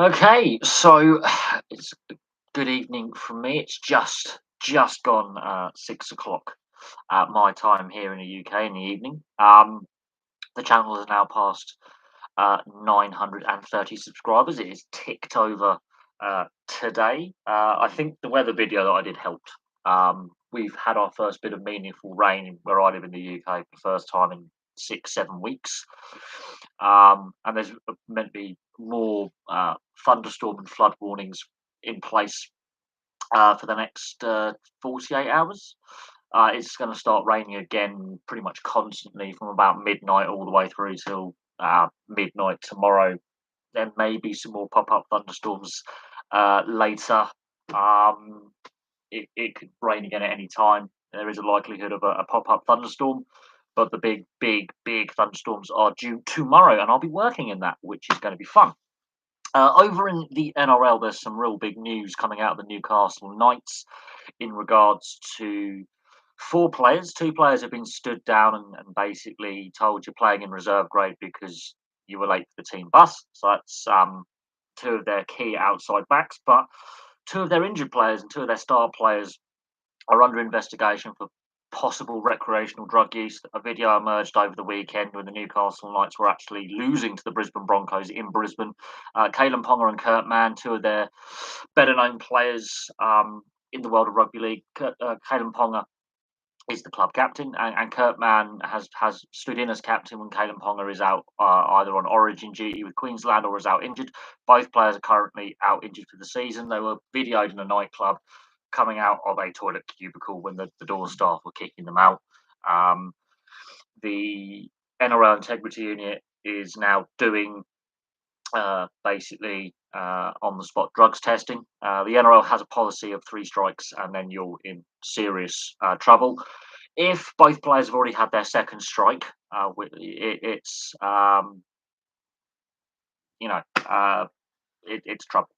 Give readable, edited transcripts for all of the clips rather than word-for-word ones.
Okay, so it's good evening from me. It's just gone 6 o'clock at my time here in the UK in the evening. The channel has now passed 930 subscribers. It is ticked over today. I think the weather video that I did helped. We've had our first bit of meaningful rain where I live in the UK for the first time in 6, 7 weeks. And there's meant to be more thunderstorm and flood warnings in place for the next 48 hours. It's going to start raining again pretty much constantly from about midnight all the way through till midnight tomorrow. There may be some more pop up thunderstorms later. Um, it could rain again at any time. There is a likelihood of a pop up thunderstorm, but the big thunderstorms are due tomorrow, and I'll be working in that, which is going to be fun. Over in the NRL, there's some real big news coming out of the Newcastle Knights in regards to four players. Two players have been stood down and basically told you're playing in reserve grade because you were late for the team bus. So that's two of their key outside backs, but two of their injured players and two of their star players are under investigation for possible recreational drug use. A video emerged over the weekend when the Newcastle Knights were actually losing to the Brisbane Broncos in Brisbane. Kalen Ponga and Kurt Mann, two of their better known players in the world of rugby league. Kalen Ponga is the club captain, and Kurt Mann has stood in as captain when Kalen Ponga is out either on origin duty with Queensland or is out injured. Both players are currently out injured for the season. They were videoed in a nightclub coming out of a toilet cubicle when the door staff were kicking them out. Um, the NRL Integrity Unit is now doing basically on the spot drugs testing. The NRL has a policy of three strikes and then you're in serious trouble. If both players have already had their second strike, it's you know it's trouble.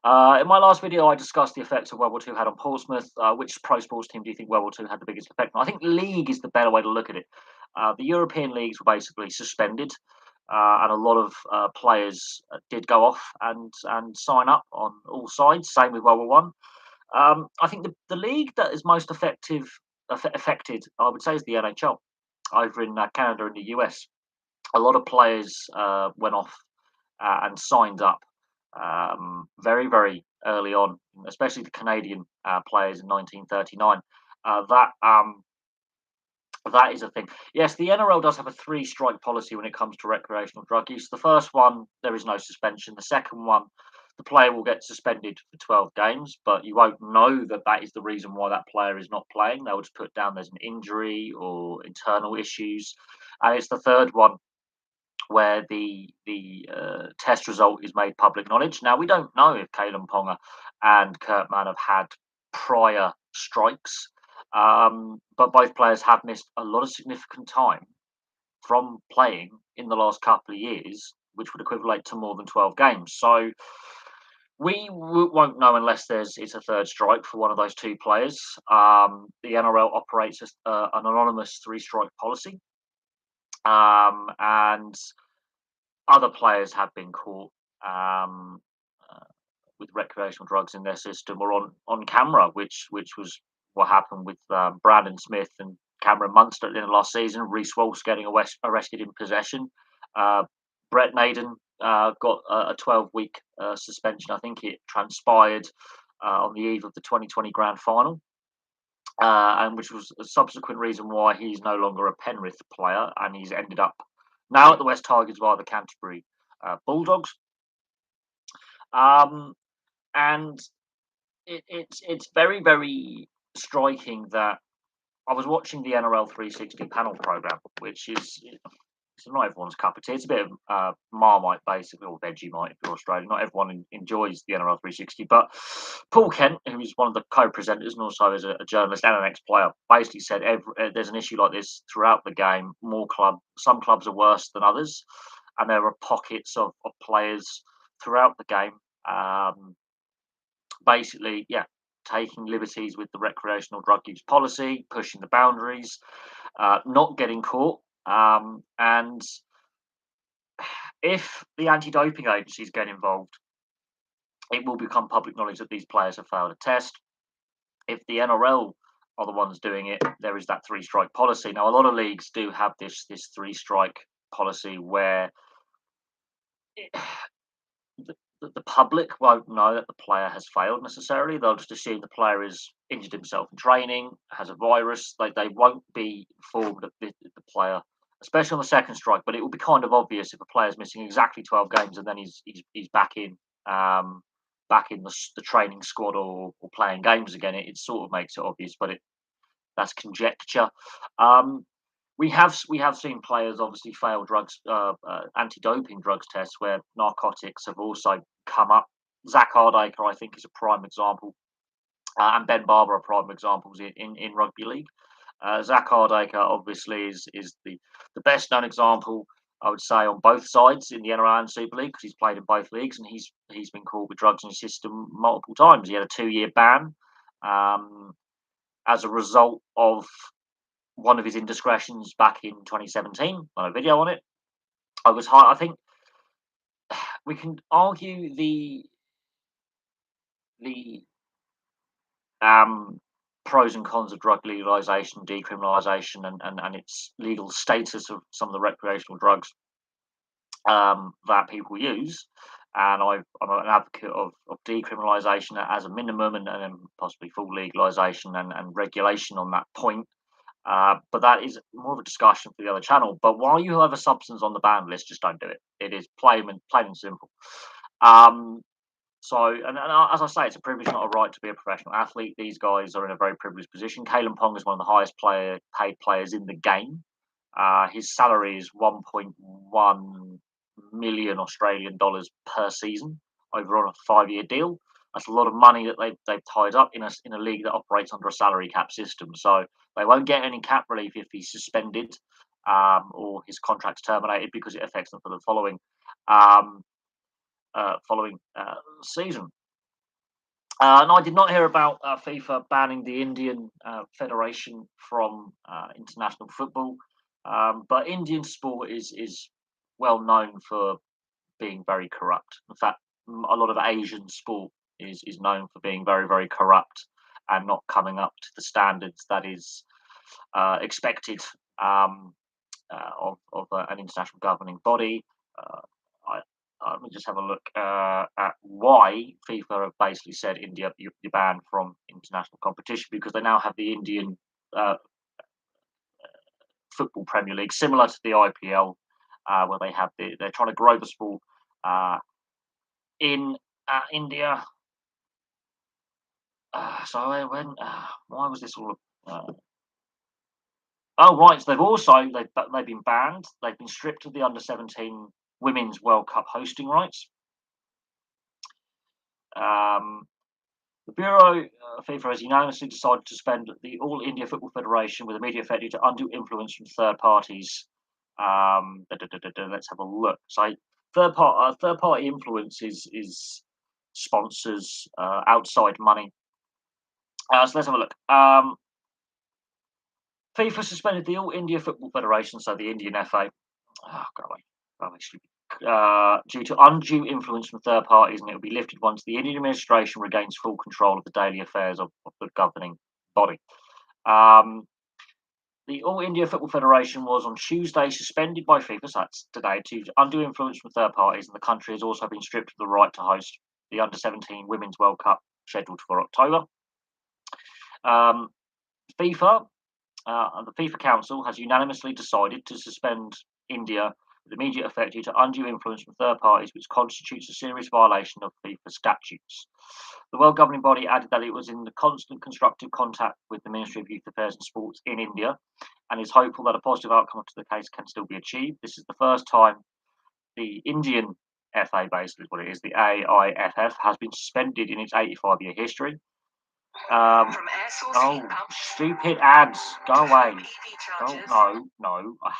In my last video, I discussed the effects of World War II had on Portsmouth. Which pro sports team do you think World War II had the biggest effect on? I think league is the better way to look at it. The European leagues were basically suspended, and a lot of players did go off and sign up on all sides. Same with World War One. I think the league that is most affected, I would say, is the NHL over in Canada and the US. A lot of players went off and signed up very early on, especially the Canadian players in 1939. That is a thing. Yes, the NRL does have a three-strike policy when it comes to recreational drug use. The first one, there is no suspension. The second one, the player will get suspended for 12 games, but you won't know that that is the reason why that player is not playing. They'll just put down there's an injury or internal issues. And it's the third one where the test result is made public knowledge. Now, we don't know if Kalen Ponga and Kurt Mann have had prior strikes, but both players have missed a lot of significant time from playing in the last couple of years, which would equivalent to more than 12 games. So won't know unless it's a third strike for one of those two players. The NRL operates an anonymous three-strike policy, and other players have been caught uh, with recreational drugs in their system or on camera, which was what happened with Brandon Smith and Cameron Munster at the end of last season. Reece Walsh getting arrested in possession. Brett Naden got a 12-week suspension. I think it transpired on the eve of the 2020 grand final. And which was a subsequent reason why he's no longer a Penrith player and he's ended up now at the West Tigers via the Canterbury Bulldogs. And it's very striking that I was watching the NRL 360 panel program, which is it's not everyone's cup of tea. It's a bit of Marmite, basically, or Vegemite if you're Australian. Not everyone enjoys the NRL 360, but Paul Kent, who is one of the co-presenters and also is a journalist and an ex-player, basically said there's an issue like this throughout the game. Some clubs are worse than others, and there are pockets of players throughout the game. Basically, yeah, taking liberties with the recreational drug use policy, pushing the boundaries, not getting caught. And if the anti-doping agencies get involved, it will become public knowledge that these players have failed a test. If the NRL are the ones doing it, there is that three-strike policy. Now, a lot of leagues do have this three-strike policy where the public won't know that the player has failed necessarily. They'll just assume the player has injured himself in training, has a virus. They won't be informed that the player, especially on the second strike, but it will be kind of obvious if a player's missing exactly 12 games and then he's back in the training squad or playing games again. It sort of makes it obvious, but that's conjecture. Um, we have seen players obviously fail anti-doping drugs tests where narcotics have also come up. Zach Hardacre, I think, is a prime example, and Ben Barber are prime examples in rugby league. Zach Hardacre obviously is the best known example, I would say, on both sides in the NRL and Super League because he's played in both leagues and he's been caught with drugs in his system multiple times. He had a 2-year ban as a result of one of his indiscretions back in 2017. On a video on it, I think we can argue the pros and cons of drug legalization, decriminalization, and its legal status of some of the recreational drugs that people use. And I'm an advocate of decriminalisation as a minimum and then possibly full legalisation and regulation on that point. But that is more of a discussion for the other channel. But while you have a substance on the ban list, just don't do it. It is plain and simple. As I say, it's a privilege, not a right, to be a professional athlete. These guys are in a very privileged position. Kalyn Ponga is one of the highest paid players in the game. His salary is 1.1 million Australian dollars per season over on a 5-year deal. That's a lot of money that they've tied up in a league that operates under a salary cap system. So they won't get any cap relief if he's suspended or his contract's terminated because it affects them for the following season. And I did not hear about FIFA banning the Indian Federation from international football, but Indian sport is well known for being very corrupt. In fact, a lot of Asian sport is known for being very, very corrupt and not coming up to the standards that is expected of an international governing body. Let me just have a look at why FIFA have basically said India you're banned from international competition because they now have the Indian Football Premier League, similar to the IPL, where they're trying to grow the sport in India. Why was this all? Oh, right. So they've been banned. They've been stripped of the under-17 Women's World Cup hosting rights. The Bureau FIFA has unanimously decided to suspend the All India Football Federation with immediate effect due to undue influence from third parties. Let's have a look. So third party influence is sponsors, outside money. So let's have a look. FIFA suspended the All India Football Federation, so the Indian FA. Oh, go away. Due to undue influence from third parties, and it will be lifted once the Indian administration regains full control of the daily affairs of the governing body. The All India Football Federation was on Tuesday suspended by FIFA, so that's today, due to undue influence from third parties, and the country has also been stripped of the right to host the Under-17 Women's World Cup scheduled for October. FIFA and the FIFA Council has unanimously decided to suspend India with immediate effect due to undue influence from third parties, which constitutes a serious violation of FIFA statutes. The world governing body added that it was in the constant constructive contact with the Ministry of Youth Affairs and Sports in India and is hopeful that a positive outcome to the case can still be achieved. This is the first time the Indian FA, basically what it is, the AIFF, has been suspended in its 85-year history. Stupid ads, go away. No, I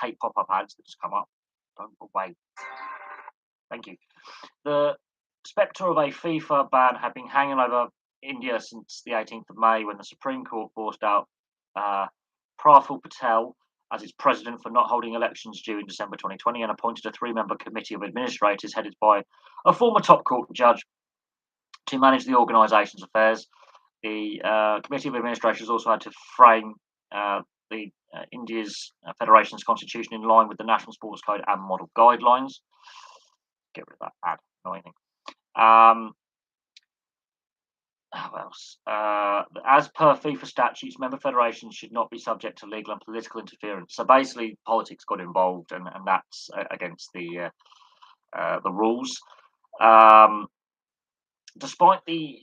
hate pop-up ads that just come up. Don't go away. Thank you. The spectre of a FIFA ban had been hanging over India since the 18th of May when the Supreme Court forced out Praful Patel as its president for not holding elections due in December 2020 and appointed a 3-member committee of administrators headed by a former top court judge to manage the organisation's affairs. The Committee of Administration has also had to frame the India's federation's constitution in line with the National Sports Code and model guidelines. Get rid of that ad, not anything. What else? As per FIFA statutes, member federations should not be subject to legal and political interference. So basically, politics got involved, and that's against the rules. Despite the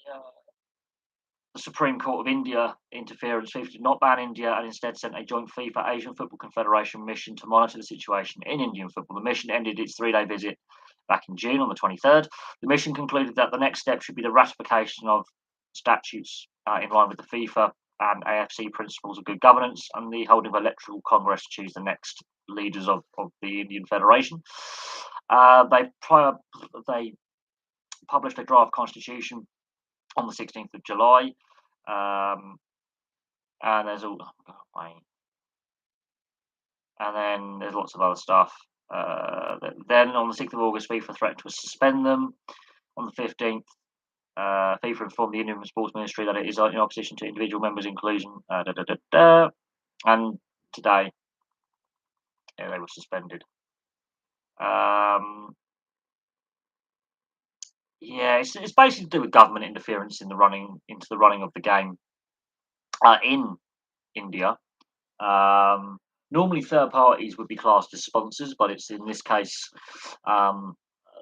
Supreme Court of India interference, FIFA did not ban India and instead sent a joint FIFA Asian Football Confederation mission to monitor the situation in Indian football. The mission ended its 3-day visit back in June on the 23rd. The mission concluded that the next step should be the ratification of statutes in line with the FIFA and AFC principles of good governance and the holding of electoral congress to choose the next leaders of the Indian Federation. They published a draft constitution on the 16th of July. And there's all and then there's lots of other stuff. Then on the 6th of August, FIFA threatened to suspend them. On the 15th, FIFA informed the Indian Sports Ministry that it is in opposition to individual members' inclusion. And today, they were suspended. Yeah, it's basically to do with government interference in the running of the game in India. Normally, third parties would be classed as sponsors, but it's in this case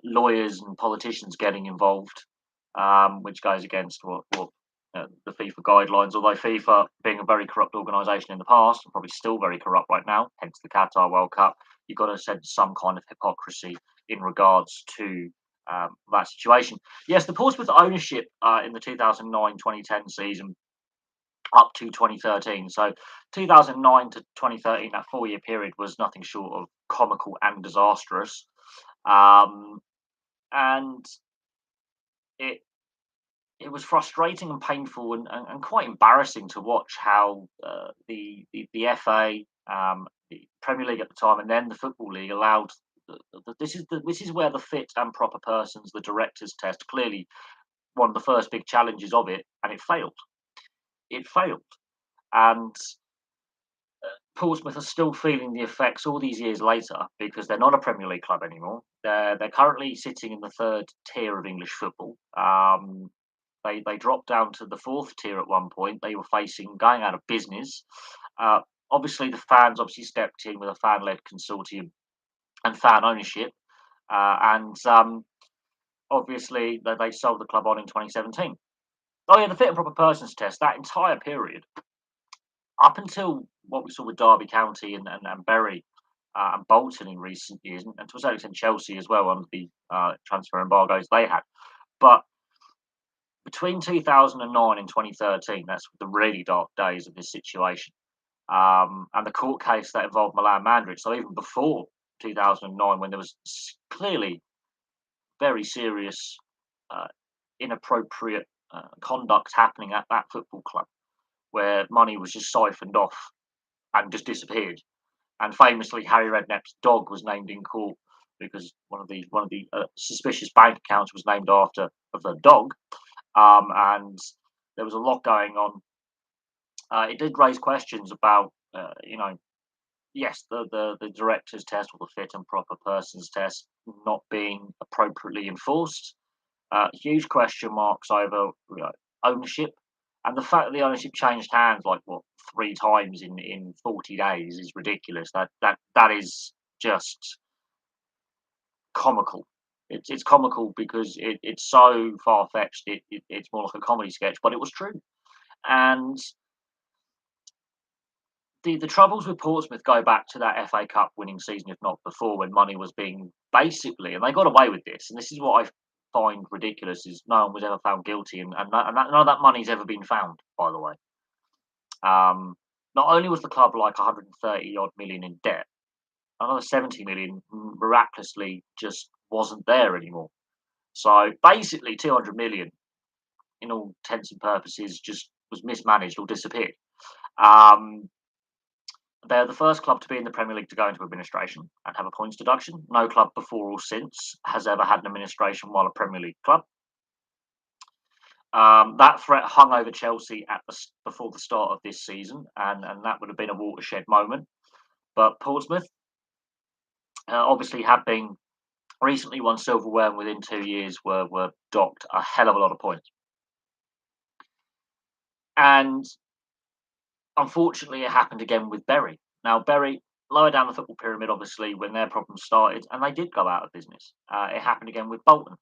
lawyers and politicians getting involved, which goes against what the FIFA guidelines. Although FIFA, being a very corrupt organisation in the past, and probably still very corrupt right now, hence the Qatar World Cup, you've got to sense some kind of hypocrisy in regards to that situation. Yes, the Portsmouth ownership in the 2009-2010 season up to 2013. So 2009 to 2013, that 4-year period was nothing short of comical and disastrous. And it was frustrating and painful and quite embarrassing to watch how the FA, the Premier League at the time, and then the Football League allowed. This is where the fit and proper persons, the directors test, clearly one of the first big challenges of it, and it failed. It failed, and Portsmouth are still feeling the effects all these years later because they're not a Premier League club anymore. They're currently sitting in the 3rd tier of English football. They dropped down to the 4th tier at one point. They were facing going out of business. Obviously, the fans stepped in with a fan-led consortium and fan ownership, and obviously they sold the club on in 2017. Oh yeah, the fit and proper persons test. That entire period, up until what we saw with Derby County and Bury and Bolton in recent years, and to a certain extent Chelsea as well under the transfer embargoes they had, but between 2009 and 2013, that's the really dark days of this situation. And the court case that involved Milan Mandaric. So even before 2009, when there was clearly very serious, inappropriate conduct happening at that football club, where money was just siphoned off and just disappeared. And famously, Harry Redknapp's dog was named in court because one of the suspicious bank accounts was named after the dog. And there was a lot going on. It did raise questions about, yes, the director's test or the fit and proper persons test not being appropriately enforced. Huge question marks over ownership, and the fact that the ownership changed hands 3 times in 40 days is ridiculous. That is just comical. It's comical because it's so far fetched. It's more like a comedy sketch, but it was true. And the troubles with Portsmouth go back to that FA Cup winning season, if not before, when money was being basically, and they got away with this. And this is what I find ridiculous: is no one was ever found guilty, and none of that money's ever been found. By the way, not only was the club 130 odd million in debt, another 70 million miraculously just wasn't there anymore. So basically, 200 million, in all intents and purposes, just was mismanaged or disappeared. They're the first club to be in the Premier League to go into administration and have a points deduction. No club before or since has ever had an administration while a Premier League club. That threat hung over Chelsea before the start of this season, and that would have been a watershed moment. But Portsmouth obviously have been recently won silverware, and within 2 years were docked a hell of a lot of points. And unfortunately, it happened again with Bury. Now, Bury, lower down the football pyramid, obviously, when their problems started, and they did go out of business. It happened again with Bolton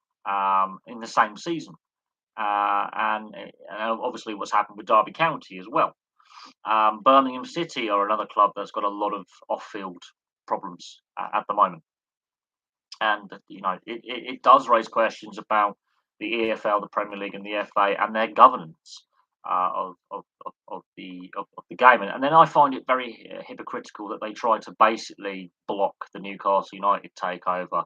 in the same season. And obviously what's happened with Derby County as well. Birmingham City are another club that's got a lot of off-field problems at the moment, and it does raise questions about the EFL, the Premier League, and the FA and their governance of the game. And then I find it very hypocritical that they try to basically block the Newcastle United takeover,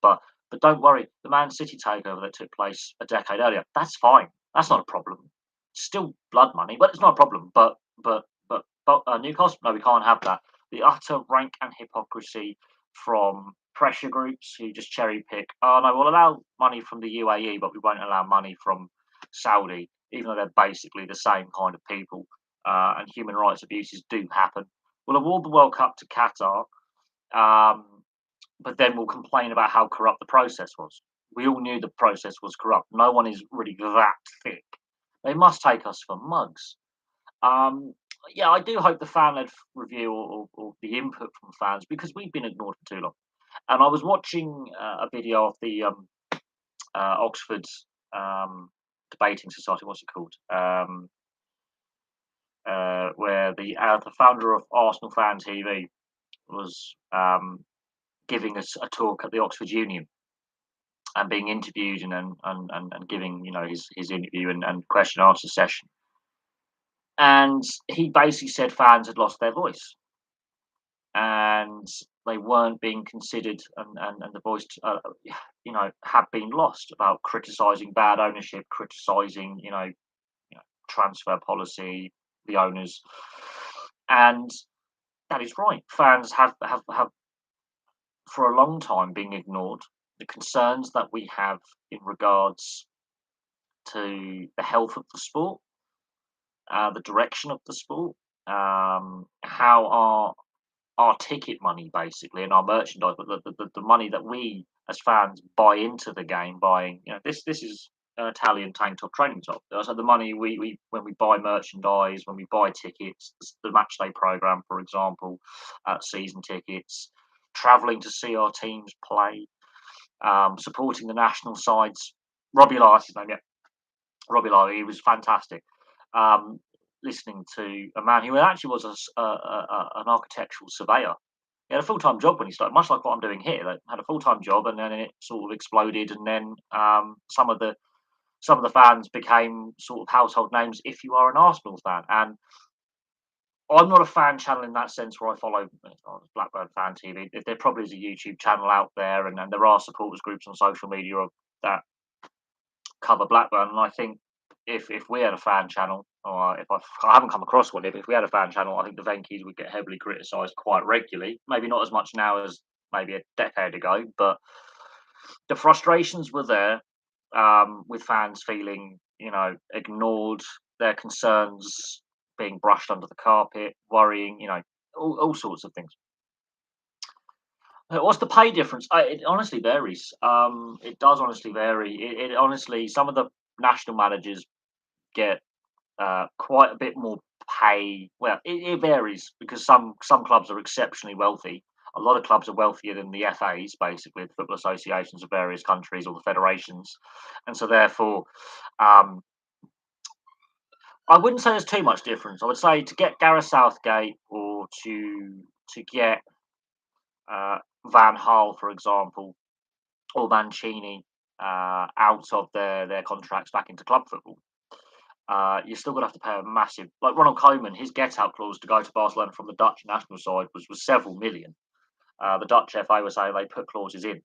but don't worry, the Man City takeover that took place a decade earlier, that's fine. That's not a problem. It's still blood money, but it's not a problem. But Newcastle, no, we can't have that. The utter rank and hypocrisy from pressure groups who just cherry pick. Oh no, we'll allow money from the UAE, but we won't allow money from Saudi, even though they're basically the same kind of people. And human rights abuses do happen. We'll award the World Cup to Qatar, um, but then we'll complain about how corrupt the process was. We all knew the process was corrupt. No one is really that thick. They must take us for mugs. Um, yeah, I do hope the fan-led review or the input from fans, because we've been ignored for too long. And I was watching a video of the Oxford Debating Society. What's it called? Where the founder of Arsenal Fan TV was giving us a talk at the Oxford Union and being interviewed and giving his interview and question answer session. And he basically said fans had lost their voice and they weren't being considered, and the voice had been lost about criticising bad ownership, criticising transfer policy, the owners. And that is right. Fans have for a long time been ignored. The concerns that we have in regards to the health of the sport, the direction of the sport, how our ticket money basically and our merchandise, but the money that we as fans buy into the game, buying this is an Italian tank top training top. So the money we when we buy merchandise, when we buy tickets, the match day program, for example, season tickets, travelling to see our teams play, supporting the national sides. Robbie Lyre's his name, yeah. Robbie Lyre, he was fantastic. Listening to a man who actually was an architectural surveyor. He had a full-time job when he started, much like what I'm doing here. They had a full-time job, and then it sort of exploded, and then some of the fans became sort of household names if you are an Arsenal fan. And I'm not a fan channel in that sense where I follow Blackburn Fan TV. There probably is a YouTube channel out there, and there are supporters groups on social media that cover Blackburn. And I think if we had a fan channel, or I haven't come across one, if we had a fan channel, I think the Venkies would get heavily criticised quite regularly. Maybe not as much now as maybe a decade ago, but the frustrations were there, with fans feeling, ignored, their concerns being brushed under the carpet, worrying, all sorts of things. What's the pay difference? It honestly varies. It does honestly vary. It honestly, some of the national managers get quite a bit more pay. Well, it varies because some clubs are exceptionally wealthy. A lot of clubs are wealthier than the FAs, basically the football associations of various countries or the federations, and so therefore, um, I wouldn't say there's too much difference. I would say to get Gareth Southgate or to get Van Gaal, for example, or Mancini out of their contracts back into club football. You're still going to have to pay a massive, like Ronald Koeman, his get-out clause to go to Barcelona from the Dutch national side was several million. The Dutch FA was saying they put clauses in.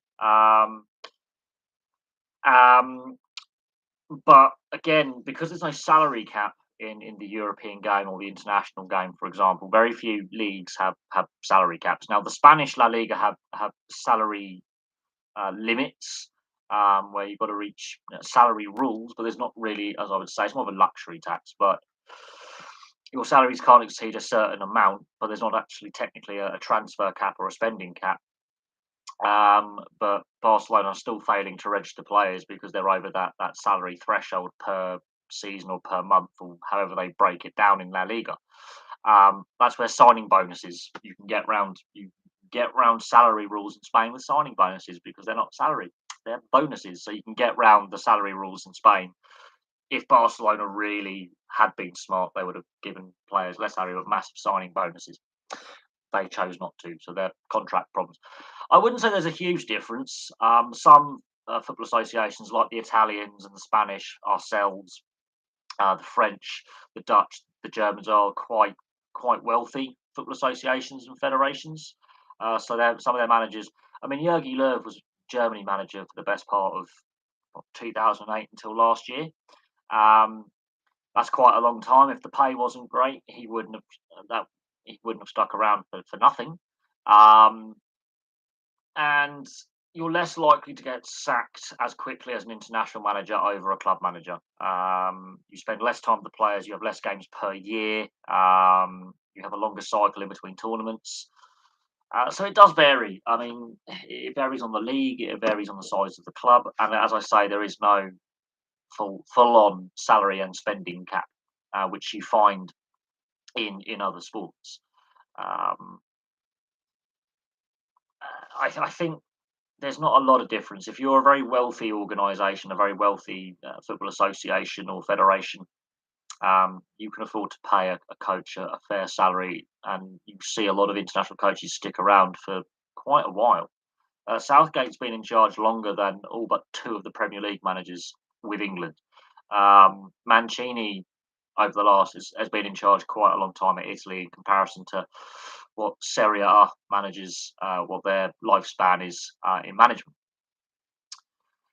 But again, because there's no salary cap in the European game or the international game, for example, very few leagues have salary caps. Now, the Spanish La Liga have salary limits, where you've got to reach salary rules, but there's not really, as I would say, it's more of a luxury tax, but your salaries can't exceed a certain amount, but there's not actually technically a transfer cap or a spending cap. But Barcelona are still failing to register players because they're over that salary threshold per season or per month, or however they break it down in La Liga. That's where signing bonuses you get round salary rules in Spain with signing bonuses because they're not salary, they're bonuses. So you can get round the salary rules in Spain. If Barcelona really had been smart, they would have given players less salary with massive signing bonuses. They chose not to, so they're contract problems. I wouldn't say there's a huge difference. Some football associations, like the Italians and the Spanish, ourselves, the French, the Dutch, the Germans, are quite wealthy football associations and federations. So some of their managers. I mean, Jurgen Löw was Germany manager for the best part of 2008 until last year. Um, that's quite a long time. If the pay wasn't great, he wouldn't have stuck around for nothing. Um, and you're less likely to get sacked as quickly as an international manager over a club manager. You spend less time with the players. You have less games per year. You have a longer cycle in between tournaments. So it does vary. I mean, it varies on the league. It varies on the size of the club. And as I say, there is no full on salary and spending cap, which you find in other sports. Um, I think there's not a lot of difference. If you're a very wealthy organisation, a very wealthy football association or federation, you can afford to pay a coach a fair salary, and you see a lot of international coaches stick around for quite a while. Southgate's been in charge longer than all but two of the Premier League managers with England. Mancini over the last has been in charge quite a long time at Italy in comparison to what Serie A managers, what their lifespan is in management.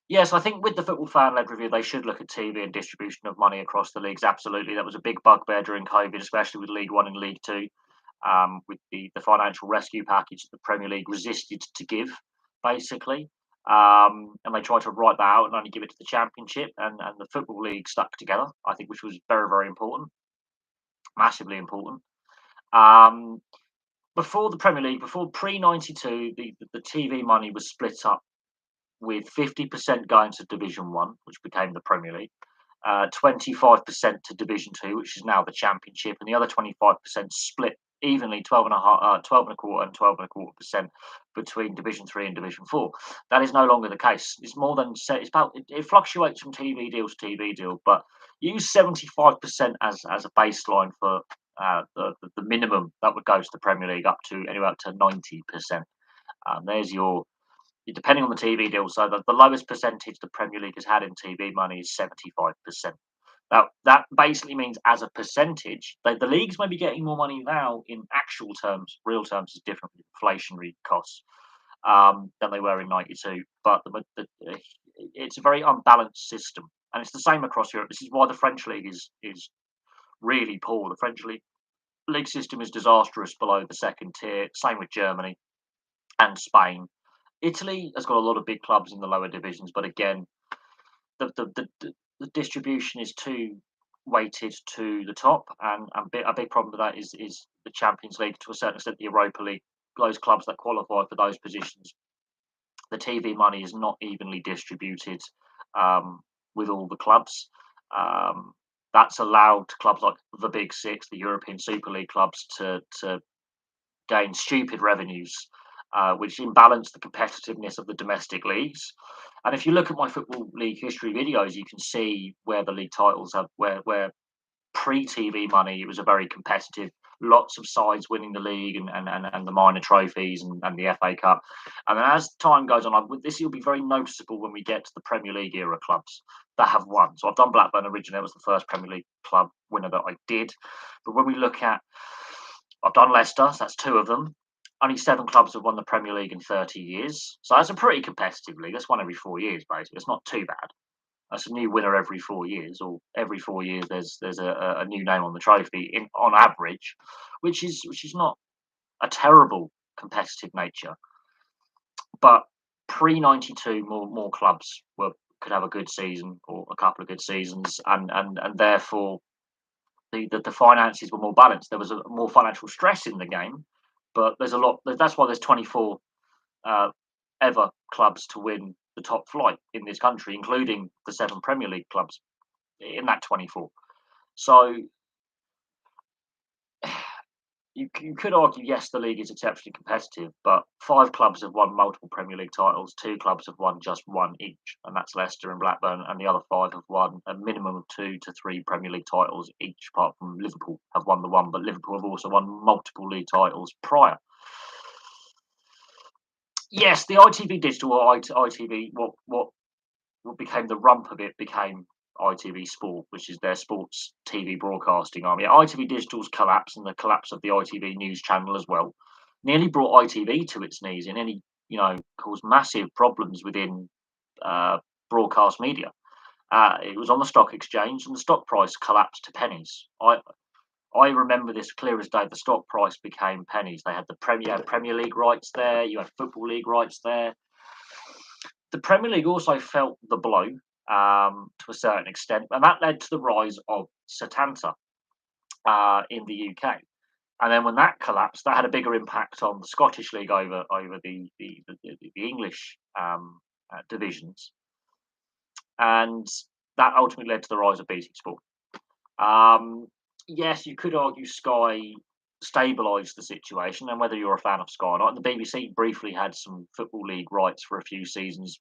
Yes, I think with the football fan led review, they should look at TV and distribution of money across the leagues. Absolutely. That was a big bugbear during COVID, especially with League One and League Two, with the financial rescue package that the Premier League resisted to give, basically. And they tried to write that out and only give it to the Championship, and the Football League stuck together, I think, which was very, very important, massively important. Um, Before the Premier League, before pre 92, the TV money was split up with 50% going to Division One, which became the Premier League, 25% to Division Two, which is now the Championship, and the other 25% split evenly 12 and a quarter and 12.25% between Division Three and Division Four. That is no longer the case. It's more than it's about it fluctuates from TV deal to TV deal, but use 75% as a baseline for the minimum that would go to the Premier League, up to anywhere up to 90%. There's your depending on the TV deal. So the lowest percentage the Premier League has had in TV money is 75%. Now that basically means, as a percentage, the leagues may be getting more money now in actual terms, real terms, is different with inflationary costs, than they were in '92. But it's a very unbalanced system, and it's the same across Europe. This is why the French league is really poor. The French league system is disastrous below the second tier. Same with Germany and Spain. Italy has got a lot of big clubs in the lower divisions, but again, the distribution is too weighted to the top, and a big problem with that is the Champions League, to a certain extent, the Europa League. Those clubs that qualify for those positions, the TV money is not evenly distributed with all the clubs. Um, that's allowed clubs like the Big Six, the European Super League clubs, to gain stupid revenues, which imbalance the competitiveness of the domestic leagues. And if you look at my Football League history videos, you can see where the league titles have, where pre-TV money, it was a very competitive, lots of sides winning the league and the minor trophies and the FA Cup. And then as time goes on, this will be very noticeable when we get to the Premier League era clubs that have won. So I've done Blackburn originally. It was the first Premier League club winner that I did. But when we look at, I've done Leicester, so that's two of them. Only 7 clubs have won the Premier League in 30 years. So that's a pretty competitive league. That's one every 4 years, basically. It's not too bad. That's a new winner every 4 years, or every 4 years there's a new name on the trophy on average, which is not a terrible competitive nature. But pre-92, more clubs could have a good season or a couple of good seasons, and therefore the finances were more balanced. There was a more financial stress in the game, but there's a lot. That's why there's 24 uh, ever clubs to win the top flight in this country, including the 7 Premier League clubs in that 24. So you could argue, yes, the league is exceptionally competitive, but 5 clubs have won multiple Premier League titles. 2 clubs have won just one each, and that's Leicester and Blackburn. And the other 5 have won a minimum of 2 to 3 Premier League titles each, apart from Liverpool have won the one. But Liverpool have also won multiple league titles prior. Yes, the ITV Digital or ITV, what became the rump of it became ITV Sport, which is their sports TV broadcasting arm. Yeah, ITV Digital's collapse and the collapse of the ITV News channel as well nearly brought ITV to its knees and nearly, caused massive problems within broadcast media. It was on the stock exchange and the stock price collapsed to pennies. I remember this clear as day. The stock price became pennies. They had Premier League rights there. You had Football League rights there. The Premier League also felt the blow to a certain extent, and that led to the rise of Setanta in the UK. And then when that collapsed, that had a bigger impact on the Scottish League over the English divisions, and that ultimately led to the rise of BT Sport. Yes, you could argue Sky stabilised the situation, and whether you're a fan of Sky or not, the BBC briefly had some Football League rights for a few seasons,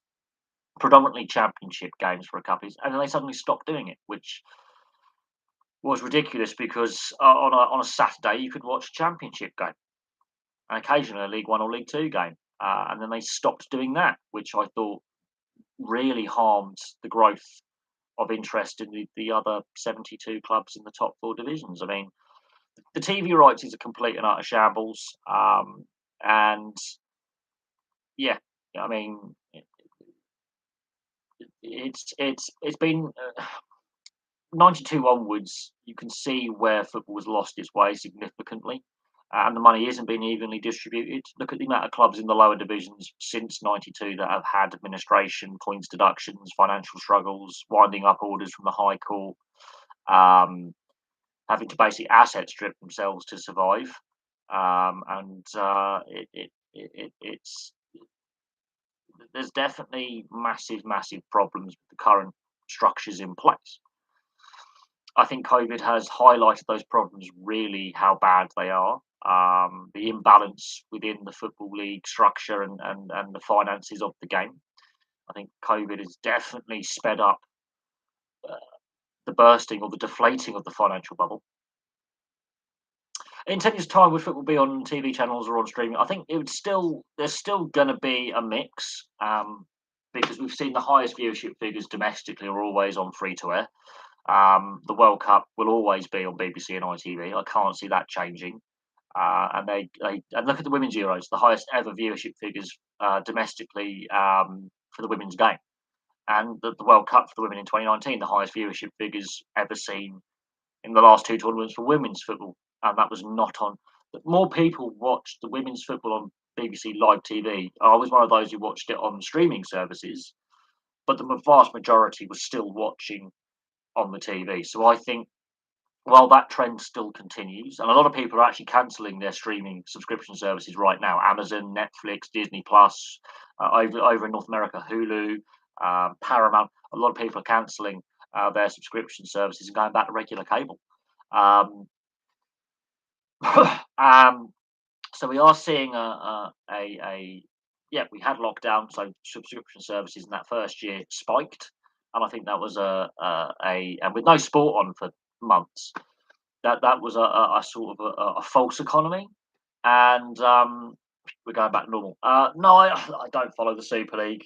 predominantly Championship games for a couple, and then they suddenly stopped doing it, which was ridiculous because on a Saturday you could watch a Championship game, and occasionally a League One or League Two game, and then they stopped doing that, which I thought really harmed the growth of interest in the other 72 clubs in the top 4 divisions. I mean, the TV rights is a complete and utter shambles, and yeah, I mean, it's been 92 onwards. You can see where football has lost its way significantly, and the money isn't being evenly distributed. Look at the amount of clubs in the lower divisions since 92 that have had administration, coins deductions, financial struggles, winding up orders from the High Court, having to basically asset strip themselves to survive, and it's there's definitely massive problems with the current structures in place. I think COVID has highlighted those problems, really how bad they are. The imbalance within the Football League structure and the finances of the game. I think COVID has definitely sped up uh, the bursting or the deflating of the financial bubble. In 10 years' time, would football be on TV channels or on streaming? I think there's still going to be a mix, because we've seen the highest viewership figures domestically are always on free to air. The World Cup will always be on BBC and ITV. I can't see that changing. And and look at the Women's Euros, the highest ever viewership figures domestically for the women's game, and the World Cup for the women in 2019, the highest viewership figures ever seen in the last 2 tournaments for women's football, and that was not on. More people watched the women's football on BBC Live TV. I was one of those who watched it on streaming services, but the vast majority was still watching on the TV. So I think while that trend still continues, and a lot of people are actually cancelling their streaming subscription services right now, Amazon, Netflix, Disney Plus, over in North America, Hulu, Paramount. A lot of people are cancelling their subscription services and going back to regular cable. So we are seeing we had lockdown, so subscription services in that first year spiked, and I think that was and with no sport on for months, that was a sort of a false economy, and we're going back to normal. No, I don't follow the Super League.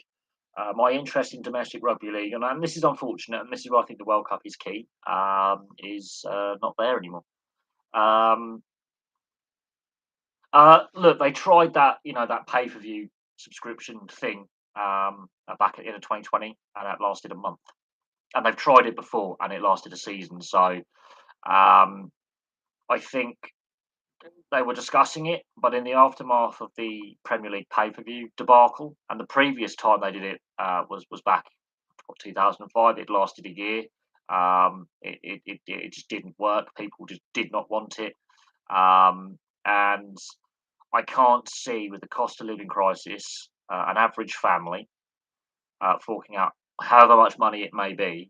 My interest in domestic rugby league, and this is unfortunate, and this is why I think the World Cup is key, is not there anymore. Look, they tried that pay-per-view subscription thing back at the end of 2020, and that lasted a month. And they've tried it before, and it lasted a season. So I think they were discussing it, but in the aftermath of the Premier League pay-per-view debacle, and the previous time they did it was back 2005. It lasted a year. It just didn't work. People just did not want it, and I can't see, with the cost of living crisis, an average family forking out however much money it may be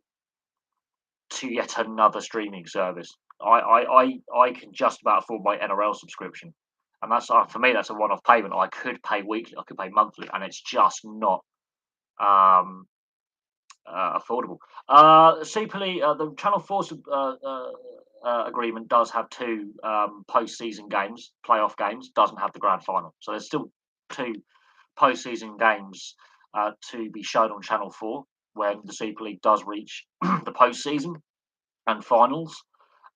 to yet another streaming service. I can just about afford my NRL subscription, and that's for me. That's a one-off payment. I could pay weekly, I could pay monthly, and it's just not um, affordable. Super League, the Channel 4 agreement does have two post-season games, playoff games. Doesn't have the grand final, so there's still two post-season games to be shown on Channel 4 when the Super League does reach the post-season and finals.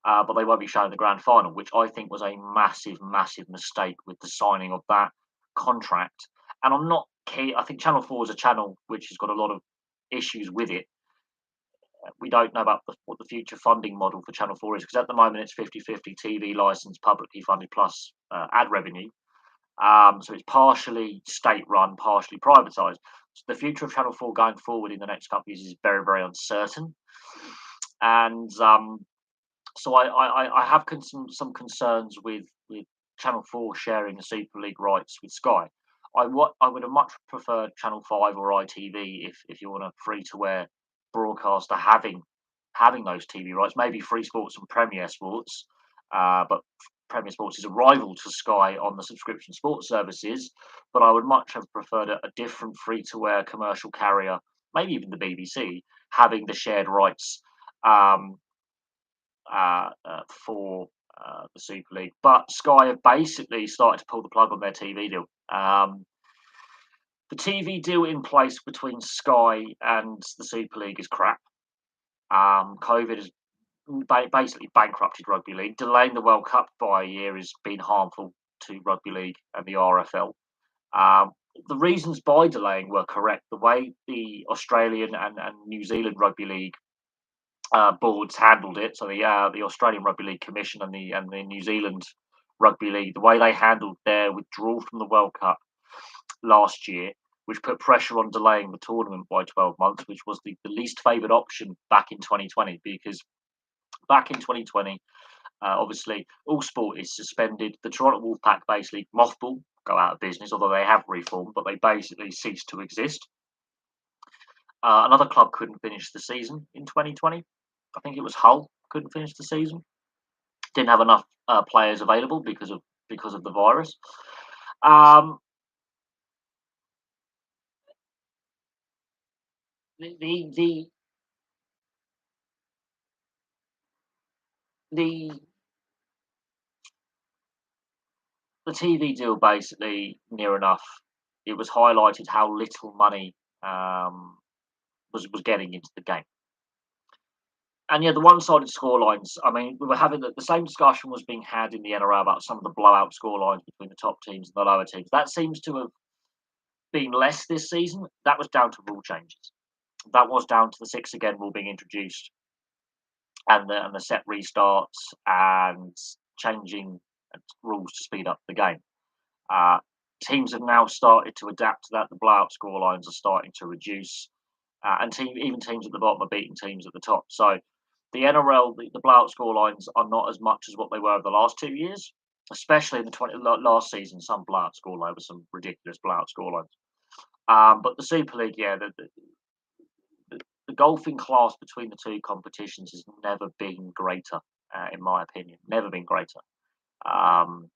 But they won't be showing the grand final, which I think was a massive, massive mistake with the signing of that contract. And I'm not key. I think Channel 4 is a channel which has got a lot of issues with it. We don't know about what the future funding model for Channel 4 is, because at the moment it's 50-50 TV license, publicly funded, plus ad revenue. So it's partially state run, partially privatised. So the future of Channel 4 going forward in the next couple of years is very, very uncertain. And so I have some concerns with Channel 4 sharing the Super League rights with Sky. I would have much preferred Channel 5 or ITV if you want a free to air broadcaster having those TV rights. Maybe Free Sports and Premier Sports, but Premier Sports is a rival to Sky on the subscription sports services. But I would much have preferred a different free to air commercial carrier, maybe even the BBC, having the shared rights. Um, for the Super League. But Sky have basically started to pull the plug on their TV deal. The TV deal in place between Sky and the Super League is crap. COVID has basically bankrupted rugby league. Delaying the World Cup by a year has been harmful to rugby league and the RFL. The reasons by delaying were correct. The way the Australian and New Zealand rugby league boards handled it. So the Australian Rugby League Commission and the New Zealand Rugby League, the way they handled their withdrawal from the World Cup last year, which put pressure on delaying the tournament by 12 months, which was the least favoured option back in 2020, because back in 2020, obviously all sport is suspended. The Toronto Wolfpack basically mothball, go out of business, although they have reformed, but they basically ceased to exist. Another club couldn't finish the season in 2020. I think it was Hull couldn't finish the season. Didn't have enough players available because of the virus. The the the the, the TV deal basically near enough. It was highlighted how little money was getting into the game. And yeah, the one-sided scorelines. I mean, we were having the same discussion was being had in the NRL about some of the blowout scorelines between the top teams and the lower teams. That seems to have been less this season. That was down to rule changes. That was down to the six again rule being introduced, and the set restarts and changing rules to speed up the game. Uh, Teams have now started to adapt to that. The blowout scorelines are starting to reduce, and even teams at the bottom are beating teams at the top. So the NRL, the blowout scorelines are not as much as what they were over the last 2 years, especially in the last season. Some blowout scoreline was some ridiculous blowout scorelines. But the Super League, yeah, the golfing class between the two competitions has never been greater, in my opinion. Never been greater. Um,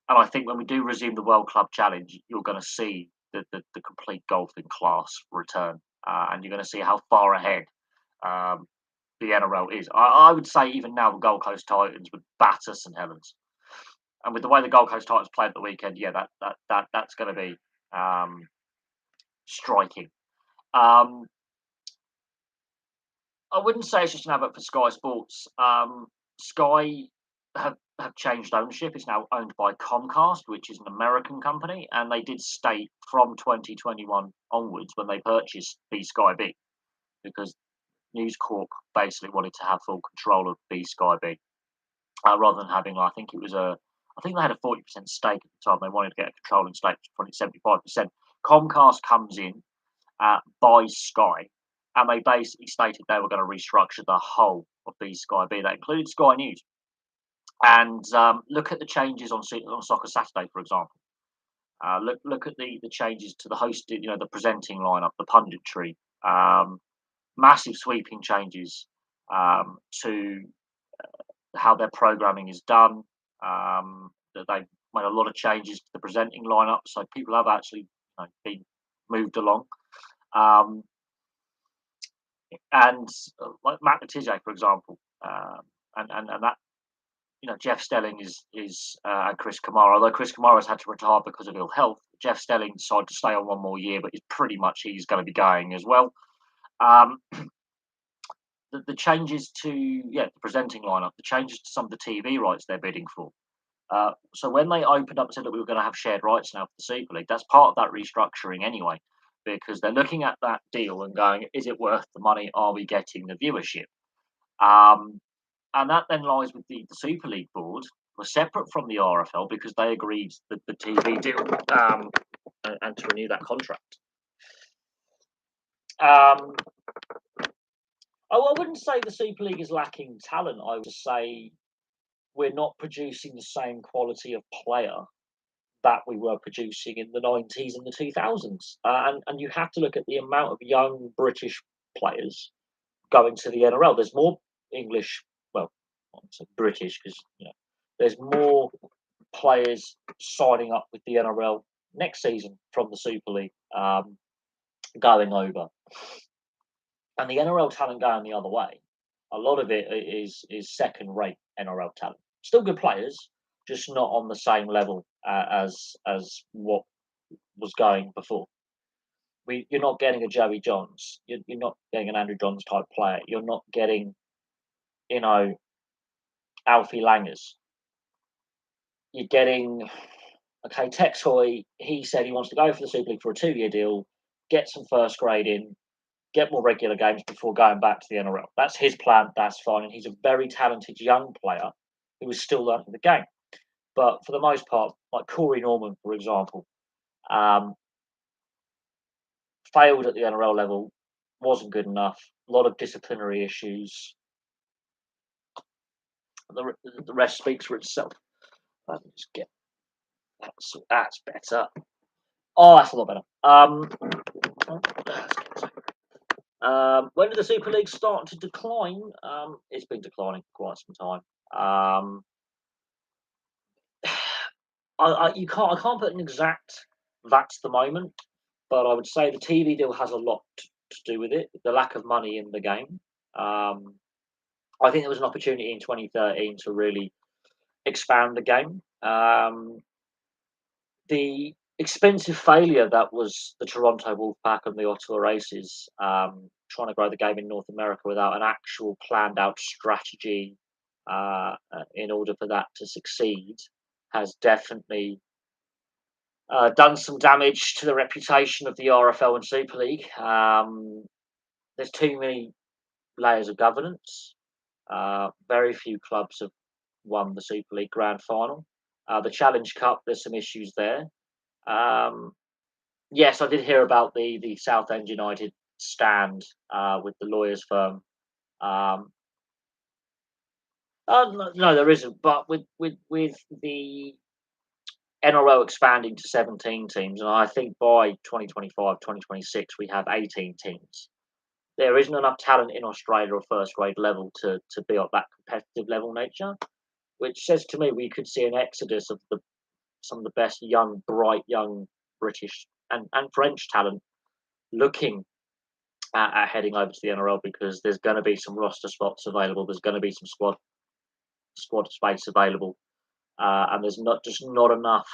and I think when we do resume the World Club Challenge, you're going to see the complete golfing class return, and you're going to see how far ahead um, the NRL is. I would say even now the Gold Coast Titans would batter St Helens, and with the way the Gold Coast Titans played at the weekend, yeah, that's going to be striking. Um, I wouldn't say it's just an advert for Sky Sports. Sky have changed ownership. It's now owned by Comcast, which is an American company, and they did state from 2021 onwards when they purchased B Sky B, because News Corp basically wanted to have full control of B Sky B, rather than having, I think it was a I think they had a 40% stake at the time. They wanted to get a controlling stake, probably 75%. Comcast comes in, buys Sky, and they basically stated they were going to restructure the whole of the Sky B. That includes Sky News. And look at the changes on Soccer Saturday, for example. Look at the changes to the hosting, the presenting lineup, the punditry, massive sweeping changes to how their programming is done. That they've made a lot of changes to the presenting lineup, so people have actually been moved along. And like Matt Letizia, for example, and that Jeff Stelling is and Chris Kamara. Although Chris Kamara's had to retire because of ill health, Jeff Stelling decided to stay on one more year, but he's going to be going as well. The changes to the presenting lineup, the changes to some of the TV rights they're bidding for. So when they opened up and said that we were going to have shared rights now for the Super League, that's part of that restructuring anyway, because they're looking at that deal and going, is it worth the money? Are we getting the viewership? And that then lies with the Super League board, were separate from the RFL because they agreed the TV deal and to renew that contract. I wouldn't say the Super League is lacking talent. I would say we're not producing the same quality of player that we were producing in the 90s and the 2000s. And you have to look at the amount of young British players going to the NRL. There's more English, well, British, because there's more players signing up with the NRL next season from the Super League going over. And the NRL talent going the other way, a lot of it is second-rate NRL talent. Still good players, just not on the same level as what was going before. You're not getting a Joey Johns. You're not getting an Andrew Johns type player. You're not getting, Alfie Langers. You're getting, Tex Hoy, he said he wants to go for the Super League for a 2-year deal, get some first grade in, get more regular games before going back to the NRL. That's his plan. That's fine. And he's a very talented young player who is still learning the game. But for the most part, like Corey Norman, for example, failed at the NRL level, wasn't good enough, a lot of disciplinary issues. The rest speaks for itself. Let me just get that's better. Oh, that's a lot better. When did the Super League start to decline? It's been declining for quite some time. I can't put an exact that's the moment, but I would say the TV deal has a lot to do with it. The lack of money in the game. I think there was an opportunity in 2013 to really expand the game. The expensive failure that was the Toronto Wolfpack and the Ottawa Races, trying to grow the game in North America without an actual planned out strategy in order for that to succeed, has definitely done some damage to the reputation of the RFL and Super League. There's too many layers of governance. Very few clubs have won the Super League Grand Final. The Challenge Cup, there's some issues there. Yes, I did hear about the Southend United stand with the lawyers firm. No, there isn't. But with the NRL expanding to 17 teams, and I think by 2025, 2026, we have 18 teams. There isn't enough talent in Australia or first grade level to be at that competitive level nature, which says to me we could see an exodus of some of the best young, bright, young British and French talent looking at heading over to the NRL, because there's going to be some roster spots available. There's going to be some squad space available, and there's not enough.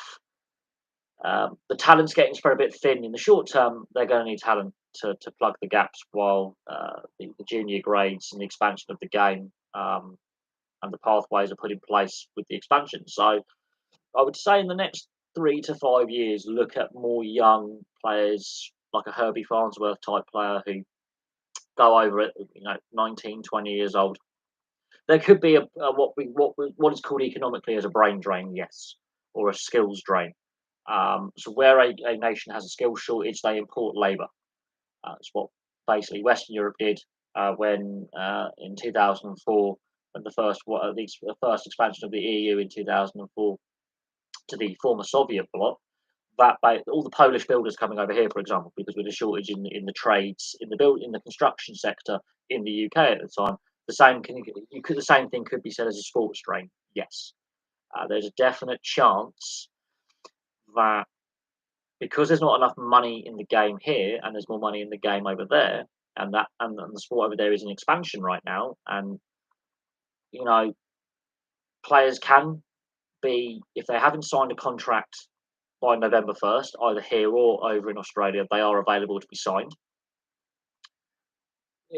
The talent's getting spread a bit thin. In the short term, they're going to need talent to plug the gaps while the junior grades and the expansion of the game and the pathways are put in place with the expansion. So I would say in the next 3 to 5 years, look at more young players like a Herbie Farnsworth type player who go over it, 19, 20 years old, there could be a what is called economically as a brain drain, yes, or a skills drain. So where a nation has a skills shortage, they import labour. It's what basically Western Europe did when in 2004, when the first expansion of the EU in 2004 to the former Soviet bloc. That by all the Polish builders coming over here, for example, because with a shortage in the trades in the construction sector in the UK at the time, the same thing could be said as a sports drain. Yes, there's a definite chance that because there's not enough money in the game here, and there's more money in the game over there, and the sport over there is in expansion right now, and you know players can be if they haven't signed a contract by November 1st, either here or over in Australia, they are available to be signed.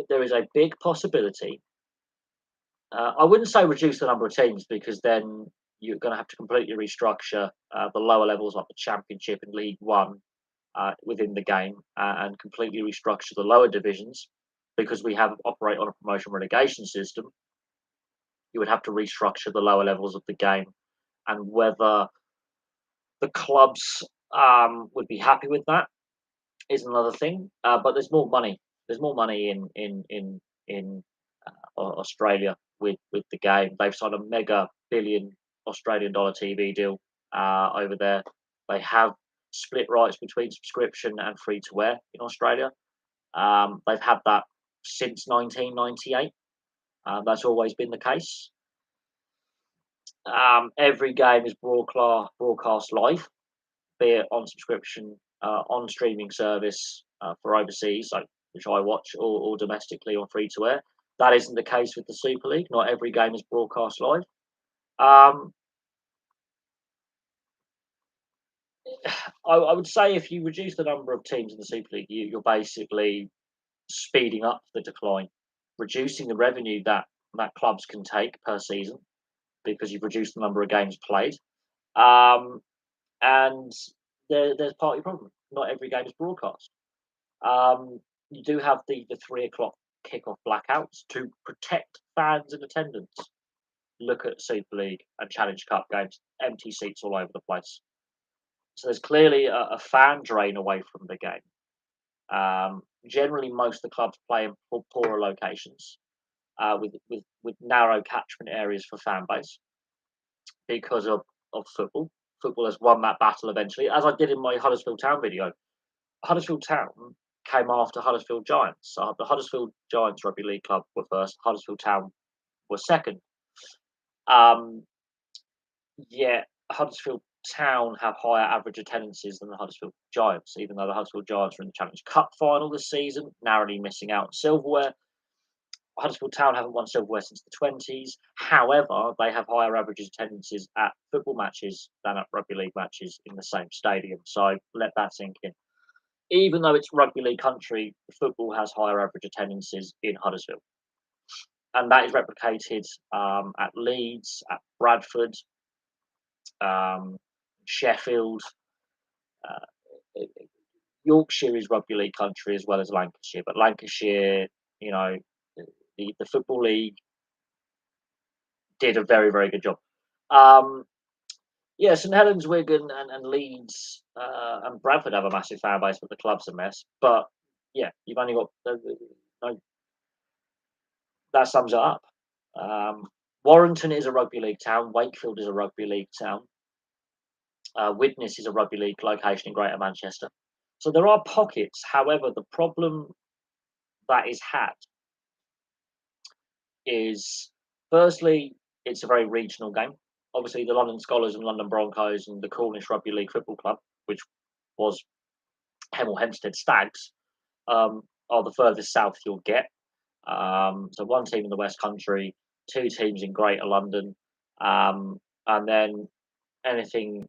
There is a big possibility. I wouldn't say reduce the number of teams because then you're going to have to completely restructure the lower levels like the Championship and League One within the game and completely restructure the lower divisions because we have operate on a promotion relegation system. You would have to restructure the lower levels of the game, and whether the clubs would be happy with that is another thing. But there's more money. There's more money in Australia with the game. They've signed a mega billion Australian dollar TV deal over there. They have split rights between subscription and free to wear in Australia. They've had that since 1998. That's always been the case. Every game is broadcast live, be it on subscription, on streaming service for overseas, which I watch, or domestically on free to air. That isn't the case with the Super League. Not every game is broadcast live. I would say if you reduce the number of teams in the Super League, you're basically speeding up the decline, reducing the revenue that clubs can take per season because you've reduced the number of games played. Um, and there's part of your problem. Not every game is broadcast. You do have the 3 o'clock kickoff blackouts to protect fans in attendance. Look at Super League and Challenge Cup games, empty seats all over the place. So there's clearly a fan drain away from the game. Generally, most of the clubs play in poorer locations with narrow catchment areas for fan base because of football. Football has won that battle eventually, as I did in my Huddersfield Town video. Huddersfield Town came after Huddersfield Giants. So the Huddersfield Giants Rugby League Club were first, Huddersfield Town was second. Yet Huddersfield Town have higher average attendances than the Huddersfield Giants, even though the Huddersfield Giants are in the Challenge Cup final this season, narrowly missing out on silverware. Huddersfield Town haven't won silverware since the 20s. However, they have higher average attendances at football matches than at rugby league matches in the same stadium. So let that sink in. Even though it's rugby league country, football has higher average attendances in Huddersfield. And that is replicated at Leeds, at Bradford, Sheffield. Yorkshire is rugby league country as well as Lancashire, but Lancashire, the Football League did a very, very good job. St Helens, Wigan, and Leeds and Bradford have a massive fan base, but the club's a mess. But yeah, you've only got that sums it up. Warrington is a rugby league town. Wakefield is a rugby league town. Widnes is a rugby league location in Greater Manchester. So there are pockets. However, the problem that is had is, firstly, it's a very regional game. Obviously, the London Scholars and London Broncos and the Cornish Rugby League Football Club, which was Hemel Hempstead Stags, are the furthest south you'll get. So one team in the West Country, 2 teams in Greater London, and then everything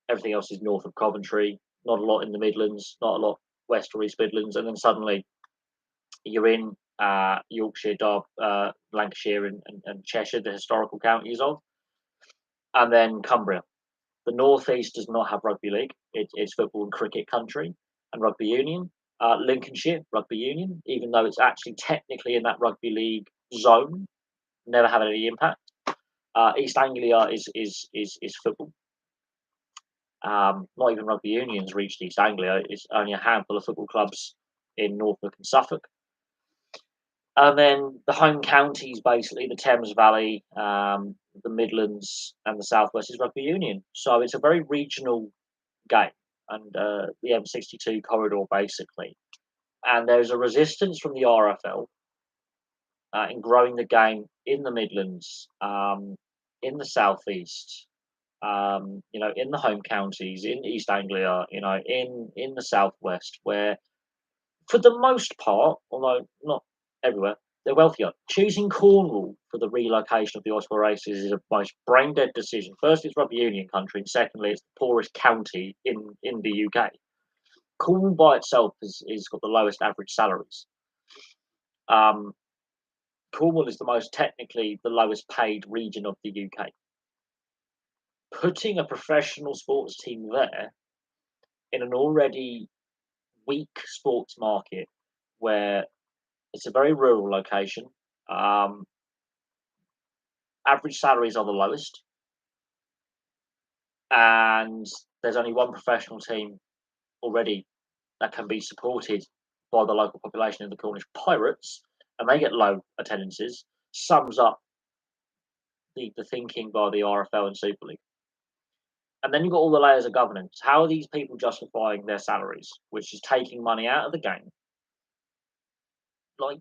else is north of Coventry. Not a lot in the Midlands, not a lot west or East Midlands, and then suddenly you're in Yorkshire, Lancashire, and Cheshire, the historical counties of, and then Cumbria. The North East does not have rugby league. It's football and cricket country and rugby union. Lincolnshire, rugby union, even though it's actually technically in that rugby league zone, never had any impact. East Anglia is football. Not even rugby unions reached East Anglia. It's only a handful of football clubs in Norfolk and Suffolk. And then the home counties, basically the Thames Valley, the Midlands, and the Southwest is rugby union. So it's a very regional game, and the M62 corridor basically. And there's a resistance from the RFL in growing the game in the Midlands, in the Southeast, in the home counties, in East Anglia, in the Southwest, where for the most part, although not everywhere, they're wealthier. Choosing Cornwall for the relocation of the Oxford races is a most brain dead decision. First, it's rugby union country, and secondly, it's the poorest county in the UK. Cornwall by itself is got the lowest average salaries. Um, Cornwall is the most technically the lowest paid region of the UK. Putting a professional sports team there in an already weak sports market where it's a very rural location, average salaries are the lowest, and there's only one professional team already that can be supported by the local population in the Cornish Pirates, and they get low attendances, sums up the thinking by the RFL and Super League. And then you've got all the layers of governance. How are these people justifying their salaries, which is taking money out of the game? Like,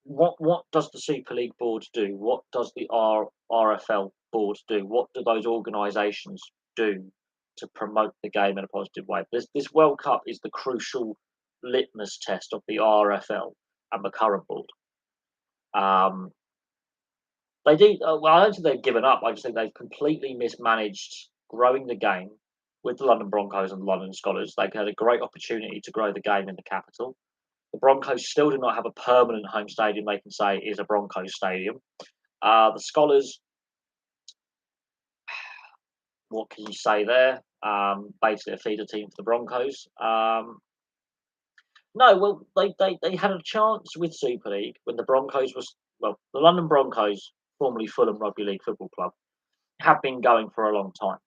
what does the Super League board do? What does the RFL board do? What do those organisations do to promote the game in a positive way? This World Cup is the crucial litmus test of the RFL and the current board. They do well. I don't think they've given up. I just think they've completely mismanaged growing the game with the London Broncos and the London Scholars. They had a great opportunity to grow the game in the capital. The Broncos still do not have a permanent home stadium they can say is a Broncos stadium. The Scholars, what can you say there? Basically a feeder team for the Broncos. No, well, they had a chance with Super League when the Broncos was the London Broncos, formerly Fulham Rugby League Football Club, have been going for a long time.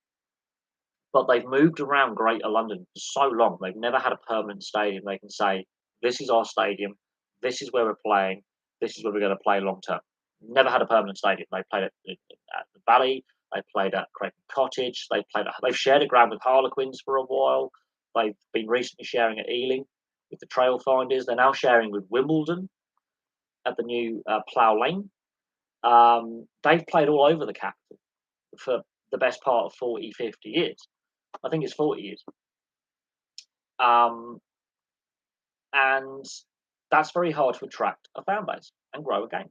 But they've moved around Greater London for so long. They've never had a permanent stadium. They can say, this is our stadium. This is where we're playing. This is where we're going to play long term. Never had a permanent stadium. They played at the Valley. They played at Creighton Cottage. They've shared a ground with Harlequins for a while. They've been recently sharing at Ealing with the Trailfinders. They're now sharing with Wimbledon at the new Plough Lane. They've played all over the capital for the best part of 40, 50 years. I think it's 40 years. And that's very hard to attract a fan base and grow a game.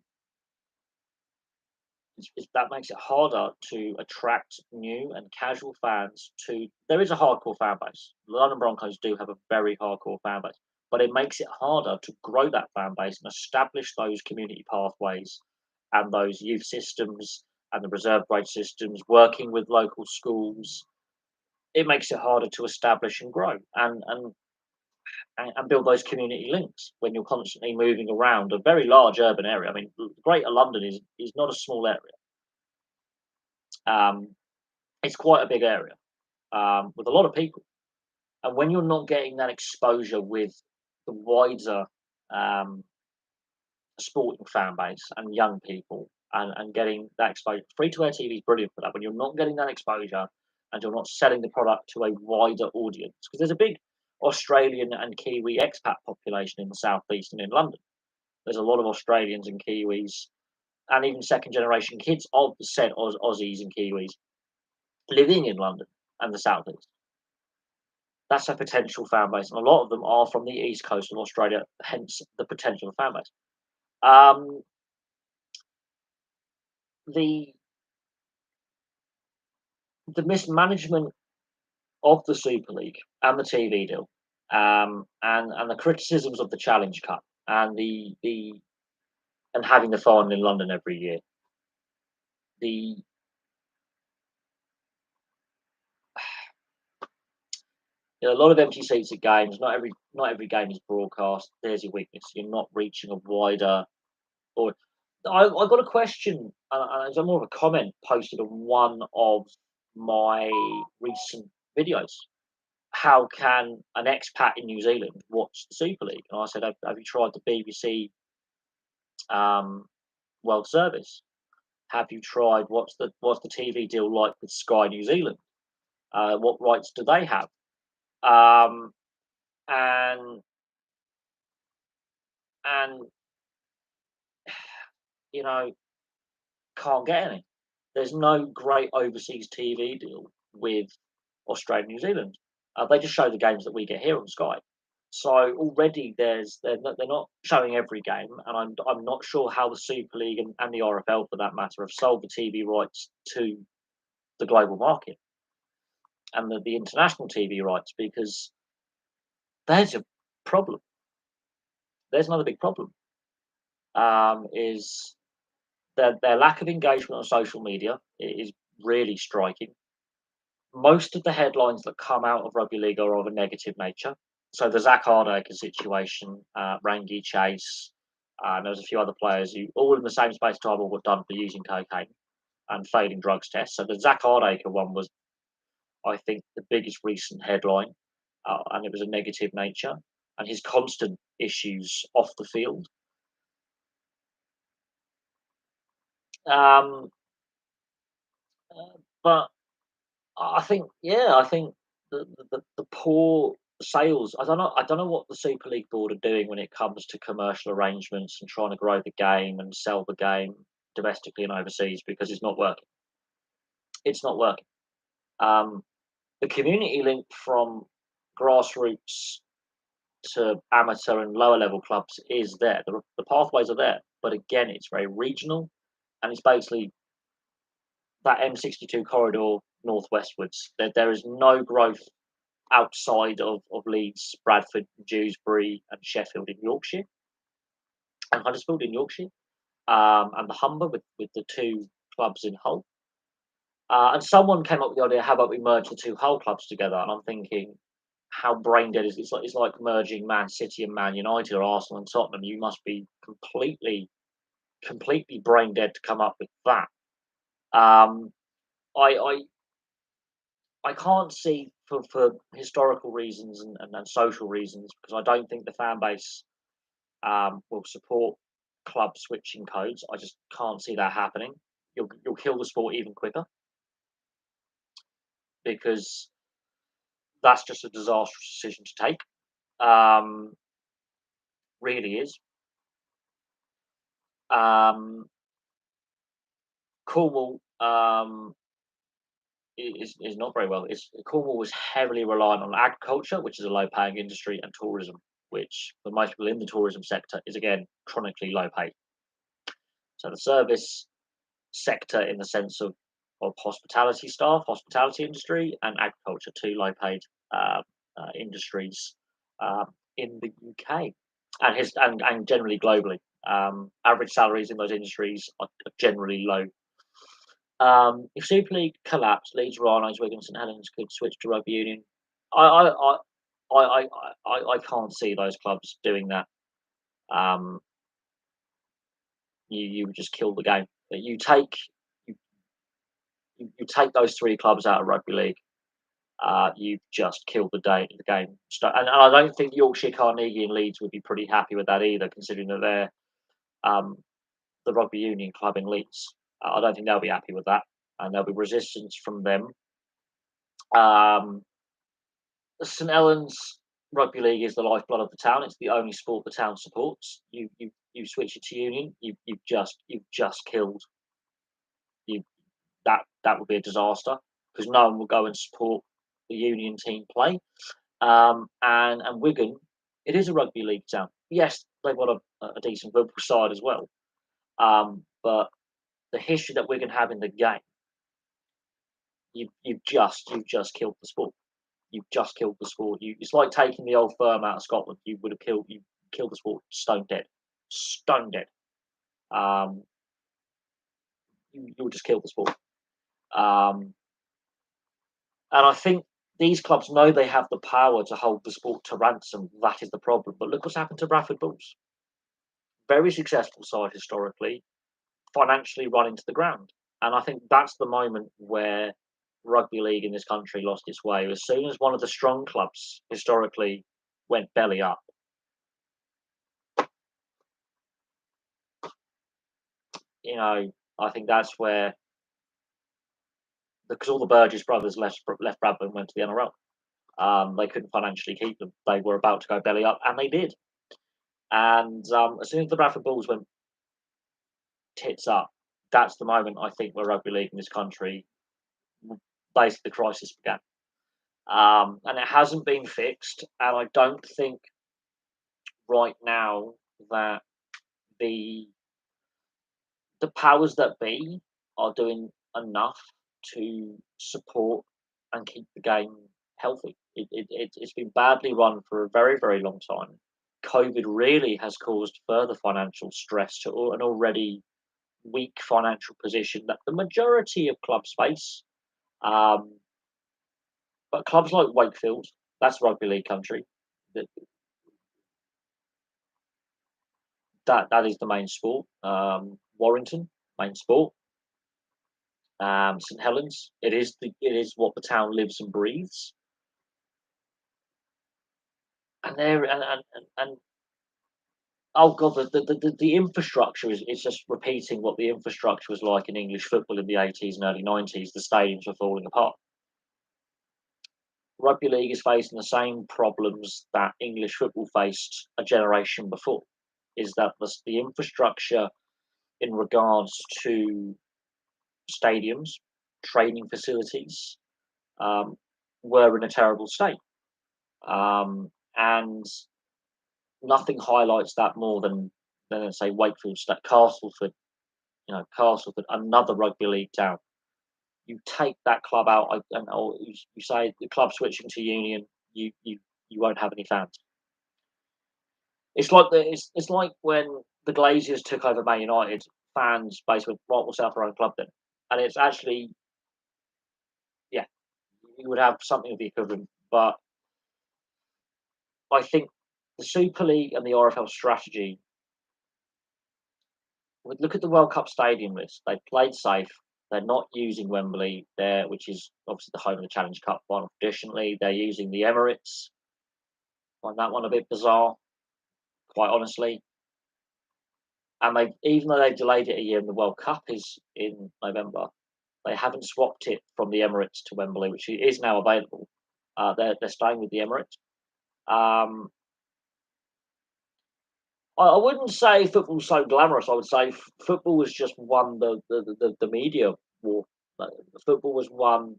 That makes it harder to attract new and casual fans to. There is a hardcore fan base. The London Broncos do have a very hardcore fan base, but it makes it harder to grow that fan base and establish those community pathways and those youth systems and the reserve grade systems, working with local schools. It makes it harder to establish and grow and build those community links when you're constantly moving around a very large urban area. I mean, Greater London is not a small area. It's quite a big area with a lot of people. And when you're not getting that exposure with the wider sporting fan base and young people and getting that exposure, free to air TV is brilliant for that. When you're not getting that exposure and you're not selling the product to a wider audience, because there's a big Australian and Kiwi expat population in the southeast and in London. There's a lot of Australians and Kiwis, and even second generation kids of said Aussies and Kiwis living in London and the southeast. That's a potential fan base, and a lot of them are from the east coast of Australia. Hence, the potential fan base. The mismanagement of the Super League and the TV deal, and the criticisms of the Challenge Cup and and having the final in London every year. A lot of empty seats at games. Not every game is broadcast. There's your weakness. You're not reaching a wider, or I got a question, and it's more of a comment posted on one of my recent videos. How can an expat in New Zealand watch the Super League? And I said, have you tried the BBC um, World Service? Have you tried what's the TV deal like with Sky New Zealand? What rights do they have? Um, and and you know, can't get any. There's no great overseas TV deal with Australia, New Zealand. They just show the games that we get here on Sky. So already they're not showing every game, and I'm not sure how the Super League and the RFL for that matter have sold the TV rights to the global market and the international TV rights, because there's a problem. There's another big problem. Is their lack of engagement on social media is really striking. Most of the headlines that come out of rugby league are of a negative nature. So the Zach Hardacre situation, Rangi Chase, and there's a few other players who all in the same space of time all got done for using cocaine and failing drugs tests. So the Zach Hardacre one was, I think, the biggest recent headline, and it was a negative nature. And his constant issues off the field. Um, but I think the poor sales. I don't know what the Super League board are doing when it comes to commercial arrangements and trying to grow the game and sell the game domestically and overseas, because it's not working. It's not working. Um, the community link from grassroots to amateur and lower level clubs is there. The pathways are there, but again, it's very regional, and it's basically that M62 corridor northwestwards. There is no growth outside of Leeds, Bradford, Dewsbury, and Sheffield in Yorkshire, and Huddersfield in Yorkshire, and the Humber with the two clubs in Hull. And someone came up with the idea, how about we merge the two Hull clubs together? And I'm thinking, how brain dead is it? It's like merging Man City and Man United, or Arsenal and Tottenham. You must be completely brain dead to come up with that. Um, I, I I can't see, for historical reasons and social reasons, because I don't think the fan base will support club switching codes. I just can't see that happening. You'll kill the sport even quicker, because that's just a disastrous decision to take. Um, really is. Um, Cornwall is not very well. Cornwall was heavily reliant on agriculture, which is a low paying industry, and tourism, which for most people in the tourism sector is again chronically low paid. So the service sector, in the sense of hospitality staff, hospitality industry, and agriculture, two low paid uh, industries in the UK, and generally globally. Average salaries in those industries are generally low. If Super League collapsed, Leeds Rhinos, Wigan, St Helens could switch to rugby union. I I, I can't see those clubs doing that. Um, you would just kill the game. You, you take those three clubs out of rugby league. You've just killed the game. And I don't think Yorkshire, Carnegie, and Leeds would be pretty happy with that either, considering that they're um, the rugby union club in Leeds. I don't think they'll be happy with that, and there'll be resistance from them. Um, St Helens Rugby League is the lifeblood of the town. It's the only sport the town supports. You switch it to union, you've just killed you. That would be a disaster, because no one will go and support the union team play. And Wigan, it is a rugby league town. Yes, they've got a decent football side as well. But the history that Wigan have in the game, you've just killed the sport. You've just killed the sport. It's like taking the old firm out of Scotland. You killed the sport stone dead, stone dead. Um, you would just kill the sport. Um, and I think these clubs know they have the power to hold the sport to ransom. That is the problem. But look what's happened to Bradford Bulls. Very successful side historically. financially run into the ground. And I think that's the moment where rugby league in this country lost its way. As soon as one of the strong clubs historically went belly up, I think that's where, because all the Burgess brothers left Bradburn, went to the NRL. They couldn't financially keep them. They were about to go belly up, and they did. And as soon as the Bradford Bulls went tits up, that's the moment I think where rugby league in this country, basically the crisis began. And it hasn't been fixed. And I don't think right now that the powers that be are doing enough to support and keep the game healthy. It's been badly run for a very, very long time. COVID really has caused further financial stress to an already weak financial position that the majority of clubs face. But clubs like Wakefield, that's rugby league country. That is the main sport. Warrington, main sport. St Helens, it is what the town lives and breathes. And there and oh god, the infrastructure is just repeating what the infrastructure was like in English football in the 80s and early 90s. The stadiums were falling apart. Rugby league is facing the same problems that English football faced a generation before. Is that the infrastructure in regards to stadiums, training facilities, were in a terrible state. And nothing highlights that more than let's say Wakefield, Castleford, Castleford, another rugby league town. You take that club out, or you say the club switching to Union, you won't have any fans. It's like it's like when the Glaziers took over Man United. Fans basically went, right, we'll set up our own club then, and it's actually, yeah, you would have something of the equivalent. But I think the Super League and the RFL strategy. Look at the World Cup stadium list. They played safe. They're not using Wembley there, which is obviously the home of the Challenge Cup final traditionally. They're using the Emirates. Find that one a bit bizarre, quite honestly. And even though they've delayed it a year and the World Cup is in November, they haven't swapped it from the Emirates to Wembley, which is now available. They're staying with the Emirates. I wouldn't say football's so glamorous. I would say football has just won the media war. Football was won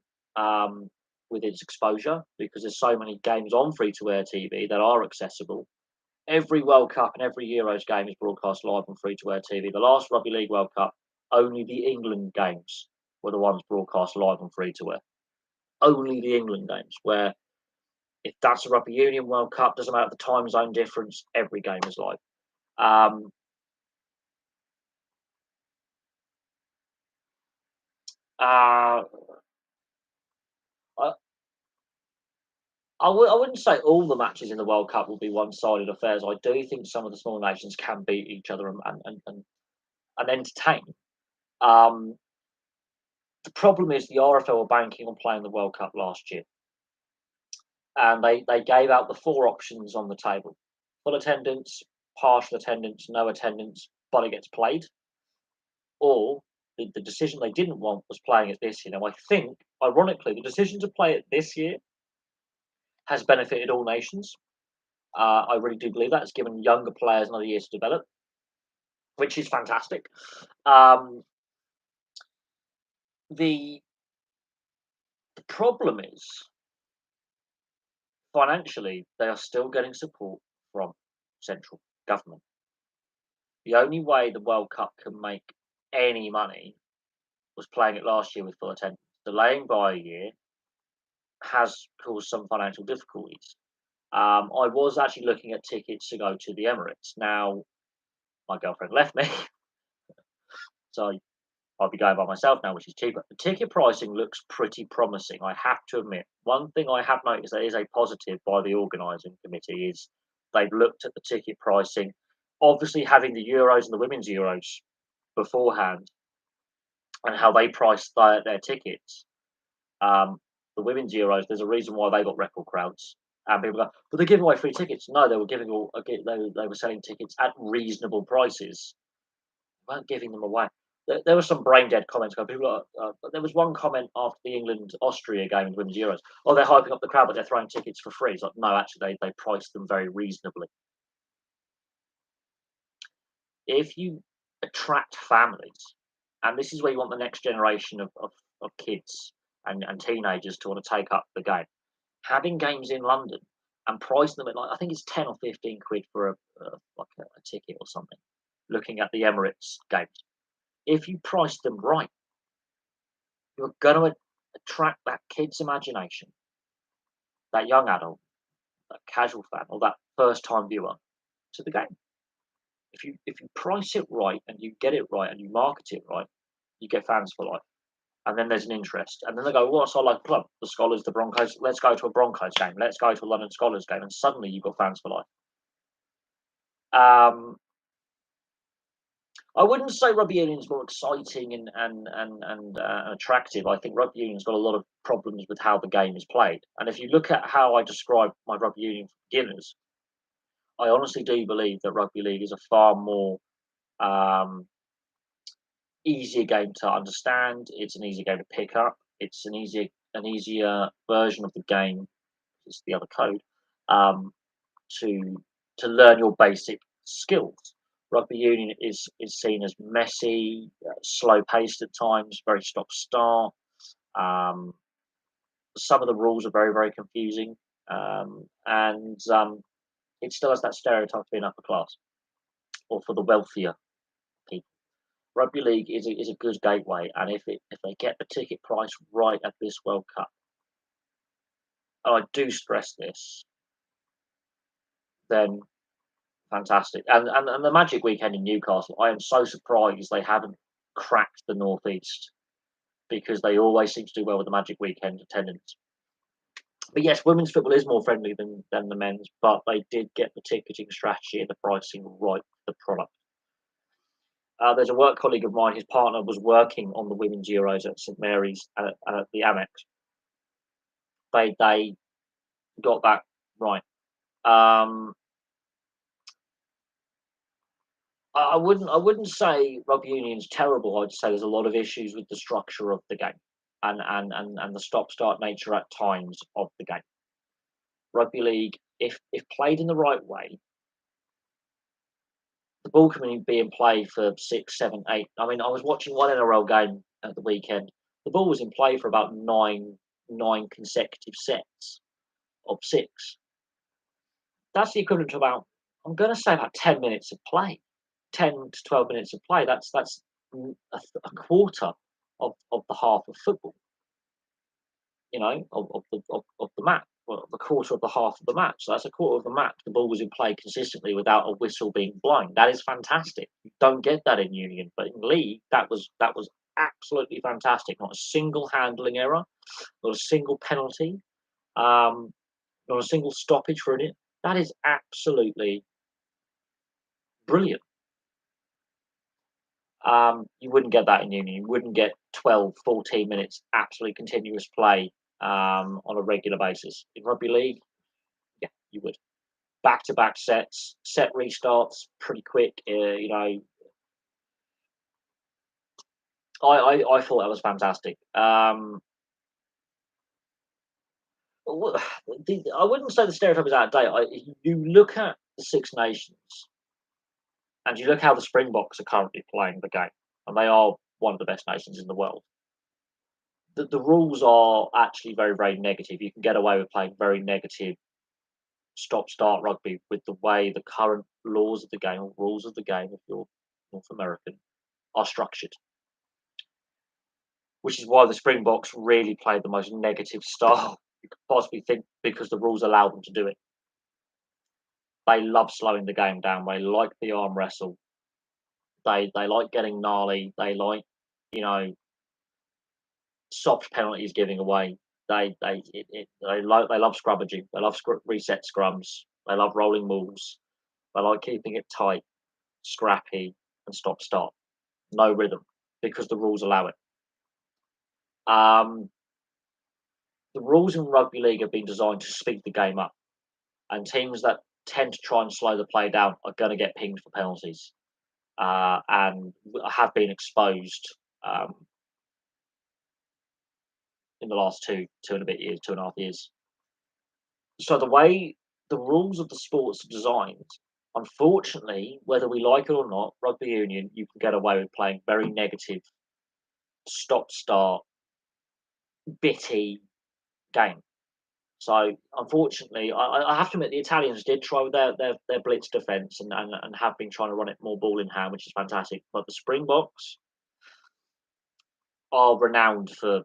with its exposure because there's so many games on free-to-air TV that are accessible. Every World Cup and every Euros game is broadcast live on free-to-air TV. The last Rugby League World Cup, only the England games were the ones broadcast live on free-to-air. Only the England games, where if that's a Rugby Union World Cup, doesn't matter the time zone difference, every game is live. I wouldn't say all the matches in the World Cup will be one-sided affairs. I do think some of the small nations can beat each other and entertain. The problem is the RFL were banking on playing the World Cup last year, and they gave out the 4 options on the table: full attendance, partial attendance, no attendance, but it gets played. Or the decision they didn't want was playing it this year. Now, I think, ironically, the decision to play it this year has benefited all nations. I really do believe that. It's given younger players another year to develop, which is fantastic. The problem is, financially, they are still getting support from central government. The only way the World Cup can make any money was playing it last year with full attendance. Delaying by a year has caused some financial difficulties. I was actually looking at tickets to go to the Emirates. Now, my girlfriend left me, so I'll be going by myself now, which is cheaper. The ticket pricing looks pretty promising, I have to admit. One thing I have noticed that is a positive by the organising committee is they've looked at the ticket pricing. Obviously, having the Euros and the Women's Euros beforehand and how they priced their tickets. Um, the women's Euros, there's a reason why they got record crowds. And people go, but they're giving away free tickets. No, they were giving they were selling tickets at reasonable prices. They weren't giving them away. There were some brain dead comments going. There was one comment after the England Austria game in the women's Euros. Oh, they're hyping up the crowd, but they're throwing tickets for free. It's like, no, actually, they priced them very reasonably. If you attract families, and this is where you want the next generation of kids and teenagers to want to take up the game, having games in London and pricing them at like I think it's 10 or 15 quid for a ticket or something. Looking at the Emirates games, if you price them right, you're going to attract that kid's imagination, that young adult, that casual fan, or that first time viewer to the game. If you price it right and you get it right and you market it right, you get fans for life. And then there's an interest. And then they go, what's our local club? The Scholars, the Broncos. Let's go to a Broncos game. Let's go to a London Scholars game. And suddenly you've got fans for life. I wouldn't say rugby union's more exciting and attractive. I think rugby union's got a lot of problems with how the game is played. And if you look at how I describe my rugby union for beginners, I honestly do believe that rugby league is a far more um, easier game to understand. It's an easier game to pick up. It's an easier version of the game. It's the other code um, to learn your basic skills. Rugby union is seen as messy, slow paced at times, very stop start. Um, some of the rules are very confusing, and it still has that stereotype of being upper class or for the wealthier people. Rugby league is a good gateway, and if they get the ticket price right at this World Cup, and I do stress this, then fantastic. And the Magic Weekend in Newcastle, I am so surprised they haven't cracked the Northeast because they always seem to do well with the Magic Weekend attendance. But yes, women's football is more friendly than the men's, but they did get the ticketing strategy and the pricing right for the product. There's a work colleague of mine, his partner was working on the women's Euros at St Mary's at the Amex. They got that right. Um, I wouldn't say rugby union's terrible. I'd say there's a lot of issues with the structure of the game and the stop start nature at times of the game. Rugby league, if played in the right way, the ball can be in play for 6, 7, 8. I mean, I was watching one NRL game at the weekend. The ball was in play for about nine consecutive sets of 6. That's the equivalent to about, I'm going to say, about 10 minutes of play, 10 to 12 minutes of play. That's a quarter of the half of football. Of the match, well, the quarter of the half of the match. So that's a quarter of the match. The ball was in play consistently without a whistle being blown. That is fantastic. You don't get that in Union, but in League, that was absolutely fantastic. Not a single handling error, not a single penalty, um, not a single stoppage for it. That is absolutely brilliant. You wouldn't get that in Union. You wouldn't get 12, 14 minutes absolutely continuous play on a regular basis. In rugby league, yeah, you would. Back to back sets, set restarts pretty quick. I thought that was fantastic. I wouldn't say the stereotype is out of date. You look at the Six Nations and you look how the Springboks are currently playing the game, and they are one of the best nations in the world. The rules are actually very negative. You can get away with playing very negative stop-start rugby with the way the current laws of the game or rules of the game, if you're North American, are structured. Which is why the Springboks really play the most negative style you could possibly think because the rules allow them to do it. They love slowing the game down. They like the arm wrestle. They like getting gnarly. They like, you know, soft penalties giving away. They love scrummaging. They love reset scrums. They love rolling mauls. They like keeping it tight, scrappy, and stop start. no rhythm, because the rules allow it. Um, the rules in rugby league have been designed to speed the game up, and teams that tend to try and slow the play down are going to get pinged for penalties, and have been exposed um, in the last two and a bit years, 2.5 years. So the way the rules of the sports are designed, unfortunately, whether we like it or not, rugby union, you can get away with playing very negative, stop-start, bitty game. So unfortunately, I have to admit the Italians did try with their blitz defence and have been trying to run it more ball in hand, which is fantastic. But the Springboks are renowned for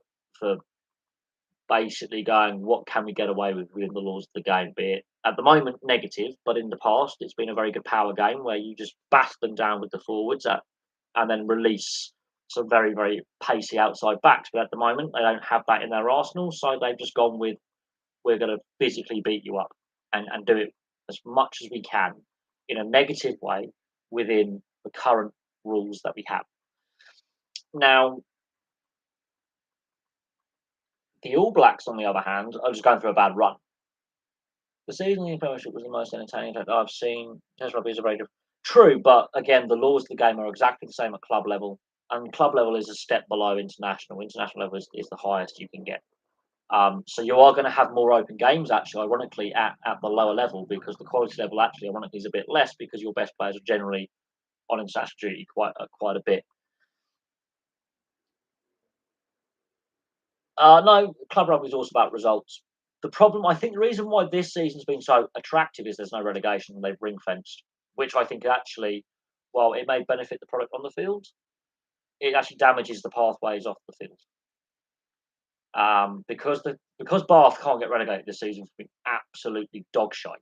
basically going, what can we get away with within the laws of the game? Be it at the moment negative, but in the past it's been a very good power game where you just bash them down with the forwards and then release some very very pacey outside backs. But at the moment they don't have that in their arsenal, so they've just gone with, we're going to physically beat you up and do it as much as we can in a negative way within the current rules that we have. Now, the All Blacks, on the other hand, are just going through a bad run. The season in the Premiership was the most entertaining that I've seen. Test rugby is a very true, but again, the laws of the game are exactly the same at club level, and club level is a step below international. International level is the highest you can get. So you are going to have more open games, actually, ironically, at the lower level, because the quality level actually, ironically, is a bit less because your best players are generally on international duty quite a bit. No, club rugby is also about results. The problem, I think, the reason why this season's been so attractive is there's no relegation and they've ring fenced, which I think actually, while it may benefit the product on the field, it actually damages the pathways off the field. Because Bath can't get relegated this season for being absolutely dog shite,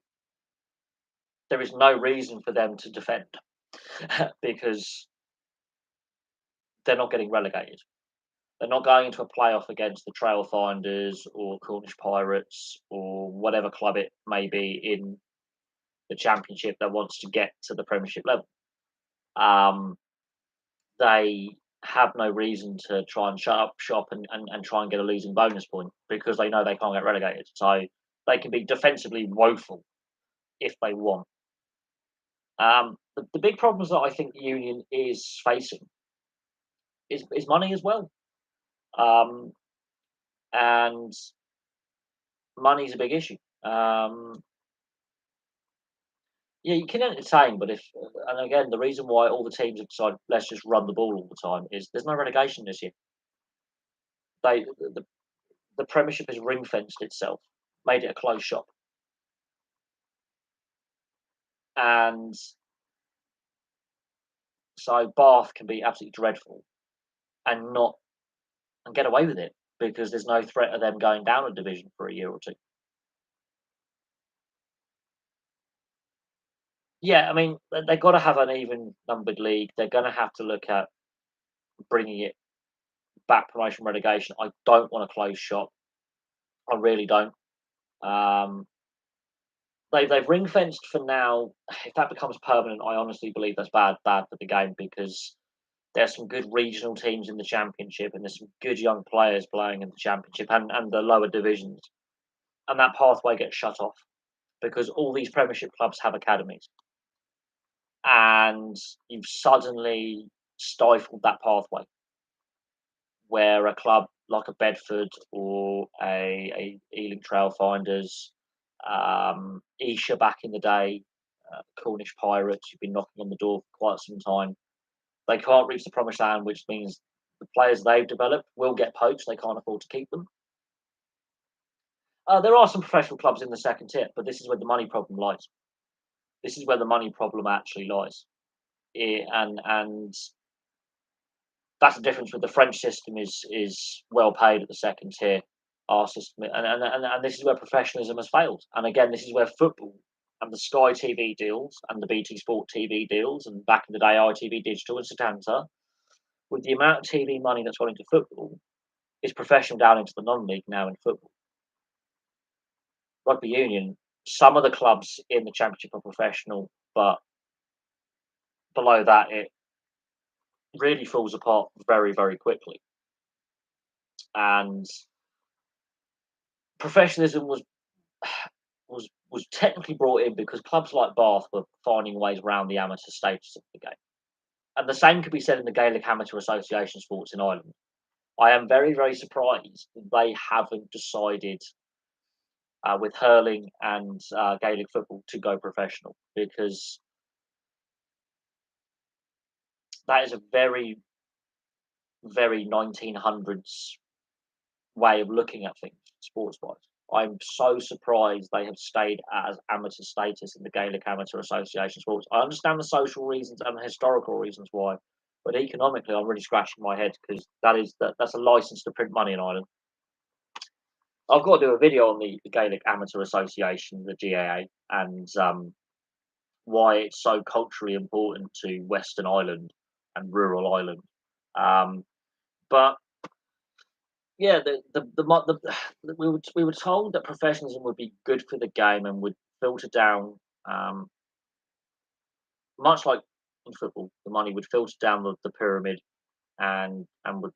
there is no reason for them to defend because they're not getting relegated. They're not going into a playoff against the Trailfinders or Cornish Pirates or whatever club it may be in the Championship that wants to get to the Premiership level. Um, they have no reason to try and shut up shop and try and get a losing bonus point because they know they can't get relegated. So they can be defensively woeful if they want. The big problems that I think the union is facing is money as well. Um, and money is a big issue. Yeah, you can entertain, but if and again, the reason why all the teams have decided let's just run the ball all the time is there's no relegation this year. They the Premiership has ring fenced itself, made it a closed shop, and so Bath can be absolutely dreadful and not and get away with it because there's no threat of them going down a division for a year or two. Yeah, I mean they've got to have an even numbered league. They're going to have to look at bringing it back promotion relegation. I don't want to close shop. I really don't. Um, they've ring fenced for now. If that becomes permanent, I honestly believe that's bad for the game because there's some good regional teams in the championship and there's some good young players playing in the championship and the lower divisions, and that pathway gets shut off because all these Premiership clubs have academies, and you've suddenly stifled that pathway where a club like a Bedford or a Ealing Trailfinders, Esher back in the day, Cornish Pirates, who've been knocking on the door for quite some time. They can't reach the promised land, which means the players they've developed will get poached. They can't afford to keep them. There are some professional clubs in the second tier, but this is where the money problem lies. This is where the money problem actually lies, and that's the difference with the French system is well paid at the second tier. Our system, and this is where professionalism has failed. And again, this is where football and the Sky TV deals and the BT Sport TV deals, and back in the day, ITV Digital and Setanta, with the amount of TV money that's gone into football, is professional down into the non-league now in football. Rugby union, some of the clubs in the championship are professional, but below that, really falls apart very, very quickly. And professionalism was technically brought in because clubs like Bath were finding ways around the amateur status of the game. And the same could be said in the Gaelic Amateur Association sports in Ireland. I am very, very surprised they haven't decided with hurling and Gaelic football to go professional, because that is a very, very 1900s way of looking at things sports wise. I'm so surprised they have stayed as amateur status in the Gaelic Amateur Association sports. I understand the social reasons and the historical reasons why, but economically, I'm really scratching my head because that's a license to print money in Ireland. I've got to do a video on the Gaelic Amateur Association, the GAA, and why it's so culturally important to Western Ireland and rural Ireland. But yeah, we were told that professionalism would be good for the game and would filter down, um, much like in football, the money would filter down the pyramid and would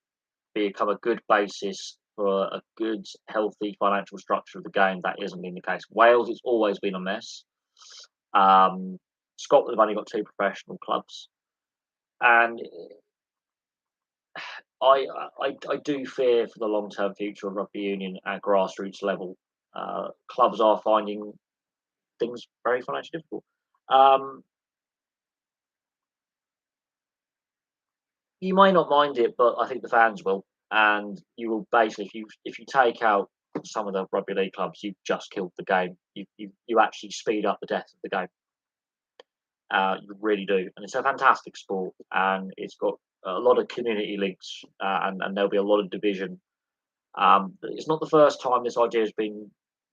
become a good basis for a good, healthy financial structure of the game. That isn't been the case. Wales, it's always been a mess. Scotland have only got two professional clubs, and I do fear for the long term future of rugby union at grassroots level. Clubs are finding things very financially difficult. Um, you may not mind it, but I think the fans will, and you will basically, if you take out some of the rugby league clubs, you've just killed the game. You actually speed up the death of the game. You really do, and it's a fantastic sport, and it's got a lot of community links, and there'll be a lot of division. It's not the first time this idea has been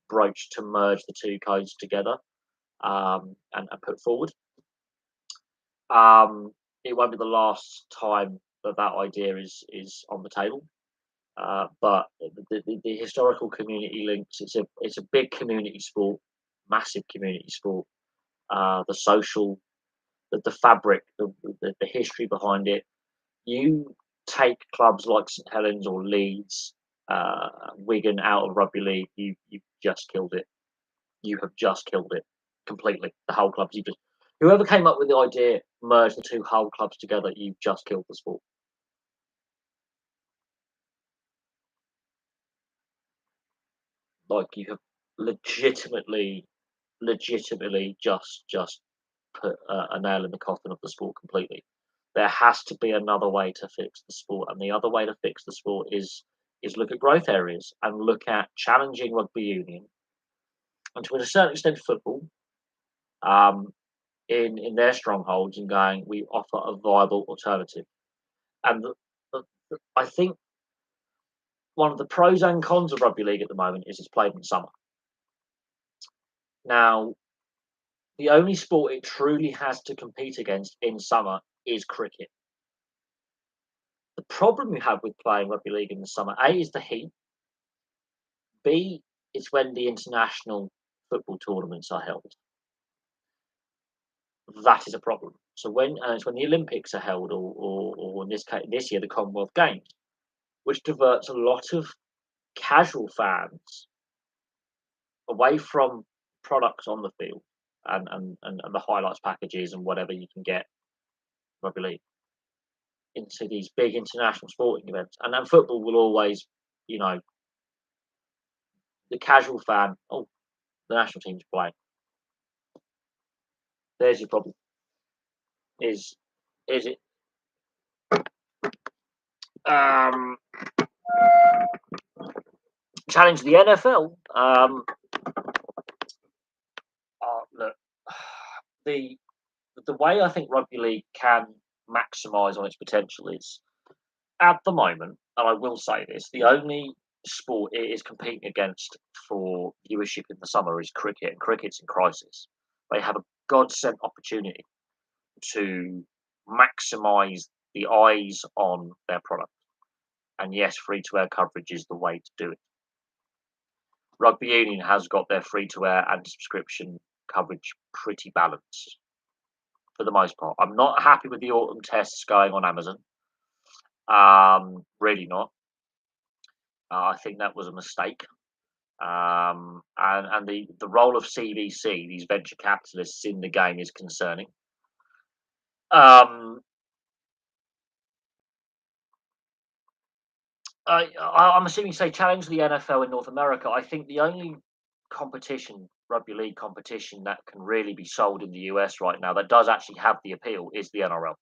broached to merge the two codes together, and put forward. Um, it won't be the last time that that idea is on the table. But the historical community links, it's a big community sport, massive community sport. The social, the fabric, the history behind it. You take clubs like St Helens or Leeds, Wigan out of rugby league, you've just killed it. You have just killed it completely. The whole clubs. You just whoever came up with the idea, merge the two whole clubs together. You've just killed the sport. Like you have legitimately, legitimately just put a nail in the coffin of the sport completely. There has to be another way to fix the sport, and the other way to fix the sport is look at growth areas and look at challenging rugby union and to a certain extent football, um, in their strongholds and going, we offer a viable alternative. And I think one of the pros and cons of rugby league at the moment is it's played in summer. Now, the only sport it truly has to compete against in summer is cricket. The problem you have with playing rugby league in the summer, A, is the heat. B, is when the international football tournaments are held. That is a problem. So it's when the Olympics are held, or in this case, this year the Commonwealth Games, which diverts a lot of casual fans away from products on the field and the highlights packages and whatever you can get rugby league into these big international sporting events. And then football will always, you know, the casual fan, oh, the national team's playing. There's your problem. Is it um challenge the NFL? Look, the the way I think rugby league can maximise on its potential is at the moment, and I will say this, the only sport it is competing against for viewership in the summer is cricket, and cricket's in crisis. They have a God-sent opportunity to maximise the eyes on their product. And yes, free-to-air coverage is the way to do it. Rugby Union has got their free-to-air and subscription coverage pretty balanced for the most part. I'm not happy with the autumn tests going on Amazon. Really not. I think that was a mistake. And the role of CVC, these venture capitalists in the game, is concerning. Um, I'm assuming you say challenge the NFL in North America. I think the only competition, rugby league competition, that can really be sold in the US right now that does actually have the appeal is the NRL.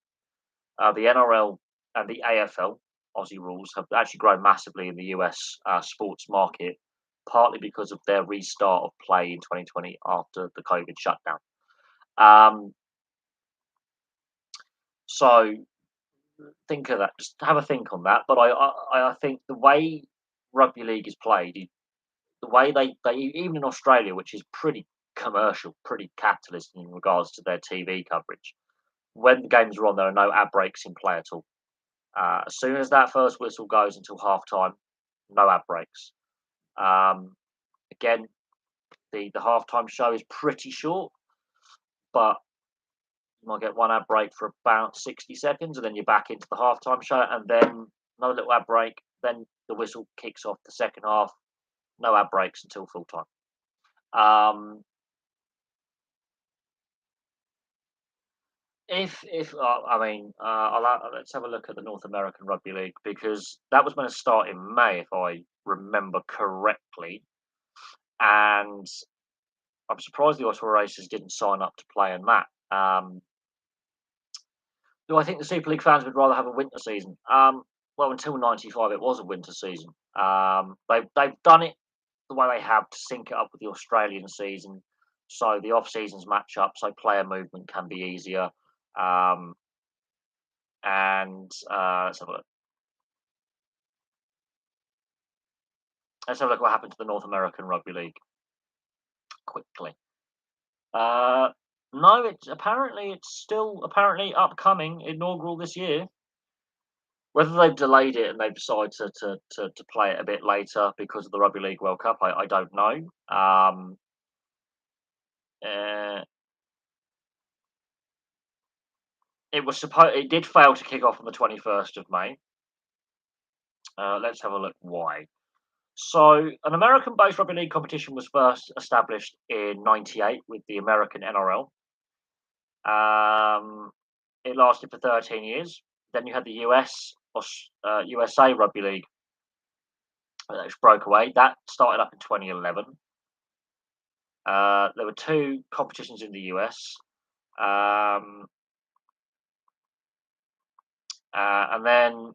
The NRL and the AFL, Aussie rules, have actually grown massively in the US sports market, partly because of their restart of play in 2020 after the COVID shutdown. Um, so think of that. Just have a think on that. But I think the way rugby league is played, the way they even in Australia, which is pretty commercial, pretty capitalist in regards to their TV coverage. When the games are on, there are no ad breaks in play at all. As soon as that first whistle goes until half time, no ad breaks. Um, Again, the halftime show is pretty short, but you might get one ad break for about 60 seconds, and then you're back into the halftime show, and then another little ad break. Then the whistle kicks off the second half. No ad breaks until full time. If I mean, let's have a look at the North American Rugby League, because that was going to start in May, if I remember correctly, and I'm surprised the Ottawa Racers didn't sign up to play in that. Do I think the Super League fans would rather have a winter season? Well, until '95, it was a winter season. They've done it the way they have to sync it up with the Australian season, so the off seasons match up, so player movement can be easier. Um, and let's have a look. Let's have a look what happened to the North American Rugby League quickly. Uh, no, it's still apparently upcoming, inaugural this year. Whether they've delayed it and they've decided to play it a bit later because of the Rugby League World Cup, I don't know. Uh, it did fail to kick off on the 21st of May. Let's have a look why. So, an American-based rugby league competition was first established in '98 with the American NRL. It lasted for 13 years. Then you had the USA Rugby League, which broke away. That started up in 2011. There were two competitions in the US, um, and then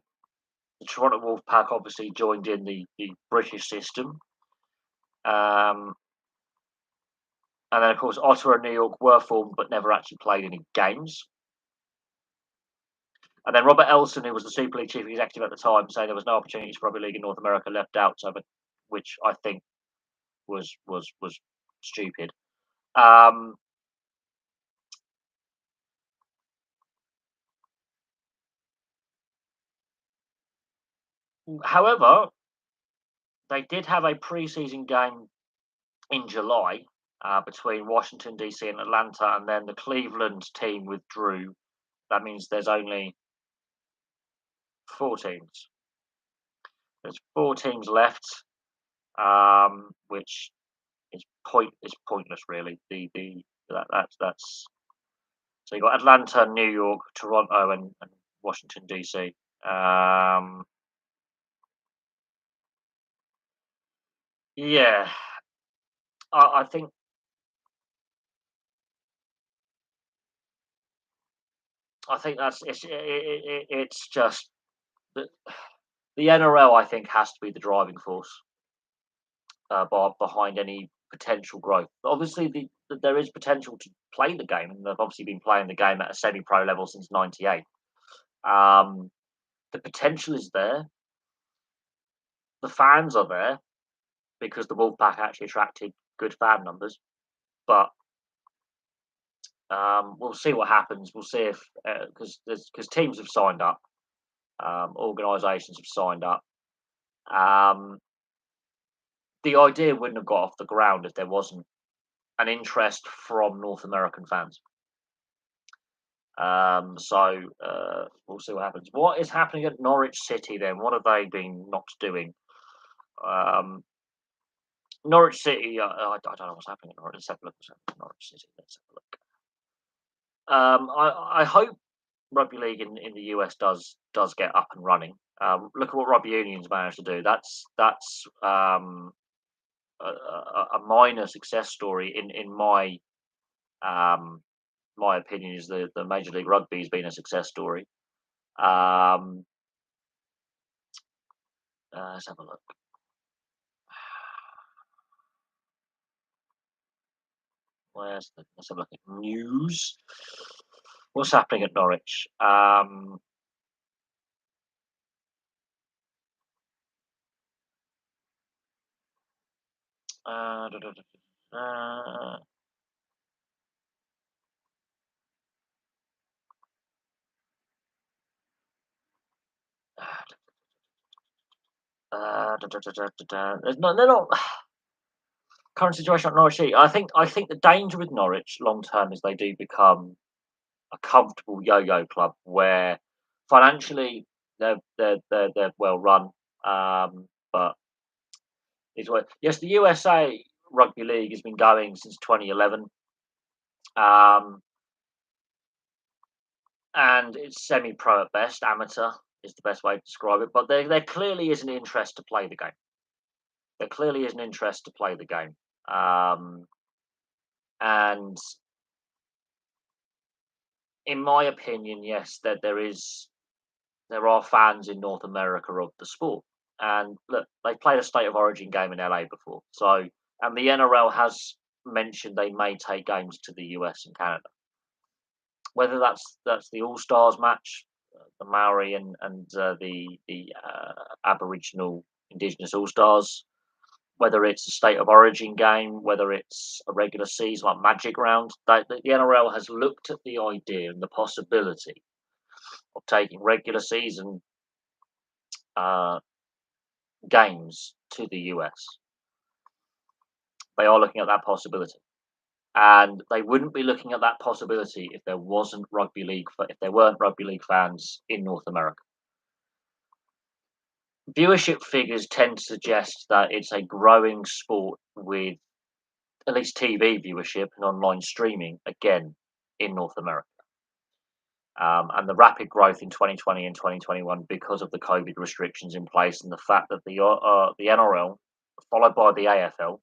the Toronto Wolfpack obviously joined in the British system. Um, and then, of course, Ottawa and New York were formed but never actually played any games. And then Robert Elson, who was the Super League chief executive at the time, saying there was no opportunities for rugby league in North America, left out, which I think was stupid. Um, However, they did have a preseason game in July between Washington DC and Atlanta, and then the Cleveland team withdrew. That means there's only four teams. There's four teams left, which is pointless really. That's so you got Atlanta, New York, Toronto, and Washington DC. Yeah, I think it's just the NRL. I think has to be the driving force behind any potential growth. Obviously, there is potential to play the game, and they've obviously been playing the game at a semi-pro level since '98. Um, the potential is there. The fans are there because the Wolfpack actually attracted good fan numbers. But we'll see what happens. We'll see if because teams have signed up, organisations have signed up. Um, the idea wouldn't have got off the ground if there wasn't an interest from North American fans. We'll see what happens. What is happening at Norwich City then? What have they been not doing? Um, Norwich City, I don't know what's happening at Norwich. Let's have a look. What's happening at Norwich City. Let's have a look. I hope rugby league in the US does get up and running. Look at what rugby unions managed to do. That's a minor success story in um, my opinion. Is the Major League Rugby has been a success story. Um, let's have a look. Let's have a look at news. What's happening at Norwich? Da, da, da, da, they're not current situation at Norwich City. I think the danger with Norwich long term is they do become a comfortable yo-yo club where financially they're well run, but is what yes the USA Rugby League has been going since 2011, um, and it's semi-pro at best, amateur is the best way to describe it. But there clearly is an interest to play the game. There clearly is an interest to play the game, and in my opinion, yes, that there are fans in North America of the sport. And look, they played a state of origin game in LA before. So, and the NRL has mentioned they may take games to the US and Canada. Whether that's the All Stars match, the Maori and the Aboriginal Indigenous All Stars, whether it's a state of origin game, whether it's a regular season like Magic Round, the NRL has looked at the idea and the possibility of taking regular season uh, games to the US. They are looking at that possibility, and they wouldn't be looking at that possibility if there wasn't rugby league. If there weren't rugby league fans in North America, viewership figures tend to suggest that it's a growing sport with at least TV viewership and online streaming again in North America. And the rapid growth in 2020 and 2021 because of the COVID restrictions in place and the fact that the NRL, followed by the AFL,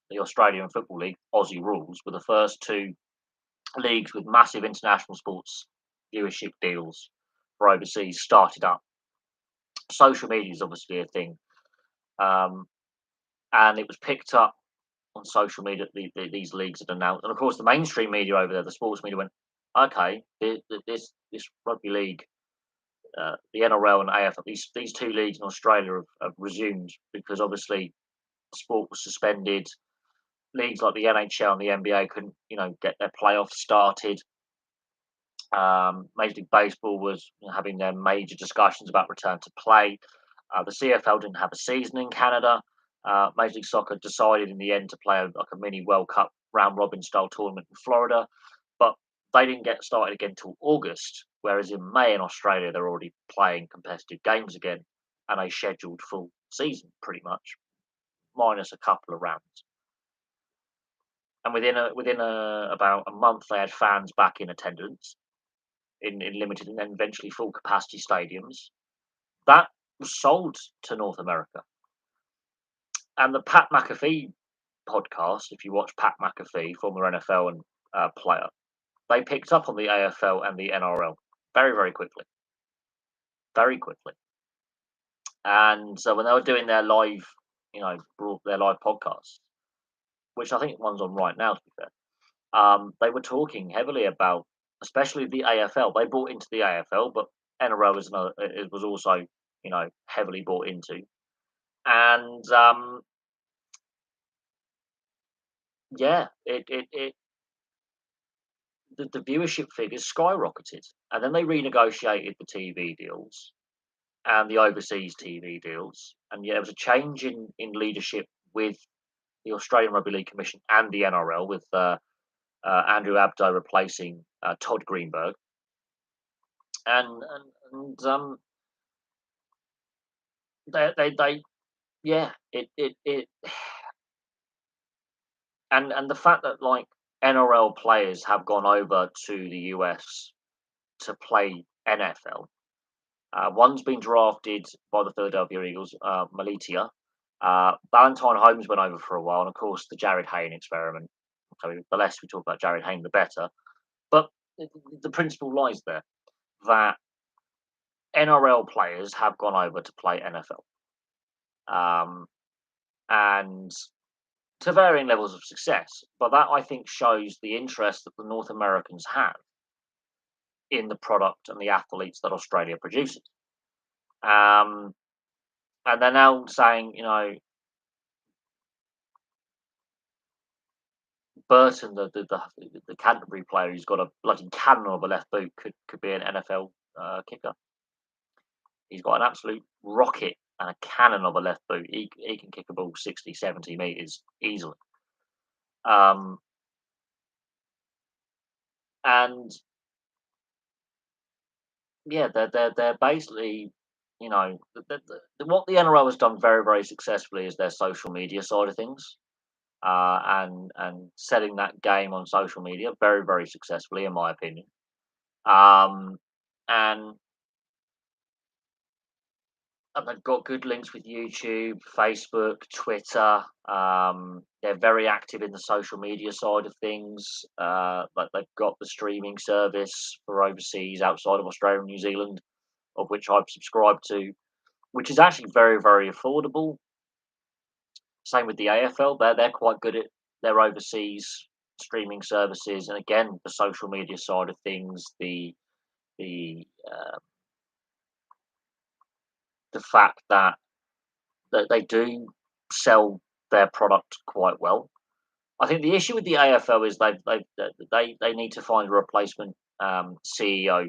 the Australian Football League, Aussie rules, were the first two leagues with massive international sports viewership deals for overseas started up. Social media is obviously a thing, um, and it was picked up on social media. These leagues had announced, and of course, the mainstream media over there, the sports media, went, "Okay, this rugby league, the NRL and AFL, these two leagues in Australia have resumed because obviously sport was suspended. Leagues like the NHL and the NBA couldn't, get their playoffs started. Major League Baseball was having their major discussions about return to play. The CFL didn't have a season in Canada. Major League Soccer decided in the end to play like a mini World Cup round robin style tournament in Florida, but they didn't get started again till August. Whereas in May in Australia, they're already playing competitive games again and a scheduled full season, pretty much, minus a couple of rounds. And within about a month, they had fans back in attendance in limited and then eventually full capacity stadiums. That was sold to North America. And the Pat McAfee podcast, if you watch Pat McAfee, former NFL and player, they picked up on the AFL and the NRL very, very quickly. Very quickly. And so when they were doing their live, their live podcasts, which I think one's on right now, to be fair, they were talking heavily about, especially the AFL. They bought into the AFL, but NRL it was also, heavily bought into. And yeah, the viewership figures skyrocketed, and then they renegotiated the TV deals and the overseas TV deals, and yeah, there was a change in leadership with the Australian Rugby League Commission and the NRL with Andrew Abdo replacing Todd Greenberg. and they yeah, it and the fact that, like, NRL players have gone over to the US to play NFL. One's been drafted by the Philadelphia Eagles, Malitia. Valentine Holmes went over for a while, and of course the Jared Hayne experiment. So the less we talk about Jared Hayne, the better. But the principle lies there that NRL players have gone over to play NFL, and to varying levels of success. But that, I think, shows the interest that the North Americans have in the product and the athletes that Australia produces. Um, and they're now saying, Burton, the Canterbury player who's got a bloody cannon of a left boot, could be an NFL kicker. He's got an absolute rocket and a cannon of a left boot. He can kick a ball 60, 70 meters easily. Um, and yeah, they're basically, what the NRL has done very, very successfully is their social media side of things, and selling that game on social media very, very successfully, in my opinion. Um, and and they've got good links with YouTube, Facebook, Twitter. They're very active in the social media side of things. Like they've got the streaming service for overseas outside of Australia and New Zealand, of which I've subscribed to, which is actually very, very affordable. Same with the AFL; they're quite good at their overseas streaming services, and again, the social media side of things, the the fact that they do sell their product quite well. I think the issue with the AFL is they need to find a replacement CEO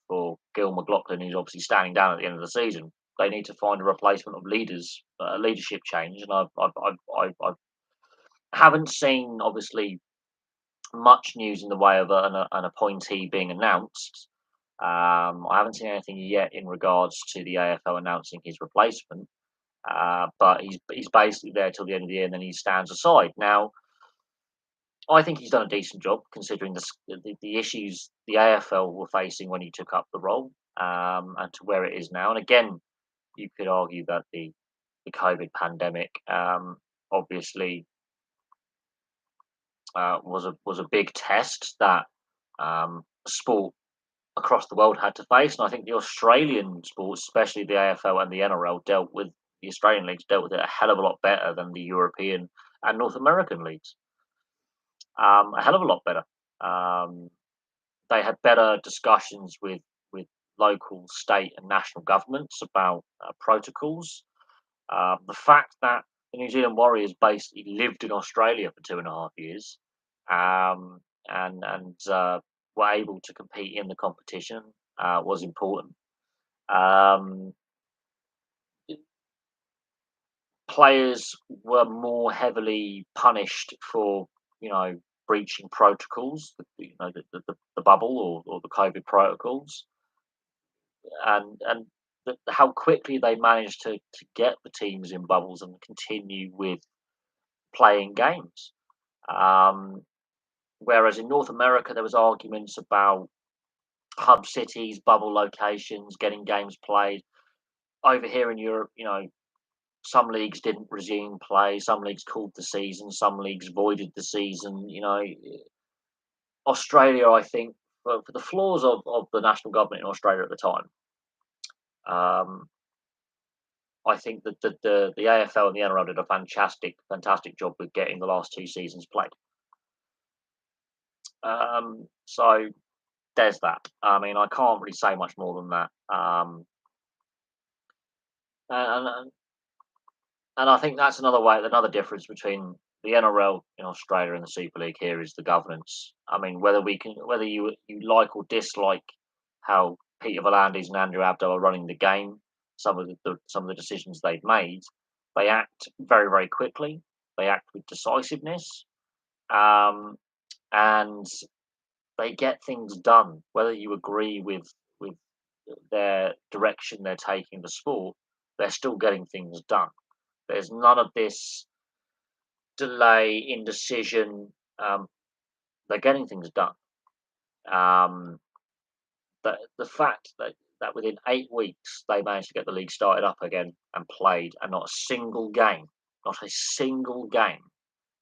for Gil McLaughlin, who's obviously standing down at the end of the season. They need to find a replacement of leaders, leadership change, and I haven't seen obviously much news in the way of an appointee being announced. I haven't seen anything yet in regards to the AFL announcing his replacement. But he's basically there till the end of the year, and then he stands aside. Now, I think he's done a decent job considering the issues the AFL were facing when he took up the role, and to where it is now. And again, you could argue that the COVID pandemic, obviously, was a big test that sport across the world had to face. And I think the Australian sports, especially the AFL and the NRL, dealt with the Australian leagues dealt with it a hell of a lot better than the European and North American leagues. A hell of a lot better. Um, they had better discussions with local, state, and national governments about protocols. The fact that the New Zealand Warriors basically lived in Australia for 2.5 years, and were able to compete in the competition was important. Um, Players were more heavily punished for, you know, breaching protocols, the bubble or the COVID protocols, and how quickly they managed to get the teams in bubbles and continue with playing games. Um, Whereas in North America, there was arguments about hub cities, bubble locations, getting games played. Over here in Europe, some leagues didn't resume play, some leagues called the season, some leagues voided the season. Australia, I think, for the flaws of the national government in Australia at the time, um, I think that the AFL and the NRL did a fantastic job with getting the last two seasons played. So there's that. I mean, I can't really say much more than that. And and I think that's another difference between the NRL in Australia and the Super League here is the governance. I mean, whether you like or dislike how Peter V'landys and Andrew Abdo are running the game, some of the decisions they've made, they act very, very quickly. They act with decisiveness, um, and they get things done. Whether you agree with their direction they're taking the sport, they're still getting things done. There's none of this delay, indecision. They're getting things done. Um, the fact that within 8 weeks they managed to get the league started up again and played, and not a single game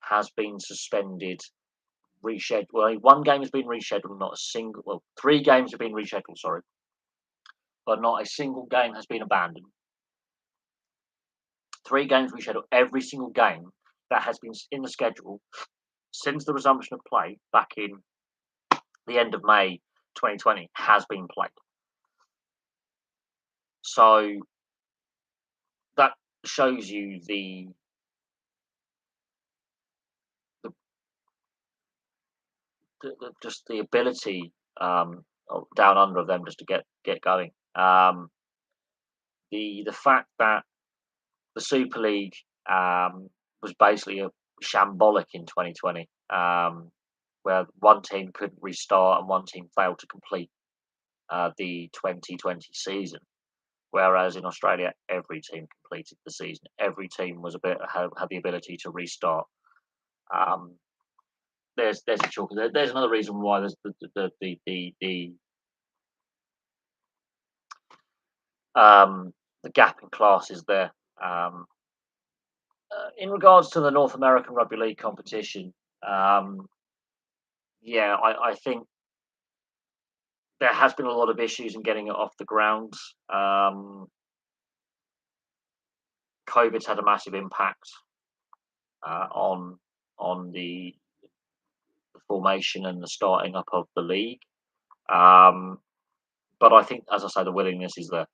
has been suspended, rescheduled. Well, only one game has been rescheduled, not a single. Well, three games have been rescheduled, sorry, but not a single game has been abandoned. Three games rescheduled. Every single game that has been in the schedule since the resumption of play back in the end of May 2020 has been played. So that shows you the, just the ability down under of them just to get going. The fact that the Super League was basically a shambolic in 2020, where one team couldn't restart and one team failed to complete the 2020 season. Whereas in Australia, every team completed the season. Every team was had the ability to restart. Um, there's a chalk. There's another reason why there's the gap in class is there. Um, in regards to the North American Rugby League competition, um, yeah, I think there has been a lot of issues in getting it off the ground. COVID's had a massive impact on the formation and the starting up of the league. Um, but I think, as I say, the willingness is there.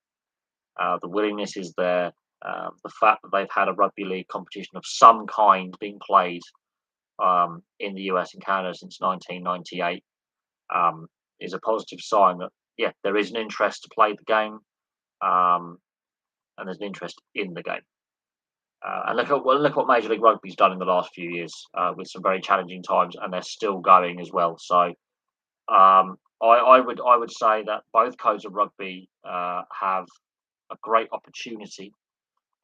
The willingness is there. The fact that they've had a rugby league competition of some kind being played in the US and Canada since 1998 is a positive sign that, yeah, there is an interest to play the game, and there's an interest in the game. And look what Major League Rugby's done in the last few years with some very challenging times, and they're still going as well. So I would say that both codes of rugby have a great opportunity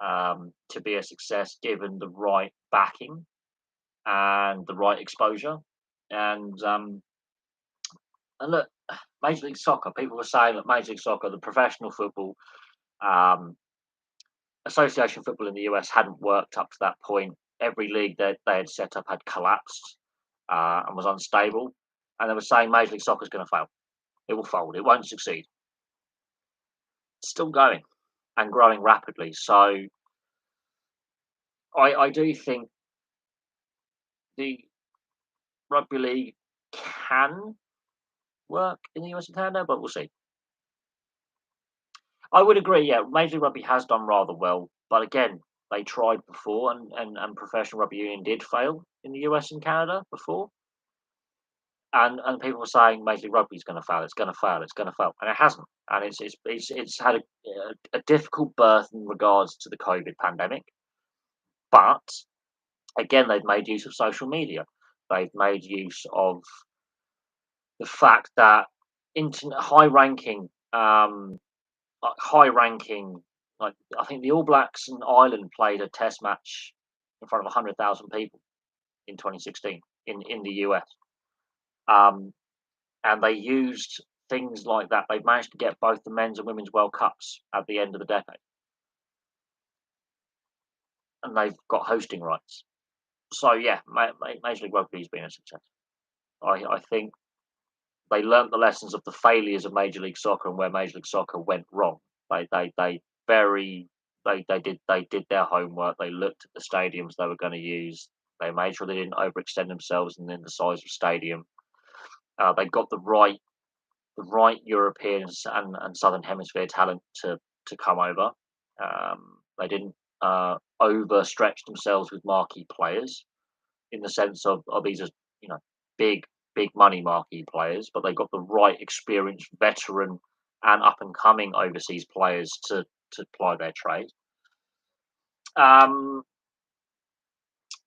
to be a success given the right backing and the right exposure. And look, Major League Soccer. People were saying that Major League Soccer, the professional football, um, association football in the US hadn't worked up to that point. Every league that they had set up had collapsed and was unstable. And they were saying Major League Soccer is going to fail. It will fold. It won't succeed. It's still going and growing rapidly. So I do think the rugby league can work in the US and Canada, but we'll see. I would agree. Yeah, Major League Rugby has done rather well, but again, they tried before, and professional rugby union did fail in the US and Canada before. And people were saying Major League Rugby is going to fail. It's going to fail. It's going to fail, and it hasn't. And it's had a difficult birth in regards to the COVID pandemic. But again, they've made use of social media. They've made use of the fact that internet high ranking, like I think the All Blacks and Ireland played a test match in front of 100,000 people in 2016 in the US. Um, and they used things like that. They've managed to get both the men's and women's World Cups at the end of the decade, and they've got hosting rights. So yeah, Major League Rugby's been a success. I think they learnt the lessons of the failures of Major League Soccer and where Major League Soccer went wrong. They very they did their homework. They looked at the stadiums they were going to use. They made sure they didn't overextend themselves in the size of stadium. They got the right Europeans and Southern Hemisphere talent to come over. They didn't overstretch themselves with marquee players in the sense of these as big money marquee players, but they got the right experienced veteran and up and coming overseas players to ply their trade. Um,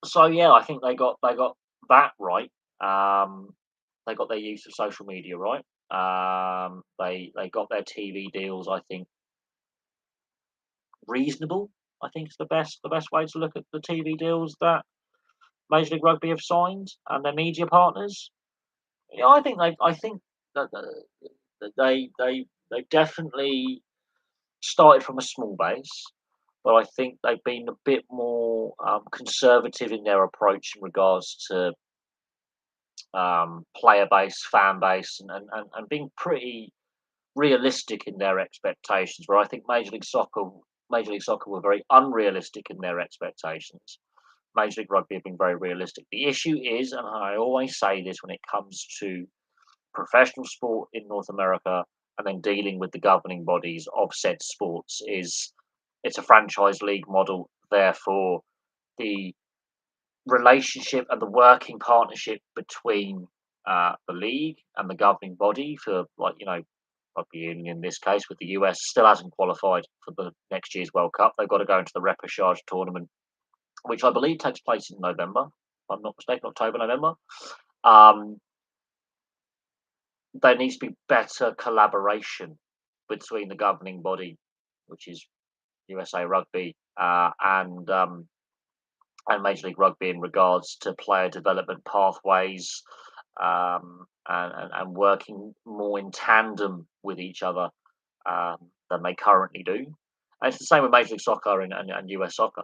so yeah, I think they got that right. they got their use of social media right. They got their TV deals, I think, reasonable. I think is the best way to look at the TV deals that Major League Rugby have signed and their media partners. Yeah, I think that they definitely started from a small base, but I think they've been a bit more conservative in their approach in regards to player base, fan base, and being pretty realistic in their expectations. Where I think Major League Soccer were very unrealistic in their expectations. Major League Rugby have been very realistic. The issue is, and I always say this when it comes to professional sport in North America and then dealing with the governing bodies of said sports, is it's a franchise league model. Therefore, the relationship and the working partnership between the league and the governing body for, like, rugby union in this case with the US still hasn't qualified for the next year's World Cup. They've got to go into the repechage tournament, which I believe takes place in November, if I'm not mistaken, October, November. Um, there needs to be better collaboration between the governing body, which is USA Rugby, and Major League Rugby in regards to player development pathways, and working more in tandem with each other than they currently do. And it's the same with Major League Soccer and US Soccer.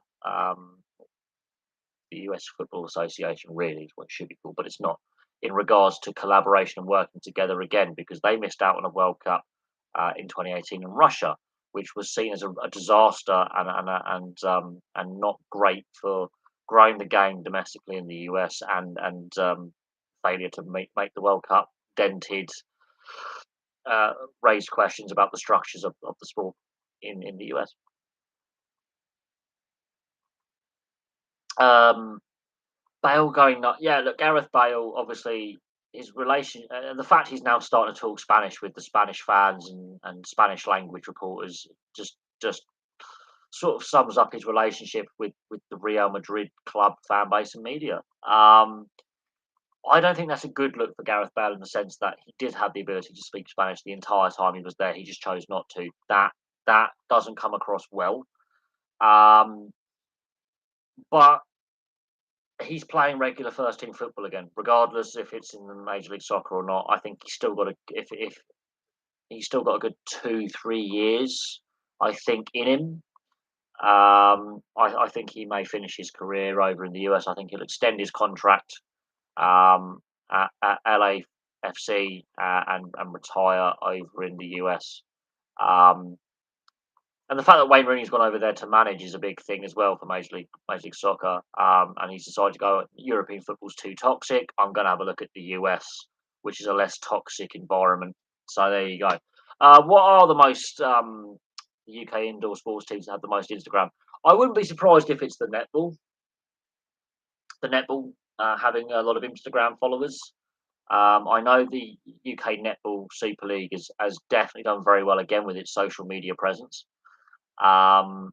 The US Football Association really is what it should be called, but it's not, in regards to collaboration and working together again, because they missed out on a World Cup in 2018 in Russia, which was seen as a disaster and not great for growing the game domestically in the US, and failure to make the World Cup dented, raised questions about the structures of the sport in the US. Um, Bale going nut. Yeah, look, Gareth Bale, obviously, his relation, the fact he's now starting to talk Spanish with the Spanish fans and Spanish language reporters, just sort of sums up his relationship with the Real Madrid club fan base and media. I don't think that's a good look for Gareth Bale in the sense that he did have the ability to speak Spanish the entire time he was there. He just chose not to. That doesn't come across well. Um, but he's playing regular first team football again, regardless if it's in the Major League Soccer or not. I think he's still got a if he's still got a good 2 3 years, I think, in him. I think he may finish his career over in the US. I think he'll extend his contract at LAFC and retire over in the US. Um, and the fact that Wayne Rooney's gone over there to manage is a big thing as well for Major League Soccer. And he's decided to go, European football's too toxic. I'm going to have a look at the US, which is a less toxic environment. So there you go. What are the most UK indoor sports teams that have the most Instagram? I wouldn't be surprised if it's the netball. The netball having a lot of Instagram followers. I know the UK Netball Super League has definitely done very well again with its social media presence. Um,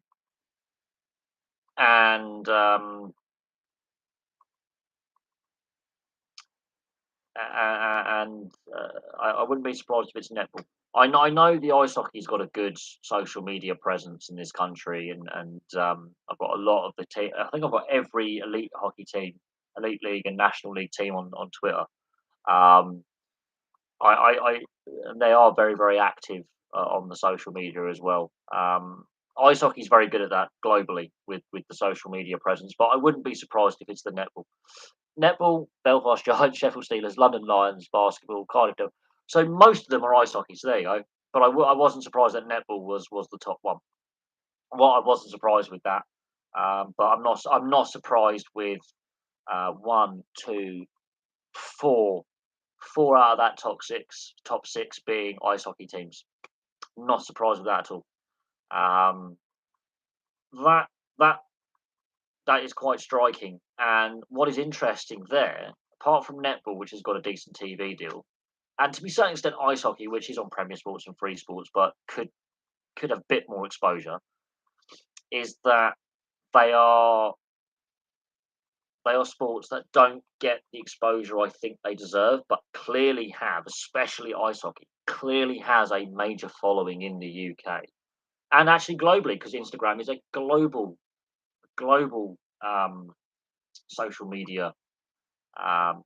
and I wouldn't be surprised if it's netball. I know the ice hockey's got a good social media presence in this country, and I've got a lot of the team. I think I've got every elite hockey team, elite league, and national league team on Twitter. Um, I and they are very very active on the social media as well. Ice hockey is very good at that globally with the social media presence, but I wouldn't be surprised if it's the netball, Belfast Giants, Sheffield Steelers, London Lions, basketball, Cardiff. So most of them are ice hockey. So there you go. But I wasn't surprised that netball was the top one. What I wasn't surprised with that, but I'm not surprised with one, two, four out of that top six being ice hockey teams. Not surprised with that at all. Um, that that that is quite striking. And what is interesting there, apart from netball, which has got a decent TV deal, and to be certain extent ice hockey, which is on Premier Sports and Free Sports, but could have a bit more exposure, is that they are They are sports that don't get the exposure I think they deserve, but clearly have, especially ice hockey, clearly has a major following in the UK and actually globally because Instagram is a global social media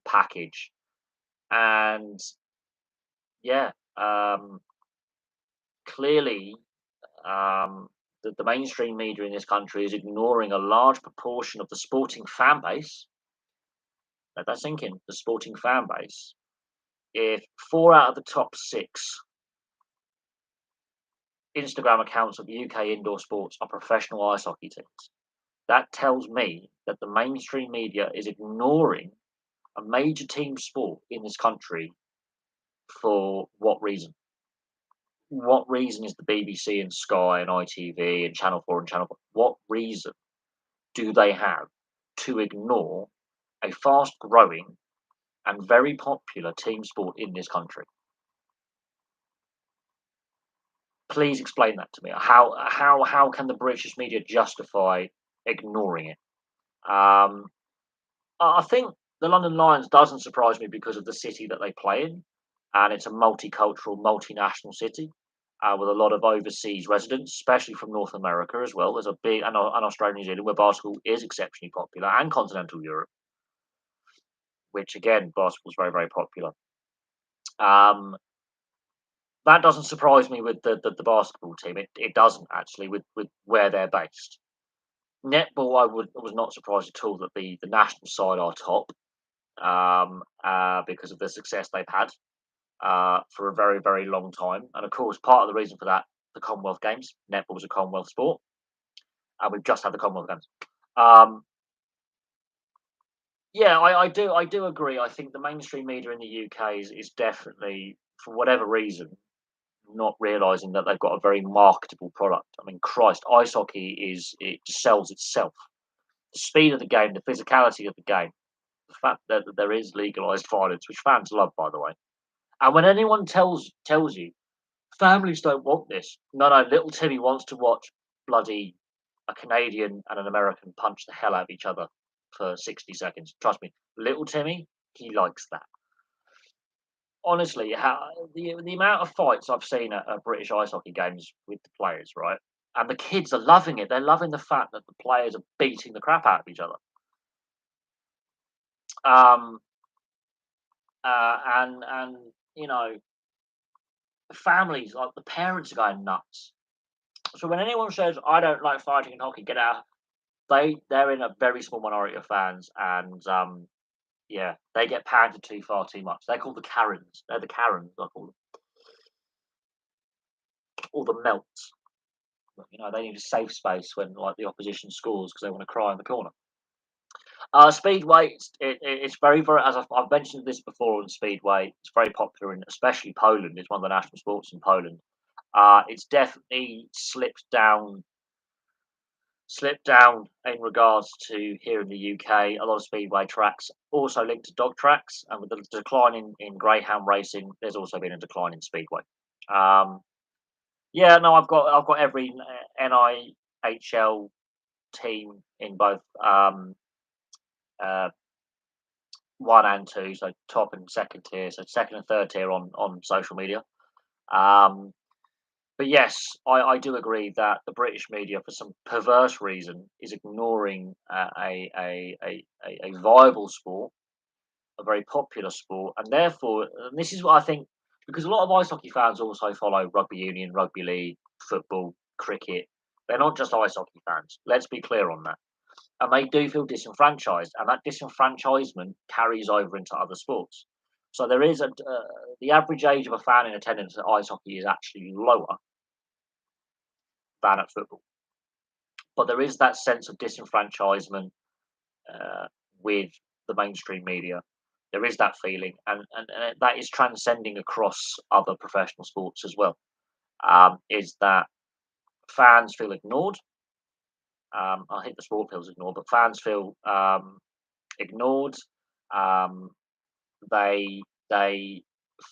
package. And yeah, clearly the mainstream media in this country is ignoring a large proportion of the sporting fan base. Let that sink in. The sporting fan base. If 4 out of the top 6 Instagram accounts of UK indoor sports are professional ice hockey teams, that tells me that the mainstream media is ignoring a major team sport in this country for what reason? What reason is the BBC and Sky and ITV and Channel 4 and Channel 4? What reason do they have to ignore a fast growing and very popular team sport in this country? Please explain that to me. How can the British media justify ignoring it? Um, I think the London Lions doesn't surprise me because of the city that they play in, and it's a multicultural, multinational city with a lot of overseas residents, especially from North America as well. There's a big and Australia, New Zealand, where basketball is exceptionally popular, and continental Europe, which again, basketball is very, very popular. Um, that doesn't surprise me with the basketball team. It doesn't actually with where they're based. Netball, I was not surprised at all that the national side are top because of the success they've had for a very, very long time. And of course, part of the reason for that, the Commonwealth Games. Netball was a Commonwealth sport, and we've just had the Commonwealth Games. Um, yeah, I do agree. I think the mainstream media in the UK is definitely, for whatever reason, not realizing that they've got a very marketable product. I mean, Christ, ice hockey it sells itself. The speed of the game, the physicality of the game, the fact that there is legalized violence, which fans love, by the way. And when anyone tells you families don't want this, no, no, little Timmy wants to watch bloody a Canadian and an American punch the hell out of each other for 60 seconds. Trust me, little Timmy, he likes that. Honestly, the amount of fights I've seen at British ice hockey games with the players, right? And the kids are loving it. They're loving the fact that the players are beating the crap out of each other. Um, and you know, the families, like the parents, are going nuts. So when anyone says I don't like fighting in hockey, get out. They're in a very small minority of fans, and yeah, they get pandered to far too much. They're called the Karens. They're the Karens, I call them, or the Melts. You know, they need a safe space when like the opposition scores because they want to cry in the corner. Speedway, it's very, very, as I've mentioned this before on Speedway, it's very popular in especially Poland. It's one of the national sports in Poland. It's definitely slipped down in regards to here in the UK. A lot of speedway tracks also linked to dog tracks, and with the decline in greyhound racing, there's also been a decline in speedway. Um, yeah, no, I've got every NIHL team in both uh, one and two, so top and second tier, so second and third tier on social media. Um, but yes, I do agree that the British media, for some perverse reason, is ignoring a viable sport, a very popular sport, and therefore, and this is what I think, because a lot of ice hockey fans also follow rugby union, rugby league, football, cricket. They're not just ice hockey fans. Let's be clear on that. And they do feel disenfranchised, and that disenfranchisement carries over into other sports. So there is the average age of a fan in attendance at ice hockey is actually lower than at football. But there is that sense of disenfranchisement uh, with the mainstream media. There is that feeling, and that is transcending across other professional sports as well. Is that fans feel ignored? I think the sport feels ignored, but fans feel ignored. Um, they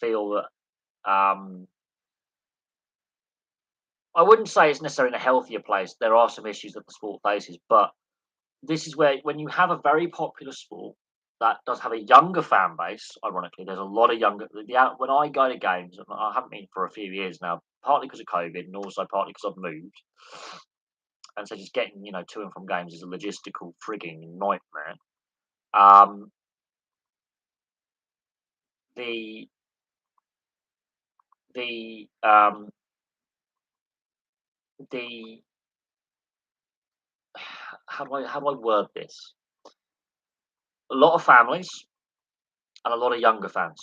feel that I wouldn't say it's necessarily in a healthier place. There are some issues that the sport faces, but this is where when you have a very popular sport that does have a younger fan base, ironically, there's a lot of younger when I go to games, and I haven't been for a few years now, partly because of COVID and also partly because I've moved, and so just getting, to and from games is a logistical frigging nightmare. Um, the the the how do I word this? A lot of families and a lot of younger fans.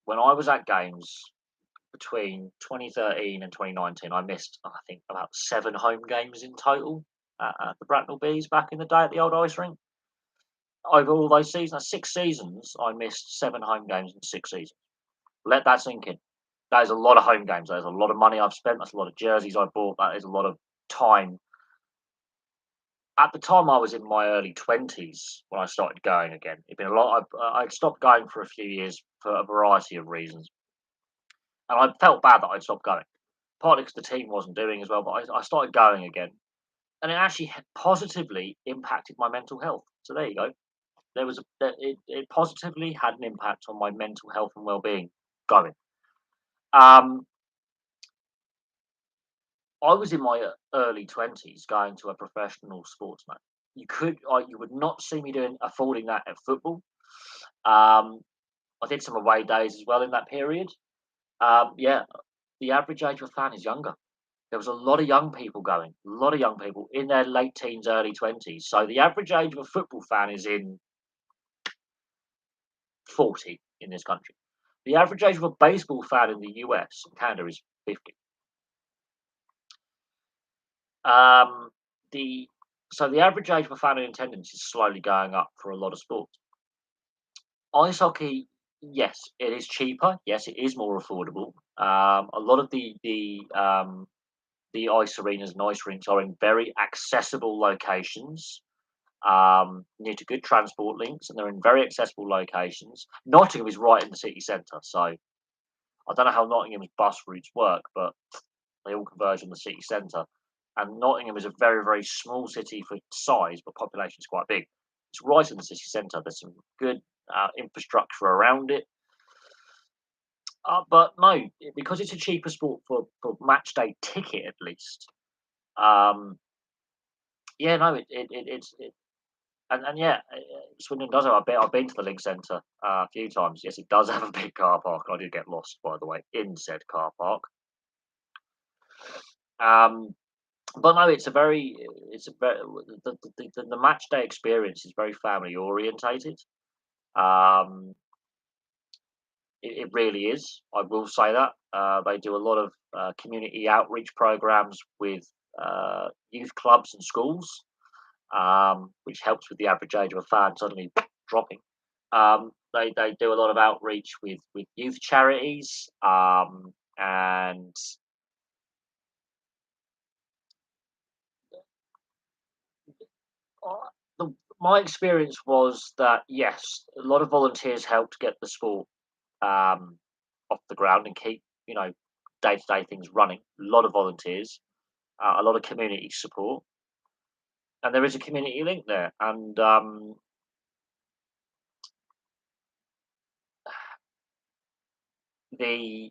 When I was at games between 2013 and 2019, I missed, I think, about 7 home games in total at the Bracknell Bees back in the day at the old ice rink. Over all those seasons, 6 seasons, I missed 7 home games in 6 seasons. Let that sink in. That is a lot of home games. That is a lot of money I've spent. That's a lot of jerseys I bought. That is a lot of time. At the time, I was in my early 20s when I started going again. It'd been a lot. I'd stopped going for a few years for a variety of reasons, and I felt bad that I'd stopped going. Partly because the team wasn't doing as well, but I started going again, and it actually positively impacted my mental health. So there you go. It positively had an impact on my mental health and well-being going. Um, I was in my early 20s going to a professional sports match. You would not see me affording that at football. Um, I did some away days as well in that period. Yeah, the average age of a fan is younger. There was a lot of young people going, a lot of young people in their late teens, early 20s. So the average age of a football fan is in 40 in this country. The average age of a baseball fan in the US and Canada is 50. Um, the so the average age of a fan in attendance is slowly going up for a lot of sports. Ice hockey, yes, it is cheaper. Yes, it is more affordable. A lot of the ice arenas and ice rinks are in very accessible locations, near to good transport links, and they're in very accessible locations. Nottingham is right in the city centre, so I don't know how Nottingham's bus routes work, but they all converge on the city centre. And Nottingham is a very, very small city for size, but population is quite big. It's right in the city centre. There's some good infrastructure around it. But no, because it's a cheaper sport for match day ticket at least. Um, yeah, no, and yeah, Swindon does have. I've been to the Link Centre a few times. Yes, it does have a big car park. I did get lost, by the way, in said car park. Um, but no, it's a very the match day experience is very family orientated. Um, it really is. I will say that they do a lot of community outreach programs with youth clubs and schools, which helps with the average age of a fan suddenly dropping. They do a lot of outreach with youth charities, and uh, my experience was that yes, a lot of volunteers helped get the sport um, off the ground and keep day to day things running. A lot of volunteers, a lot of community support, and there is a community link there. And the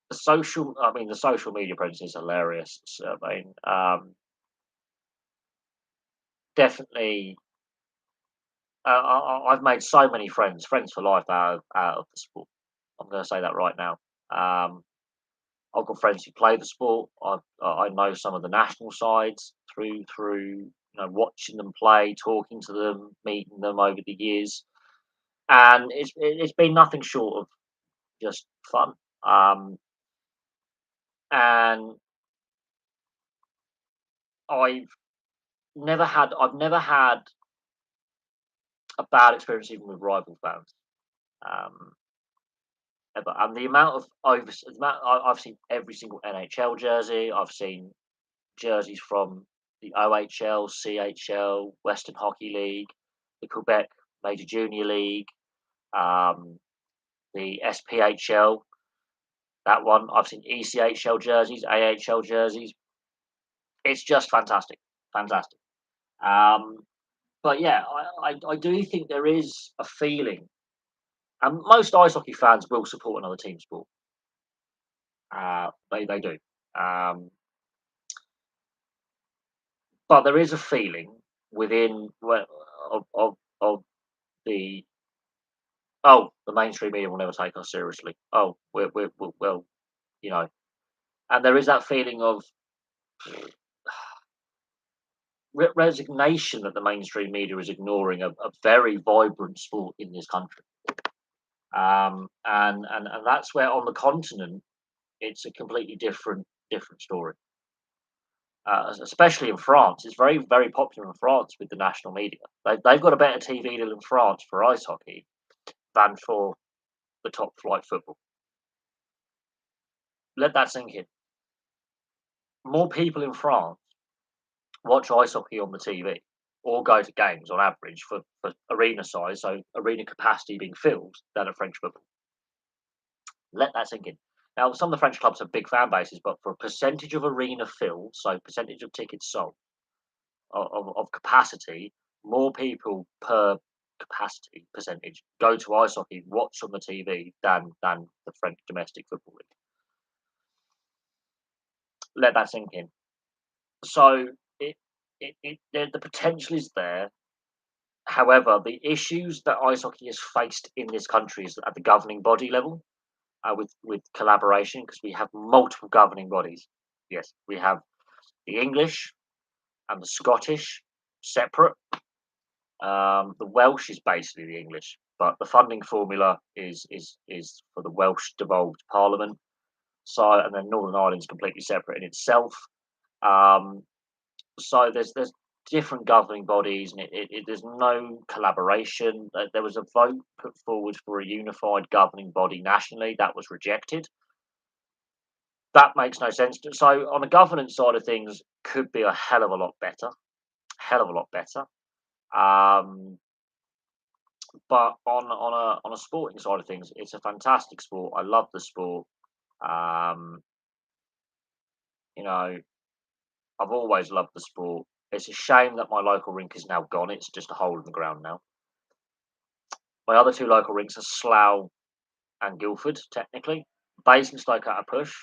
the social media presence is hilarious. So, definitely, I've made so many friends for life out of the sport. I'm going to say that right now. Um, I've got friends who play the sport. I know some of the national sides through watching them play, talking to them, meeting them over the years, and it's been nothing short of just fun. Um, and I've I've never had a bad experience even with rival fans. Um, ever. And the amount I've seen every single NHL jersey. I've seen jerseys from the OHL, CHL, Western Hockey League, the Quebec Major Junior League, um, the SPHL. That one I've seen ECHL jerseys, AHL jerseys. It's just fantastic, fantastic. Um, but yeah, I do think there is a feeling, and most ice hockey fans will support another team sport. They do. Um, but there is a feeling within of the the mainstream media will never take us seriously. Oh, we're well, you know, and there is that feeling of resignation that the mainstream media is ignoring a very vibrant sport in this country. And that's where on the continent it's a completely different story. Especially in France, it's very popular in France with the national media. They've got a better TV deal in France for ice hockey than for the top flight football. Let that sink in. More people in France watch ice hockey on the TV or go to games on average for arena size, so arena capacity being filled, than at French football. Let that sink in. Now, some of the French clubs have big fan bases, but for a percentage of arena filled, so percentage of tickets sold of capacity, more people per capacity percentage go to ice hockey, watch on the TV than the French domestic football league. Let that sink in. So it, the potential is there. However, the issues that ice hockey has faced in this country is at the governing body level, with collaboration, because we have multiple governing bodies. Yes, we have the English and the Scottish separate. The Welsh is basically the English, but the funding formula is for the Welsh devolved Parliament. So, and then Northern Ireland's completely separate in itself. Um, so there's different governing bodies, and there's no collaboration. There was a vote put forward for a unified governing body nationally that was rejected. That makes no sense. So on the governance side of things, could be a hell of a lot better, hell of a lot better. Um, but on a sporting side of things, it's a fantastic sport. I love the sport. Um, you know, I've always loved the sport. It's a shame that my local rink is now gone. It's just a hole in the ground now. My other two local rinks are Slough and Guildford, technically. Basingstoke at a push.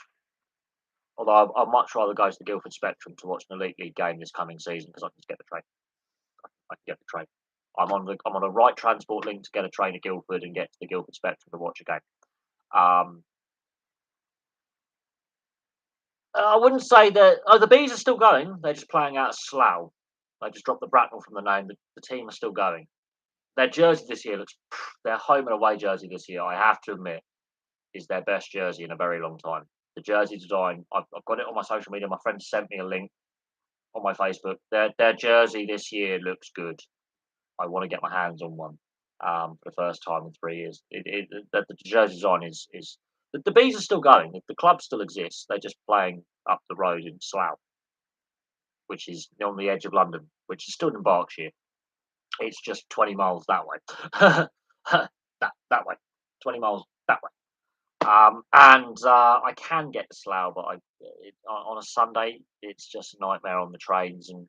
Although I'd much rather go to the Guildford Spectrum to watch an Elite League game this coming season because I can just get the train. I can get the train. I'm on a right transport link to get a train to Guildford and get to the Guildford Spectrum to watch a game. Um, I wouldn't say that. Oh, the bees are still going. They're just playing out of Slough. They just dropped the Bracknell from the name. The team are still going. Their jersey this year looks. Their home and away jersey this year, I have to admit, is their best jersey in a very long time. The jersey design, I've got it on my social media. My friend sent me a link on my Facebook. Their jersey this year looks good. I want to get my hands on one for the first time in 3 years. The jersey design is the bees are still going. The club still exists. They're just playing up the road in Slough, which is on the edge of London, which is still in Berkshire. It's just 20 miles that way. that way, 20 miles that way. And I can get to Slough, but on a Sunday it's just a nightmare on the trains, and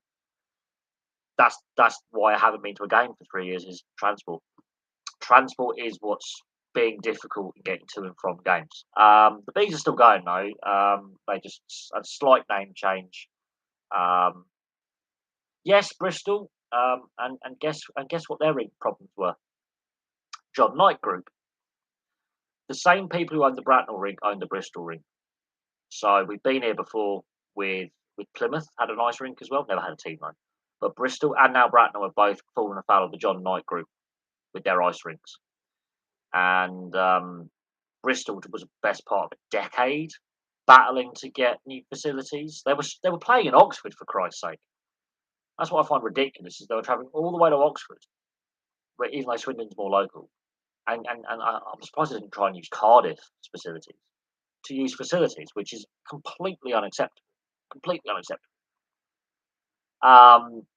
that's why I haven't been to a game for 3 years. Is transport. Transport is what's being difficult in getting to and from games. The bees are still going though. They just a slight name change. Um, yes, Bristol. And guess what their problems were? John Knight Group. The same people who own the Bracknell ring own the Bristol ring. So we've been here before with Plymouth, had a nice rink as well. Never had a team though. But Bristol and now Bracknell have both fallen afoul of the John Knight Group with their ice rinks. And Bristol was the best part of a decade battling to get new facilities. They were playing in Oxford, for Christ's sake. That's what I find ridiculous is they were travelling all the way to Oxford, where even though Swindon's more local. I'm surprised they didn't try and use Cardiff facilities to use facilities, which is completely unacceptable. Completely unacceptable.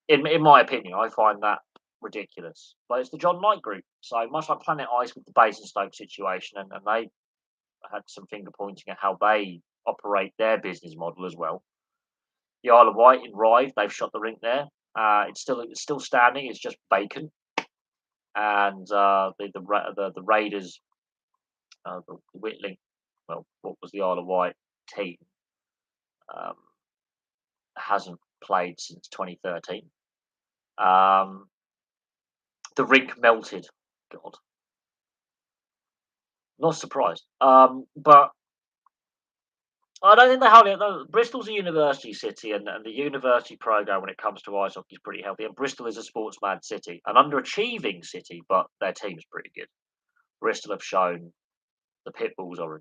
In my opinion, I find that ridiculous. But it's the John Knight Group, so much like Planet Ice with the Basingstoke situation, and they had some finger pointing at how they operate their business model as well. The Isle of Wight in Ryde, they've shot the rink there. It's still standing. It's just vacant, and the Raiders, the Whitling, well, what was the Isle of Wight team, um, hasn't played since 2013. Um, the rink melted. God, not surprised. But I don't think they hardly. No, Bristol's a university city, and the university program when it comes to ice hockey is pretty healthy. And Bristol is a sports mad city, an underachieving city, but their team's pretty good. Bristol have shown the Pitbulls are a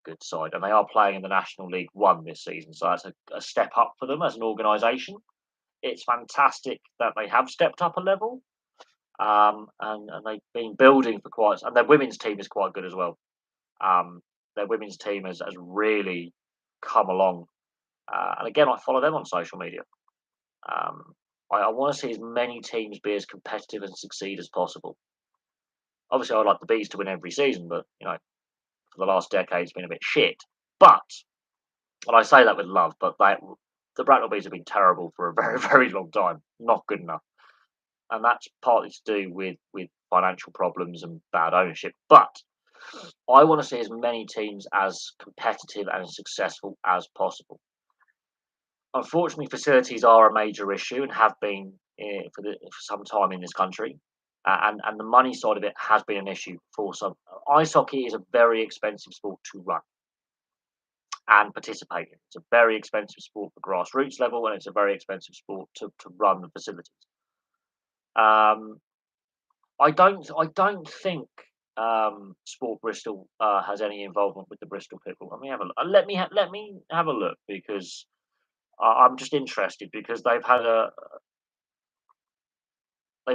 good side, and they are playing in the National League One this season, so that's a step up for them as an organisation. It's fantastic that they have stepped up a level, and they've been building for quite. And their women's team is quite good as well. Um, their women's team has really come along, and again, I follow them on social media. Um, I want to see as many teams be as competitive and succeed as possible. Obviously, I'd like the bees to win every season, but for the last decade, it's been a bit shit. But and I say that with love, but the Bracknell Bees have been terrible for a very, very long time. Not good enough, and that's partly to do with financial problems and bad ownership. But I want to see as many teams as competitive and successful as possible. Unfortunately, facilities are a major issue and have been for some time in this country, and the money side of it has been an issue for some. Ice hockey is a very expensive sport to run and participate in. It's a very expensive sport for grassroots level, and it's a very expensive sport to run the facilities. Um, I don't think Sport Bristol has any involvement with the Bristol Pitbull. Let me have a look because I'm just interested because they've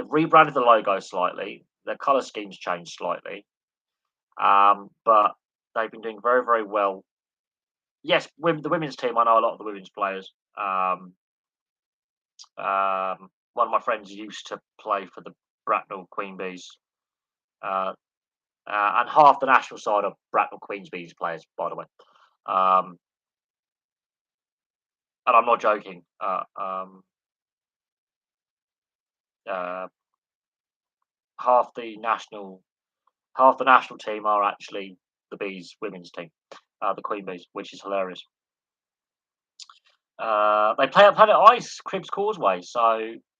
rebranded the logo slightly. Their color scheme's changed slightly, but they've been doing very very well. Yes, the women's team. I know a lot of the women's players. One of my friends used to play for the Bracknell Queen Bees, uh, and half the national side of Bracknell Queens Bees players, by the way. Um, and I'm not joking. Uh, half the national half the national team are actually the Bees women's team, the Queen Bees, which is hilarious. They play at Planet Ice, Cribs Causeway.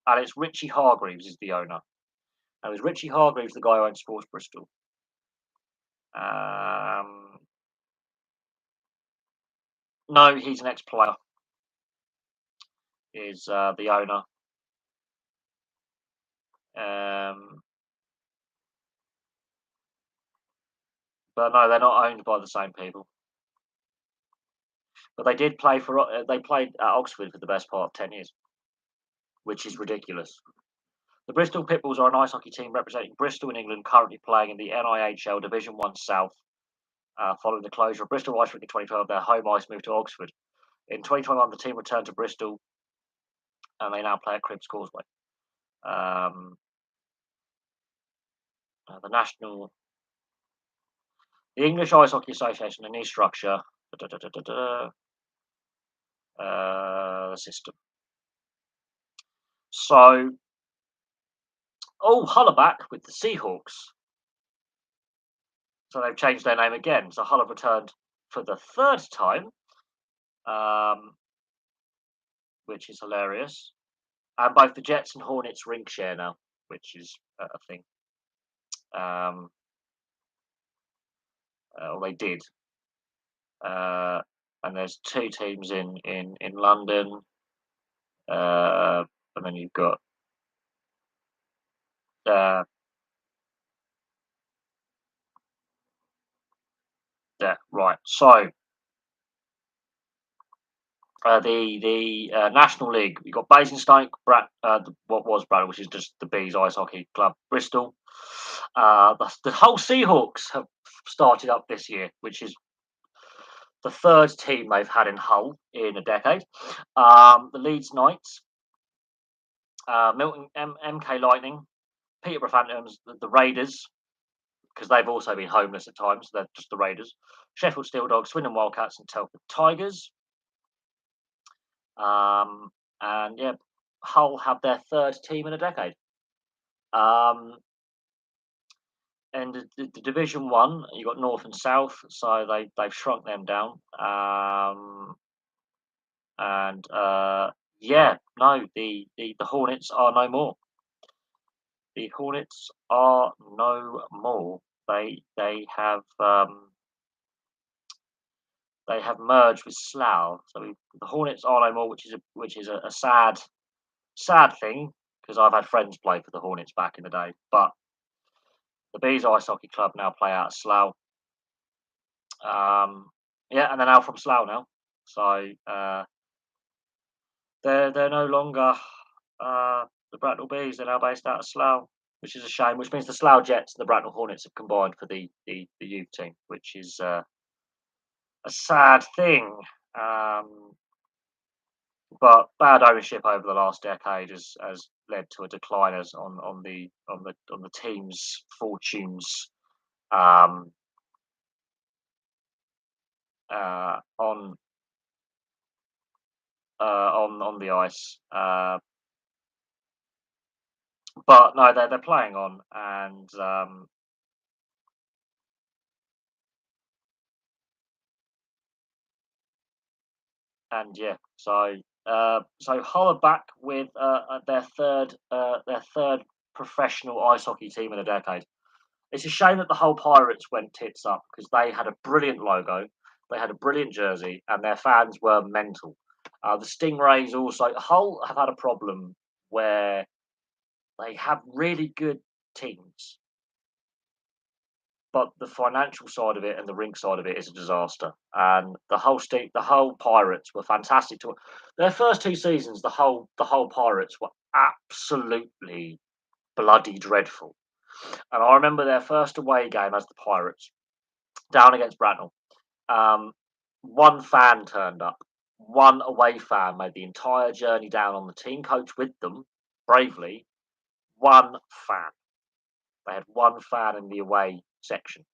And it's Richie Hargreaves is the owner. Now, is Richie Hargreaves the guy who owns Sports Bristol? Um, no, he's an ex-player. Is the owner? Um, but no, they're not owned by the same people. But they did play for. They played at Oxford for the best part of 10 years, which is ridiculous. The Bristol Pitbulls are an ice hockey team representing Bristol in England, currently playing in the NIHL Division One South. Following the closure of Bristol Ice Rink in 2012, their home ice moved to Oxford. In 2021, the team returned to Bristol, and they now play at Cribs Causeway. The English Ice Hockey Association, a new structure. The system. So, Hullaback with the Seahawks. So they've changed their name again. So Hull have returned for the third time, which is hilarious. And both the Jets and Hornets rink share now, which is a thing. Or they did. And there's two teams in London, and then you've got right. So the National League, you've got Basingstoke, what was Bradford, which is just the Bees Ice Hockey Club, Bristol. The whole Seahawks have started up this year, which is the third team they've had in Hull in a decade. The Leeds Knights, Milton MK Lightning, Peterborough Phantoms, the Raiders, because they've also been homeless at times. They're just the Raiders. Sheffield Steel Dogs, Swindon Wildcats, and Telford Tigers. And yeah, Hull have their third team in a decade. Um, and the Division One, you got North and South, so they've shrunk them down. And yeah, no, the Hornets are no more. The Hornets are no more. They have merged with Slough, so the Hornets are no more, which is a sad thing because I've had friends play for the Hornets back in the day. But the Bees Ice Hockey Club now play out of Slough. Yeah, and they're now from Slough now, so they're no longer the Bracknell Bees. They're now based out of Slough, which is a shame. Which means the Slough Jets and the Bracknell Hornets have combined for the youth team, which is a sad thing. Um, but bad ownership over the last decade has led to a decline as on the team's fortunes um, on on the ice. But no, they're playing on, and yeah, so Hull are back with their third professional ice hockey team in a decade. It's a shame that the whole Pirates went tits up because they had a brilliant logo, they had a brilliant jersey, and their fans were mental. The Stingrays also Hull have had a problem where they have really good teams, but the financial side of it and the rink side of it is a disaster. And the whole Pirates were fantastic to their first two seasons. The whole Pirates were absolutely bloody dreadful. And I remember their first away game as the Pirates down against Bracknell. Um, one fan turned up. One away fan made the entire journey down on the team coach with them, bravely. One fan. They had one fan in the away section.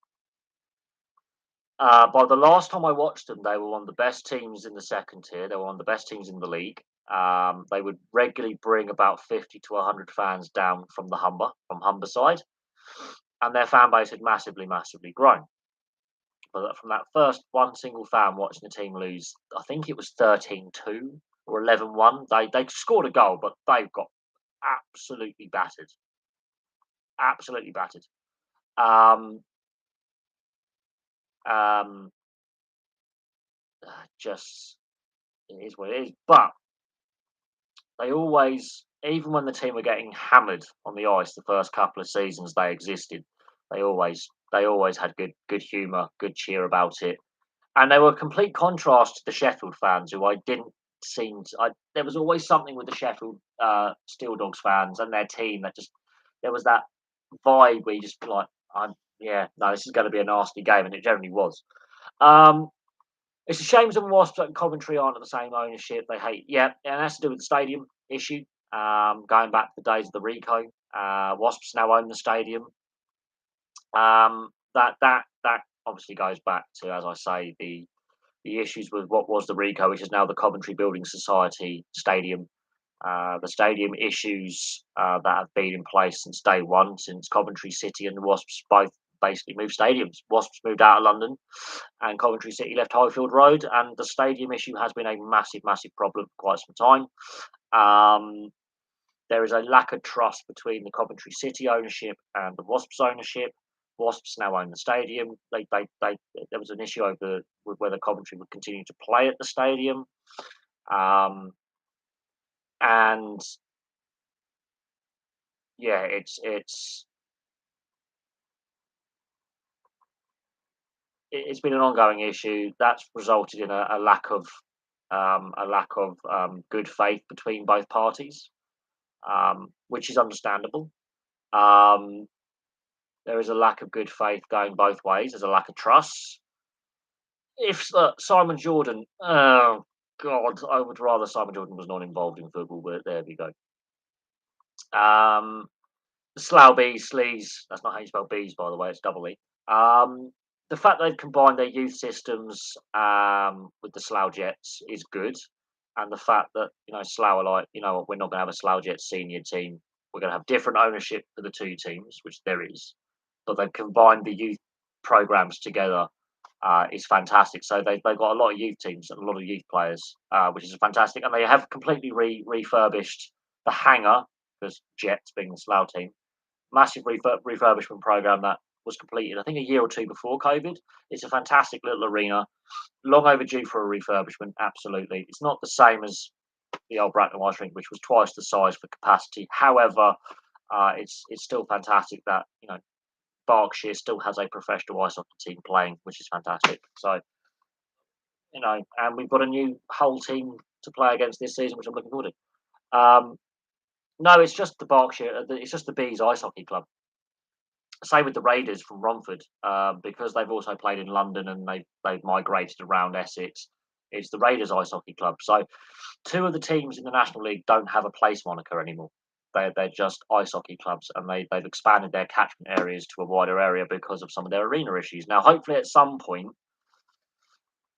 By the last time I watched them, they were one of the best teams in the second tier. They were one of the best teams in the league. They would regularly bring about 50 to 100 fans down from Humberside, and their fan base had massively, massively grown. But from that first one single fan watching the team lose, I think it was 13-2 or 11-1. They scored a goal, but they got absolutely battered. Absolutely battered. Um, um, just it is what it is. But they always, even when the team were getting hammered on the ice the first couple of seasons they existed, they always had good humour, good cheer about it, and they were a complete contrast to the Sheffield fans, who I didn't seem. There was always something with the Sheffield Steel Dogs fans and their team that just there was that vibe where you just be like, yeah, no, this is going to be a nasty game, and it generally was. Um, it's a shame some Wasps and Coventry aren't at the same ownership. They hate, yeah, and that's to do with the stadium issue. Going back to the days of the Rico, Wasps now own the stadium. That obviously goes back to, as I say, the issues with what was the Rico, which is now the Coventry Building Society Stadium. The stadium issues that have been in place since day one, since Coventry City and the Wasps both basically moved stadiums. Wasps moved out of London, and Coventry City left Highfield Road, and the stadium issue has been a massive, massive problem for quite some time. Um, there is a lack of trust between the Coventry City ownership and the Wasps ownership. Wasps now own the stadium. There was an issue over whether Coventry would continue to play at the stadium, um, and yeah, it's been an ongoing issue that's resulted in a lack of good faith between both parties, which is understandable. Um, there is a lack of good faith going both ways. There's a lack of trust. If Simon Jordan, oh God, I would rather Simon Jordan was not involved in football, but there we go. Um, the Slough Bees, Sleaze, that's not how you spell bees, by the way, it's double E. Um, the fact they've combined their youth systems with the Slough Jets is good. and the fact that Slough are like, we're not going to have a Slough Jets senior team. We're going to have different ownership for the two teams, which there is, but they've combined the youth programs together. Is fantastic. So they've got a lot of youth teams and a lot of youth players, which is fantastic. And they have completely refurbished the hangar, because Jets being the Slough team, massive refurbishment program that was completed, I think, a year or two before COVID. It's a fantastic little arena, long overdue for a refurbishment. Absolutely, it's not the same as the old Bracknell Ice Rink, which was twice the size for capacity. However, it's still fantastic that Berkshire still has a professional ice hockey team playing, which is fantastic. So and we've got a new whole team to play against this season, which I'm looking forward to. No, it's just the Berkshire. It's just the Bees Ice Hockey Club. Same with the Raiders from Romford, because they've also played in London and they've migrated around Essex. It's the Raiders Ice Hockey Club. So two of the teams in the National League don't have a place moniker anymore. They're just ice hockey clubs, and they've expanded their catchment areas to a wider area because of some of their arena issues. Now, hopefully, at some point,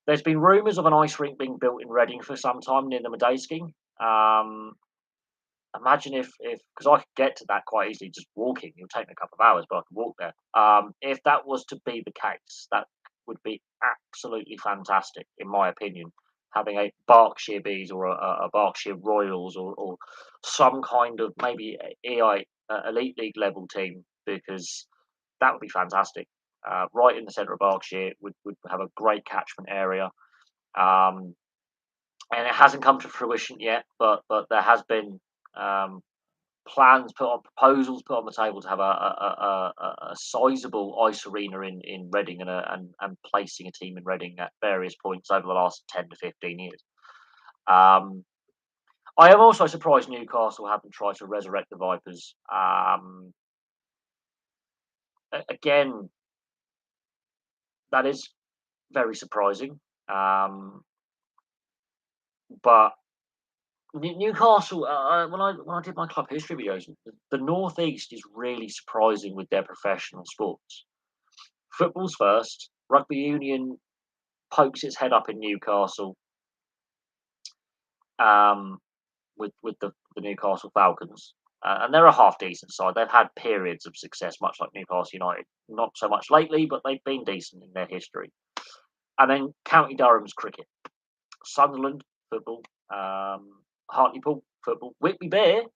there's been rumours of an ice rink being built in Reading for some time near the Medeski. Imagine if because I could get to that quite easily just walking. It'll take me a couple of hours, but I could walk there. If that was to be the case, that would be absolutely fantastic, in my opinion. Having a Berkshire Bees or a Berkshire Royals or some kind of maybe EI Elite League level team, because that would be fantastic. Right in the centre of Berkshire would have a great catchment area. And it hasn't come to fruition yet, but there has been plans put on, proposals put on the table to have a sizable ice arena in Reading and placing a team in Reading at various points over the last 10 to 15 years. I am also surprised Newcastle haven't tried to resurrect the Vipers. Again, that is very surprising. But Newcastle, when I did my club history videos, the Northeast is really surprising with their professional sports. Football's first. Rugby union pokes its head up in Newcastle, with the Newcastle Falcons, and they're a half decent side. They've had periods of success, much like Newcastle United. Not so much lately, but they've been decent in their history. And then County Durham's cricket, Sunderland football, Hartlepool football, Whitby Bay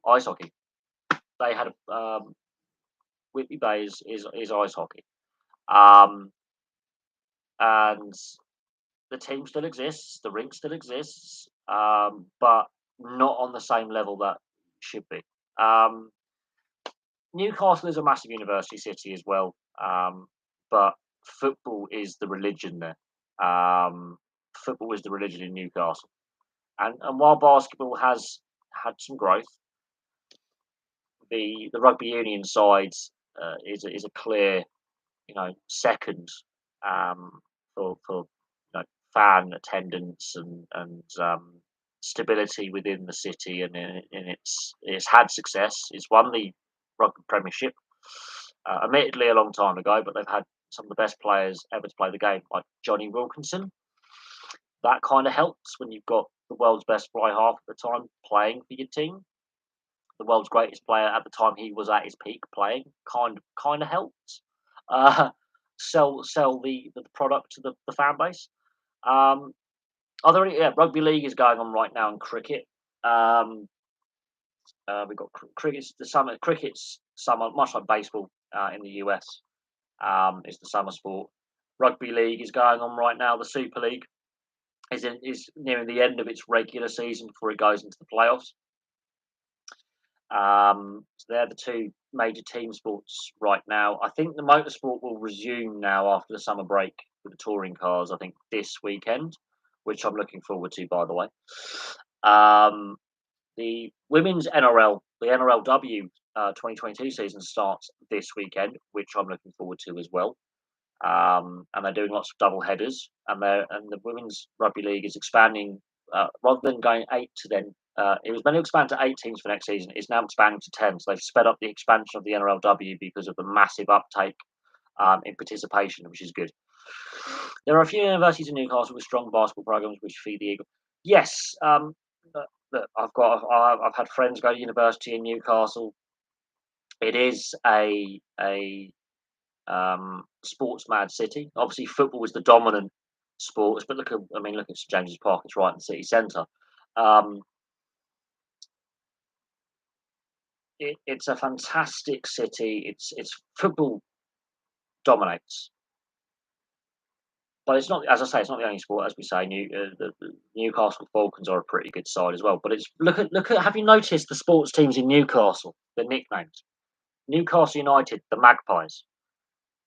ice hockey. They had Whitby Bay is ice hockey, and the team still exists, the rink still exists, but not on the same level that it should be. Newcastle is a massive university city as well, but football is the religion there. Football is the religion in Newcastle, and while basketball has had some growth, the rugby union side is a clear, second, for fan attendance and stability within the city, and it's had success. It's won the rugby premiership, admittedly a long time ago, but they've had some of the best players ever to play the game, like Johnny Wilkinson. That kind of helps when you've got the world's best fly half at the time playing for your team. The world's greatest player at the time he was at his peak playing kind of helps sell the product to the fan base. Rugby league is going on right now in cricket. We've got cricket's summer, much like baseball in the US. Is the summer sport. Rugby league is going on right now. The Super League is nearing the end of its regular season before it goes into the playoffs. So they're the two major team sports right now. I think the motorsport will resume now after the summer break with the touring cars, I think this weekend, which I'm looking forward to, by the way. The women's NRL, the NRLW 2022 season starts this weekend, which I'm looking forward to as well. And they're doing lots of double headers, and the women's rugby league is expanding, rather than going 8 to 10. It was meant to expand to 8 teams for next season. It's now expanding to 10. So they've sped up the expansion of the NRLW because of the massive uptake in participation, which is good. There are a few universities in Newcastle with strong basketball programs which feed the Eagle. Yes, look, I've had friends go to university in Newcastle. It is a sports mad city. Obviously, football is the dominant sports, but look at St James's Park. It's right in the city centre. Um, it's a fantastic city. It's football dominates, but it's not. As I say, it's not the only sport. As we say, the Newcastle Falcons are a pretty good side as well. But it's look at. Have you noticed the sports teams in Newcastle? The nicknames: Newcastle United, the Magpies;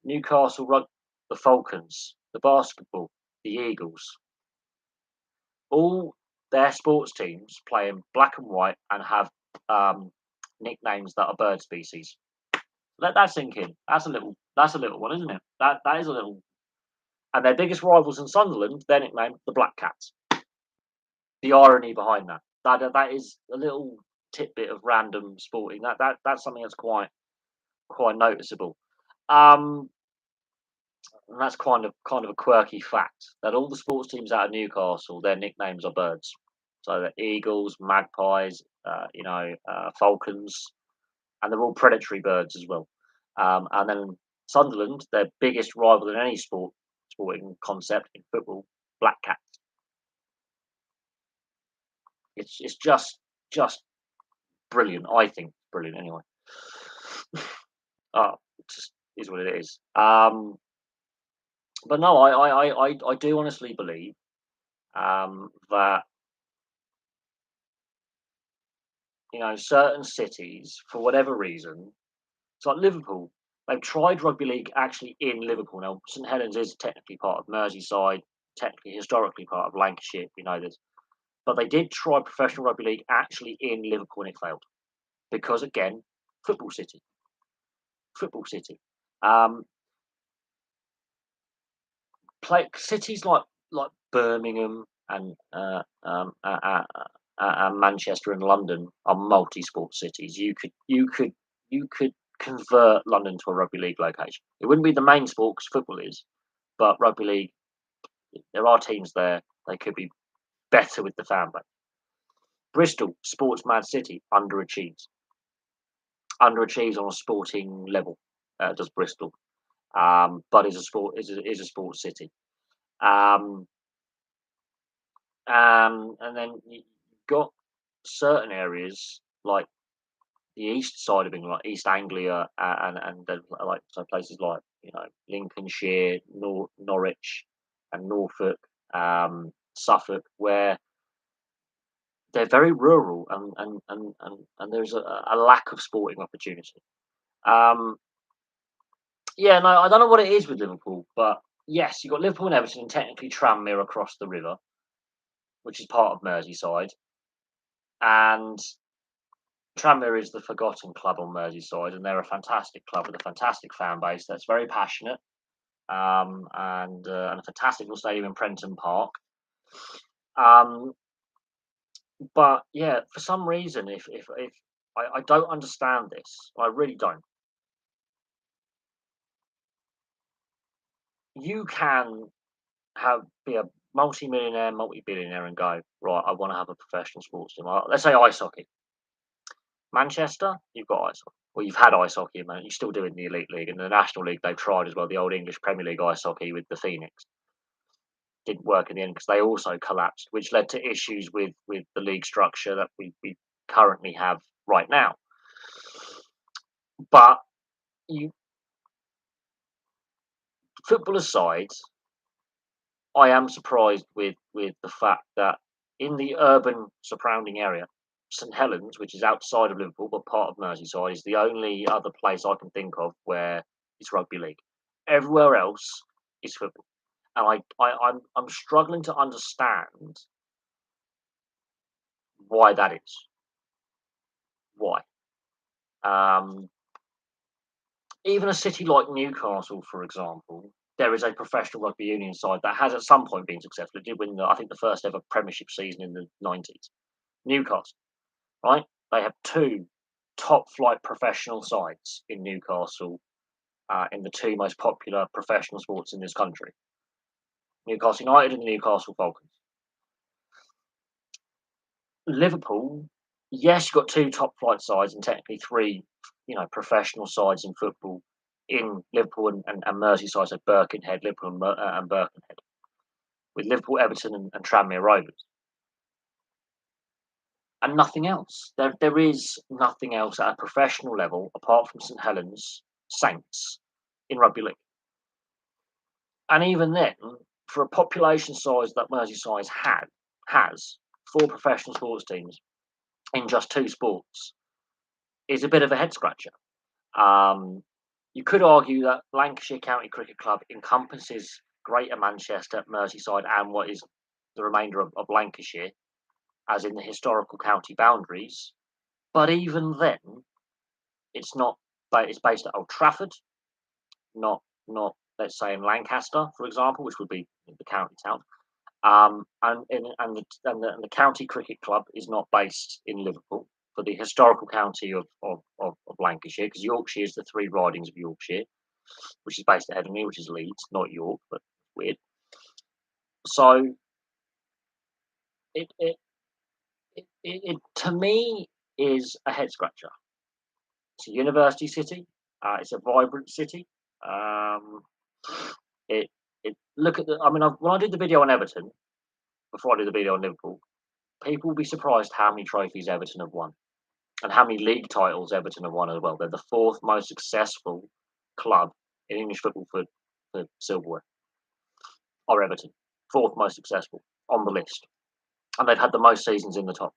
Newcastle Rug, the Falcons; the basketball, the Eagles. All their sports teams play in black and white and have um, nicknames that are bird species. Let that sink in. That's a little one, isn't it? That is a little. And their biggest rivals in Sunderland, they're nicknamed the Black Cats. The irony behind that is a little tidbit of random sporting. That's something that's quite noticeable. Um, and that's kind of a quirky fact that all the sports teams out of Newcastle, their nicknames are birds. So the Eagles, Magpies, Falcons, and they're all predatory birds as well. And then Sunderland, their biggest rival in any sporting concept in football, Black Cats. It's just brilliant. I think brilliant anyway. It just is what it is. But no, I do honestly believe that certain cities, for whatever reason, it's like Liverpool. They've tried rugby league actually in Liverpool. Now, St Helens is technically part of Merseyside, technically historically part of Lancashire. We know this, but they did try professional rugby league actually in Liverpool, and it failed because again, football city, football city. Um, play cities like Birmingham and Manchester and London are multi-sport cities. You could convert London to a rugby league location. It wouldn't be the main sport because football is, but rugby league. There are teams there. They could be better with the fan base. Bristol, sports mad city, underachieves on a sporting level. Does Bristol, but is a sports city. Um, and then you've got certain areas like the east side of England, like East Anglia, and then like so places like Lincolnshire, Norwich, and Norfolk, Suffolk, where they're very rural and there's a lack of sporting opportunity. Um, yeah, no, I don't know what it is with Liverpool, but yes, you've got Liverpool and Everton, and technically Tranmere across the river, which is part of Merseyside, and Tranmere is the forgotten club on Merseyside, and they're a fantastic club with a fantastic fan base that's very passionate, and a fantastic little stadium in Prenton Park. Um, but yeah, for some reason, if I don't understand this, I really don't. You can be a multi-millionaire, multi-billionaire, and go right. I want to have a professional sports team. Let's say ice hockey. Manchester, you've got ice hockey. Well, you've had ice hockey, man. You still do it in the Elite League. In the National League, they've tried as well. The old English Premier League ice hockey with the Phoenix didn't work in the end because they also collapsed, which led to issues with the league structure that we currently have right now. But you, football aside, I am surprised with the fact that in the urban surrounding area, St Helens, which is outside of Liverpool but part of Merseyside, is the only other place I can think of where it's rugby league. Everywhere else is football, and I'm struggling to understand why that is. Why? Um, Even a city like Newcastle, for example, there is a professional rugby union side that has at some point been successful. It did win, I think, the first ever Premiership season in the 90s. Newcastle, right? They have two top flight professional sides in Newcastle, in the two most popular professional sports in this country. Newcastle United and the Newcastle Falcons. Liverpool, yes, you've got two top flight sides and technically three, professional sides in football in Liverpool and Merseyside, so Birkenhead, Liverpool and Birkenhead, with Liverpool, Everton and Tranmere Rovers. And nothing else. There is nothing else at a professional level apart from St Helens Saints in rugby league. And even then, for a population size that Merseyside has 4 professional sports teams in just 2 sports is a bit of a head scratcher. You could argue that Lancashire County Cricket Club encompasses Greater Manchester, Merseyside, and what is the remainder of Lancashire, as in the historical county boundaries. But even then, it's not. It's based at Old Trafford, not let's say in Lancaster, for example, which would be the county town. And the county cricket club is not based in Liverpool for the historical county of Lancashire, because Yorkshire is the 3 ridings of Yorkshire, which is based at Headingley, which is Leeds, not York, but weird. So it to me is a head scratcher. It's a university city. It's a vibrant city. It look at the. I mean, when I did the video on Everton before I did the video on Liverpool, people will be surprised how many trophies Everton have won and how many league titles Everton have won as well. They're the 4th most successful club in English football for silverware. Or Everton, 4th most successful on the list, and they've had the most seasons in the top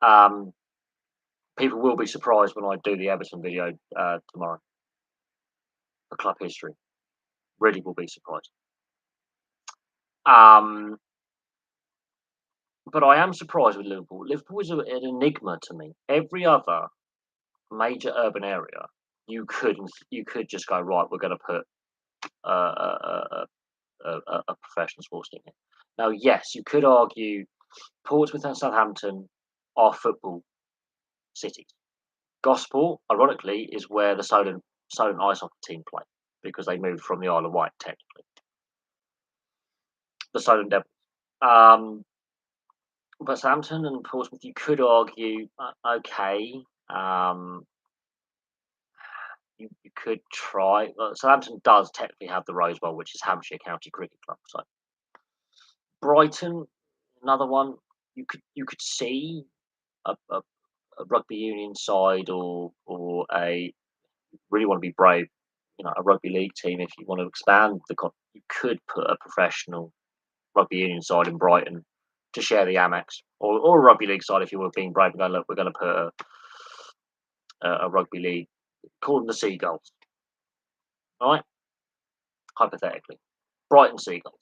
5. People will be surprised when I do the Everton video tomorrow for club history. Really will be surprised. But I am surprised with Liverpool. Liverpool is an enigma to me. Every other major urban area, you could just go, right, we're going to put a professional sports team in. Now, yes, you could argue Portsmouth and Southampton are football cities. Gosport, ironically, is where the Solent ice hockey team play, because they moved from the Isle of Wight, technically. The Solent Devils. But Southampton and Portsmouth, you could argue, okay, you could try. Southampton does technically have the Rose Bowl, which is Hampshire County Cricket Club. So Brighton, another one. You could see a rugby union side or a really want to be brave, a rugby league team. If you want to expand you could put a professional rugby union side in Brighton to share the Amex, or a rugby league side if you were being brave and going, look, we're going to put a rugby league, call them the Seagulls, all right? Hypothetically, Brighton Seagulls,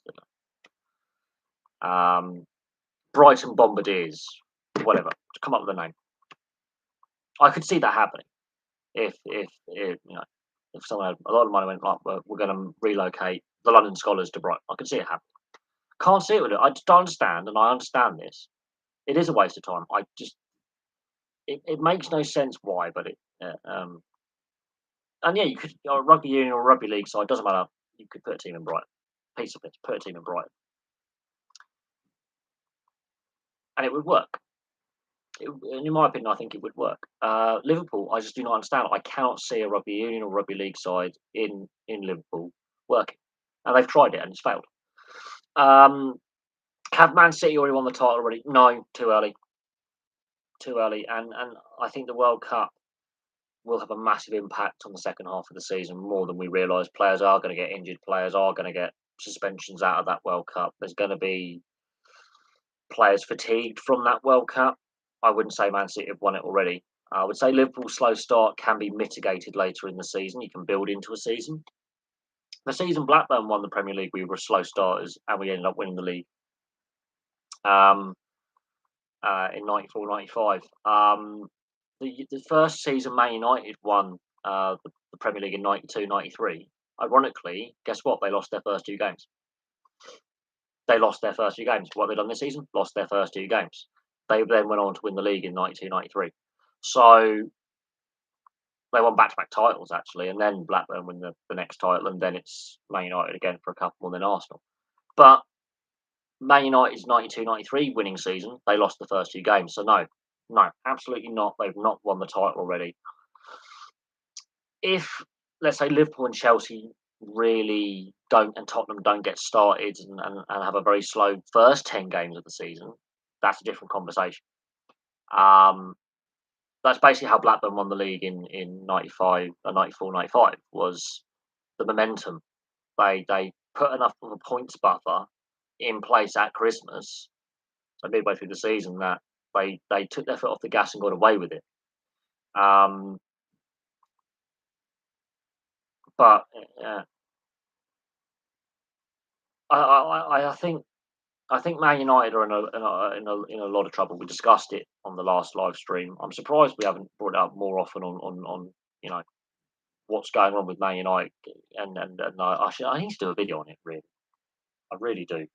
Brighton Bombardiers, whatever. Come up with a name. I could see that happening if someone had a lot of money went, like, we're going to relocate the London Scholars to Brighton. I could see it happening. Can't see it with it. I just don't understand, and I understand this. It is a waste of time. It makes no sense why, but and yeah, you could a rugby union or rugby league side, doesn't matter. You could put a team in Brighton. Piece of it, put a team in Brighton, and it would work. In my opinion, I think it would work. Liverpool, I just do not understand. I cannot see a rugby union or rugby league side in Liverpool working, and they've tried it and it's failed. Have Man City already won the title already? No, too early. Too early, and I think the World Cup will have a massive impact on the second half of the season more than we realise. Players are going to get injured. Players are going to get suspensions out of that World Cup. There's going to be players fatigued from that World Cup. I wouldn't say Man City have won it already. I would say Liverpool's slow start can be mitigated later in the season. You can build into a season. The season Blackburn won the Premier League, we were slow starters and we ended up winning the league in 94, 95. The first season Man United won the Premier League in 92, 93. Ironically, guess what? They lost their first 2 games. They lost their first 2 games. What have they done this season? Lost their first 2 games. They then went on to win the league in 92, 93. So They won back-to-back titles actually, and then Blackburn win the next title, and then it's Man United again for a couple more than Arsenal. But Man United's 92-93 winning season, they lost the first two games. So no, no, absolutely not. They've not won the title already. If, let's say, Liverpool and Chelsea really don't, and Tottenham don't get started and have a very slow first 10 games of the season, that's a different conversation. That's basically how Blackburn won the league in 95, 94, 95 was the momentum. They put enough of a points buffer in place at Christmas, so midway through the season, that they took their foot off the gas and got away with it. Um, but I think Man United are in a lot of trouble. We discussed it on the last live stream. I'm surprised we haven't brought it up more often on you know what's going on with Man United, and I need to do a video on it. Really, I really do.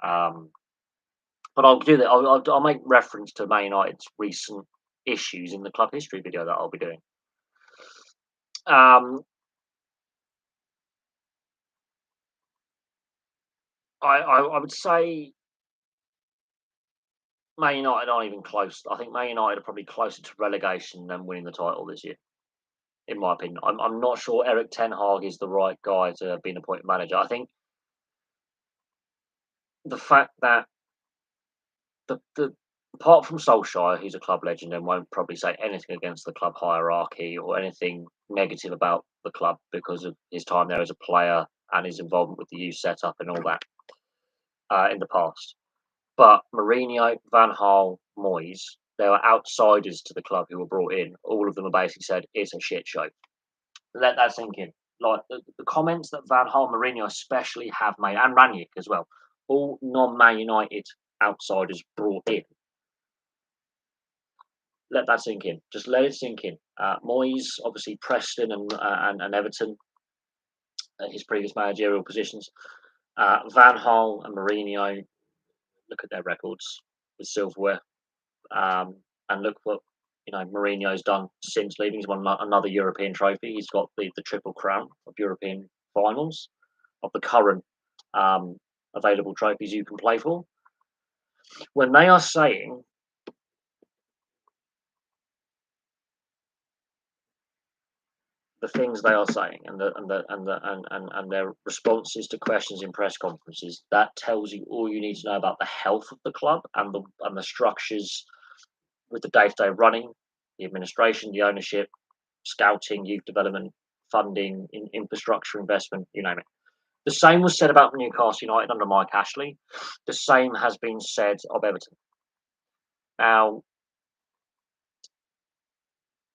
Um, but I'll do that. I'll make reference to Man United's recent issues in the club history video that I'll be doing. Um, I would say Man United aren't even close. I think Man United are probably closer to relegation than winning the title this year, in my opinion. I'm not sure Eric Ten Hag is the right guy to be an appointed manager. I think the fact that the apart from Solskjaer, who's a club legend and won't probably say anything against the club hierarchy or anything negative about the club because of his time there as a player and his involvement with the youth setup and all that in the past. But Mourinho, Van Gaal, Moyes, they were outsiders to the club who were brought in. All of them have basically said it's a shit show. Let that sink in. Like the comments that Van Gaal, Mourinho especially have made, and Ranić as well, all non-Man United outsiders brought in. Let that sink in. Just let it sink in. Moyes, obviously Preston and Everton, his previous managerial positions. Van Gaal and Mourinho, look at their records with silverware. And look what Mourinho's done since leaving. He's won another European trophy. He's got the triple crown of European finals of the current available trophies you can play for. When they are saying the things they are saying and their responses to questions in press conferences, that tells you all you need to know about the health of the club and the structures with the day-to-day running, the administration, the ownership, scouting, youth development, funding, infrastructure investment, you name it. The same was said about Newcastle United under Mike Ashley. The same has been said of Everton. Now,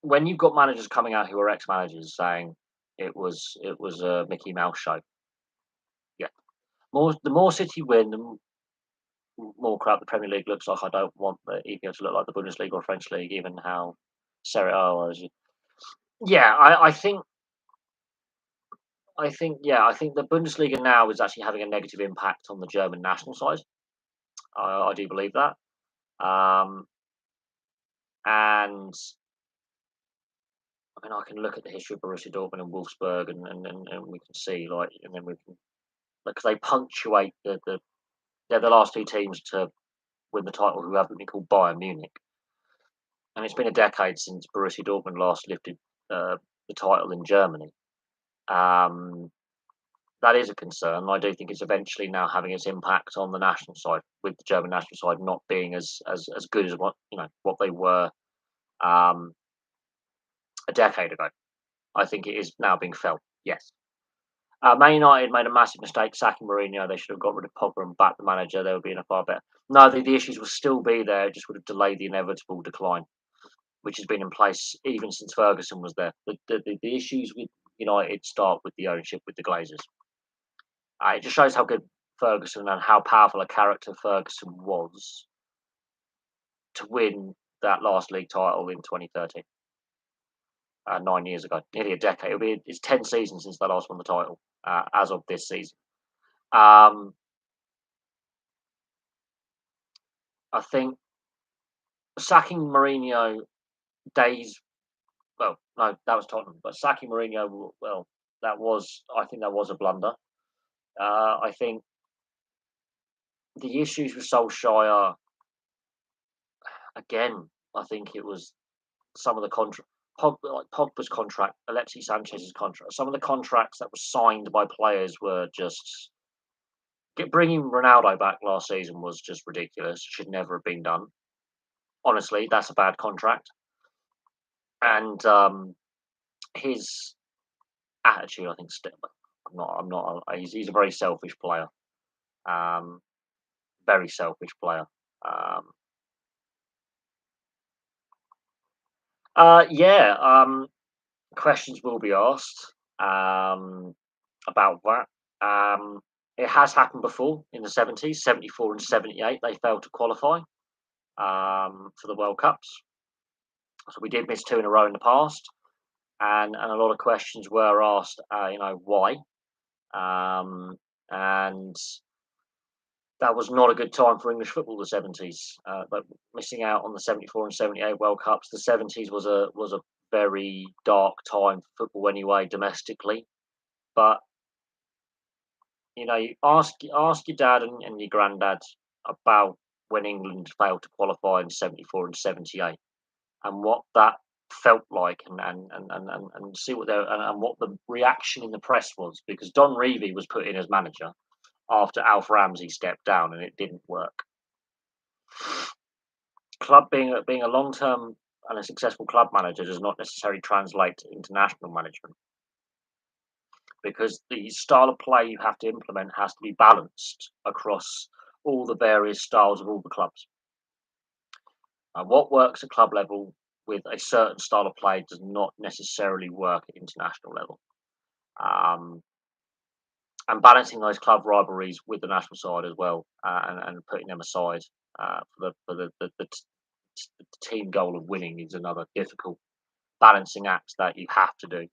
when you've got managers coming out who are ex-managers saying it was a Mickey Mouse show, yeah, the more City win, the more crap the Premier League looks like. I don't want the EPL to look like the Bundesliga or French league, even how Serie A was. Yeah, I think the Bundesliga now is actually having a negative impact on the German national side. I do believe that. Um, and I mean, I can look at the history of Borussia Dortmund and Wolfsburg, and we can see and then we can because they punctuate they're the last two teams to win the title who haven't been called Bayern Munich, and it's been a decade since Borussia Dortmund last lifted the title in Germany. Um, that is a concern. I do think it's eventually now having its impact on the national side, with the German national side not being as good as what they were um, a decade ago. I think it is now being felt. Yes. Man United made a massive mistake sacking Mourinho. They should have got rid of Pogba and backed the manager. They would be in a far better. No, the issues will still be there. It just would have delayed the inevitable decline, which has been in place even since Ferguson was there. The issues with United start with the ownership, with the Glazers. It just shows how good Ferguson and how powerful a character Ferguson was to win that last league title in 2013. 9 years ago, nearly a decade. It's 10 seasons since they last won the title as of this season. I think sacking Mourinho days well, no, that was Tottenham, but sacking Mourinho, well, I think that was a blunder. I think the issues with Solskjaer, again, I think it was some of the contract, like Pogba's contract, Alexis Sanchez's contract, some of the contracts that were signed by players were just. Bringing Ronaldo back last season was just ridiculous. Should never have been done. Honestly, that's a bad contract. And his attitude, I think, still. I'm not. I'm not. He's a very selfish player. Um, very selfish player. Um, yeah. Questions will be asked about that. It has happened before in the 70s, 74 and 78. They failed to qualify for the World Cups. So we did miss two in a row in the past. And a lot of questions were asked, why? And that was not a good time for English football. The 70s, but missing out on the 74 and 78 World Cups, the 70s was a very dark time for football anyway, domestically. But you ask your dad and your granddad about when England failed to qualify in 74 and 78 and what that felt like and see what and what the reaction in the press was, because Don Revie was put in as manager after Alf Ramsey stepped down and it didn't work. Club being a long term and a successful club manager does not necessarily translate to international management, because the style of play you have to implement has to be balanced across all the various styles of all the clubs. What works at club level with a certain style of play does not necessarily work at international level. Um, and balancing those club rivalries with the national side as well, and putting them aside for the team goal of winning is another difficult balancing act that you have to do.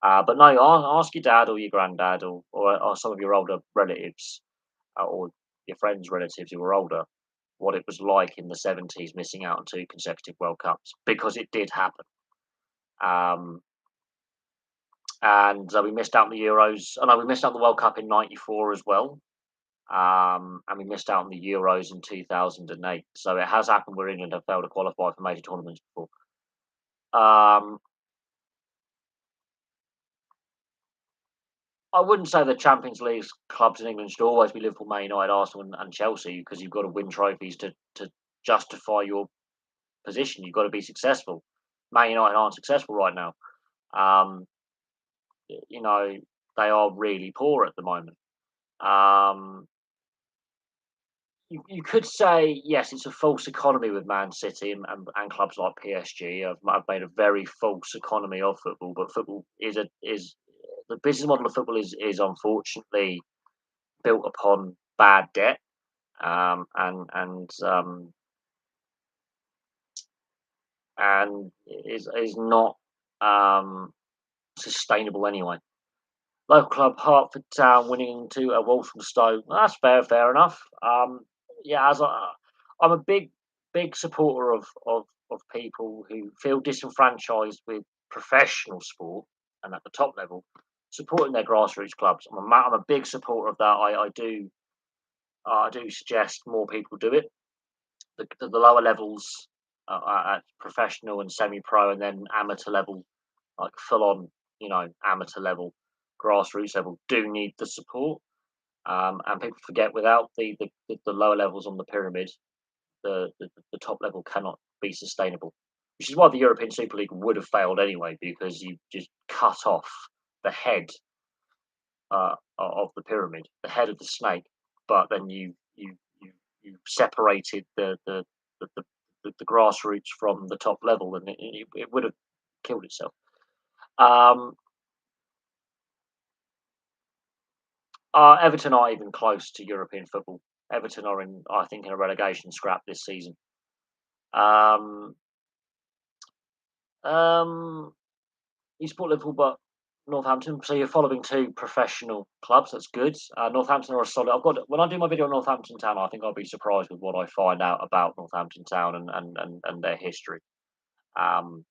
But no, ask your dad or your granddad or some of your older relatives or your friends' relatives who were older what it was like in the 70s missing out on two consecutive World Cups, because it did happen. Um, and we missed out on the Euros. Oh no, we missed out on the World Cup in '94 as well. And we missed out on the Euros in 2008. So it has happened where England have failed to qualify for major tournaments before. Um, I wouldn't say the Champions League clubs in England should always be Liverpool, Man United, Arsenal, and Chelsea, because you've got to win trophies to justify your position. You've got to be successful. Man United aren't successful right now. Um, you know, they are really poor at the moment. Um, you could say, yes, it's a false economy with Man City and clubs like PSG. Have made a very false economy of football, but football is the business model of football is unfortunately built upon bad debt, and is not um, sustainable anyway. Local club Hertford Town winning to a Walthamstow. That's fair enough. Yeah, I'm a big supporter of people who feel disenfranchised with professional sport and at the top level, supporting their grassroots clubs. I'm a big supporter of that. I do suggest more people do it. The lower levels at professional and semi-pro, and then amateur level, like full on, amateur level, grassroots level, do need the support. And people forget, without the lower levels on the pyramid, the top level cannot be sustainable. Which is why the European Super League would have failed anyway, because you just cut off the head of the pyramid, the head of the snake, but then you separated the, the, the grassroots from the top level, and it would have killed itself. Um, Everton aren't even close to European football. Everton are I think, in a relegation scrap this season. Um, you support Liverpool, but Northampton. So you're following two professional clubs. That's good. Northampton are a solid. When I do my video on Northampton Town, I think I'll be surprised with what I find out about Northampton Town and their history. Um,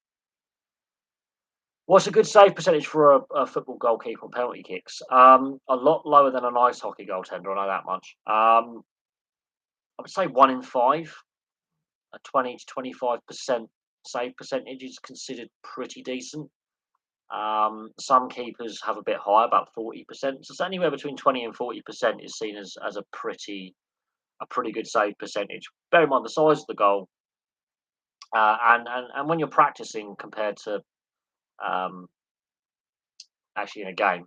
What's a good save percentage for a football goalkeeper on penalty kicks? A lot lower than an ice hockey goaltender. I know that much. I would say 1 in 5, a 20 to 25% save percentage is considered pretty decent. Some keepers have a bit higher, about 40%. So it's anywhere between 20 and 40% is seen as a pretty good save percentage. Bear in mind the size of the goal, and when you're practicing compared to um, actually in a game.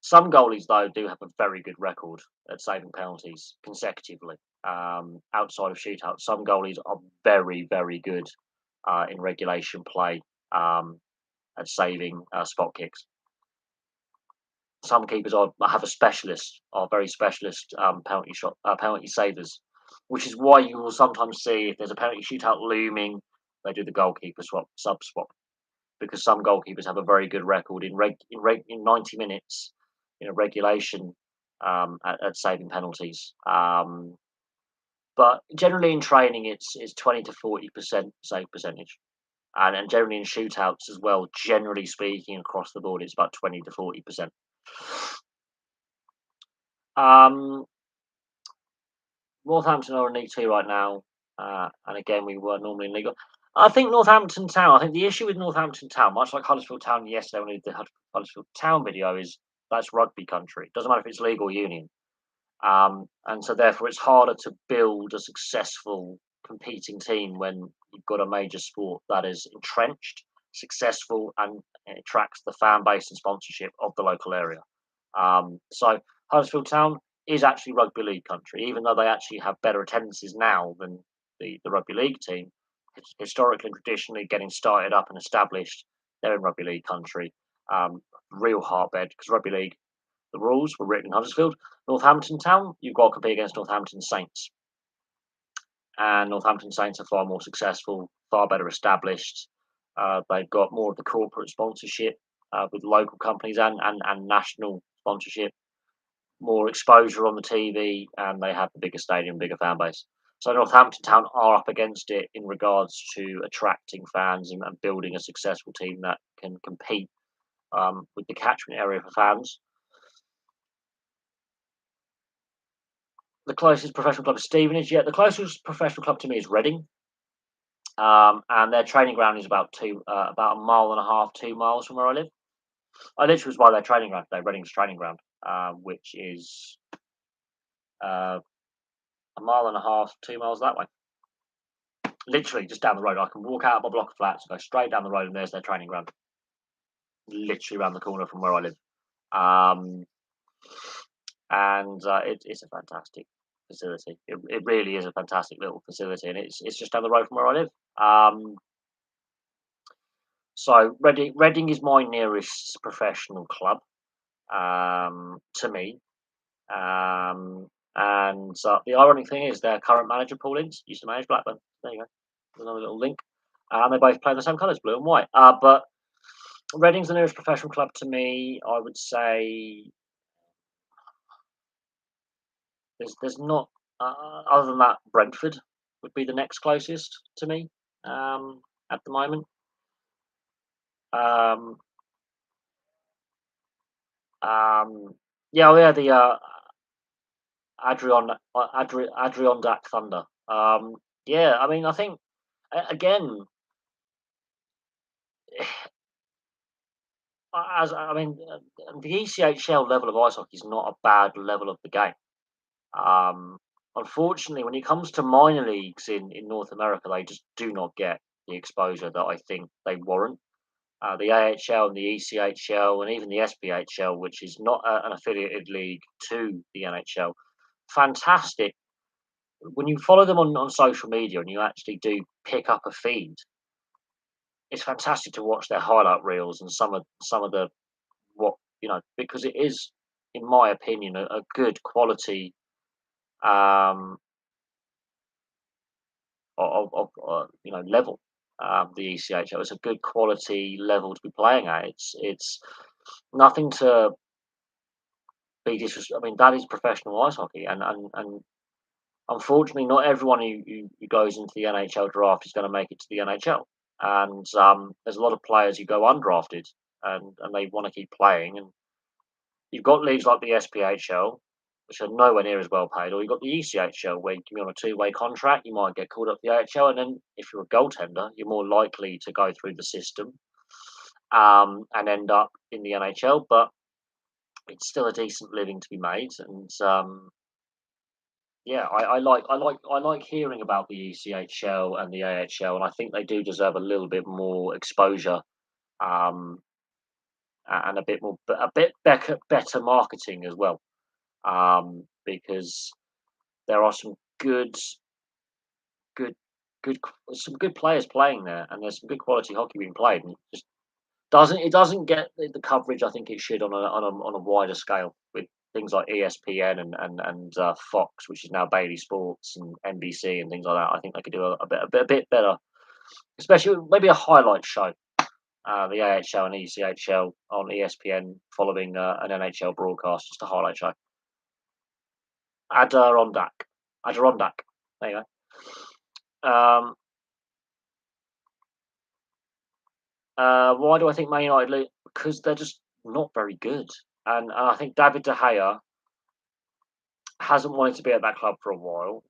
Some goalies, though, do have a very good record at saving penalties consecutively. Outside of shootouts, some goalies are very, very good in regulation play at saving spot kicks. Some keepers have a specialist, are very specialist penalty savers, which is why you will sometimes see if there's a penalty shootout looming, they do the goalkeeper sub swap, because some goalkeepers have a very good record in 90 minutes in a regulation at saving penalties. But generally in training, it's 20 to 40% save percentage, and generally in shootouts as well. Generally speaking, across the board, it's about 20 to 40%. Um, Northampton are in League Two right now, and again we were normally in League One. I think Northampton Town. I think the issue with Northampton Town, much like Huddersfield Town yesterday when we did the Huddersfield Town video, is that's rugby country. It doesn't matter if it's league or union, and so therefore it's harder to build a successful competing team when you've got a major sport that is entrenched, successful, and attracts the fan base and sponsorship of the local area. So Huddersfield Town is actually rugby league country, even though they actually have better attendances now than the rugby league team. Historically and traditionally, getting started up and established, they're in rugby league country. Real heartbed because rugby league, the rules were written in Huddersfield. Northampton Town, you've got to compete against Northampton Saints, and Northampton Saints are far more successful, far better established. They've got more of the corporate sponsorship with local companies and national sponsorship, more exposure on the TV, and they have the bigger stadium, bigger fan base. So Northampton Town are up against it in regards to attracting fans and building a successful team that can compete with the catchment area for fans. The closest professional club is Stevenage. Yeah, the closest professional club to me is Reading, and their training ground is about a mile and a half, 2 miles from where I live. I literally was by their training ground today, Reading's training ground, which is uh, a mile and a half, 2 miles that way. Literally just down the road. I can walk out of my block of flats, go straight down the road, and there's their training ground. Literally around the corner from where I live. Um, and it's a fantastic facility. It really is a fantastic little facility, and it's just down the road from where I live. So Reading is my nearest professional club to me. And the ironic thing is their current manager, Paul Ince, used to manage Blackburn. There you go. There's another little link. And they both play the same colours, blue and white. But Reading's the nearest professional club to me. I would say there's not other than that. Brentford would be the next closest to me at the moment. Um, yeah, oh yeah, the Adirondack Thunder. Yeah, I mean, I think again, as I mean, the ECHL level of ice hockey is not a bad level of the game. Um, Unfortunately, when it comes to minor leagues in North America, they just do not get the exposure that I think they warrant. The AHL and the ECHL and even the SPHL, which is not an affiliated league to the NHL, fantastic. When you follow them on social media and you actually do pick up a feed, it's fantastic to watch their highlight reels and some of the what because it is, in my opinion, a good quality um, level. The ECHL is a good quality level to be playing at. It's nothing to be disrespectful. I mean, that is professional ice hockey, and unfortunately, not everyone who goes into the NHL draft is going to make it to the NHL. and there's a lot of players who go undrafted and they want to keep playing. And you've got leagues like the SPHL, which are nowhere near as well paid, or you've got the ECHL, where you can be on a two-way contract. You might get called up to the AHL, and then if you're a goaltender, you're more likely to go through the system and end up in the NHL. But it's still a decent living to be made, and yeah, I like hearing about the ECHL and the AHL, and I think they do deserve a little bit more exposure um, and a bit better marketing as well, because there are some good, some good players playing there, and there's some good quality hockey being played. And it doesn't get the coverage I think it should on a wider scale with things like ESPN and Fox, which is now Bailey Sports and NBC and things like that. I think they could do a bit better, especially maybe a highlight show. The AHL and ECHL on ESPN following an NHL broadcast, just a highlight show. Adirondack, Adirondack. There you go. Why do I think Man United lose? Because they're just not very good, and I think David De Gea hasn't wanted to be at that club for a while.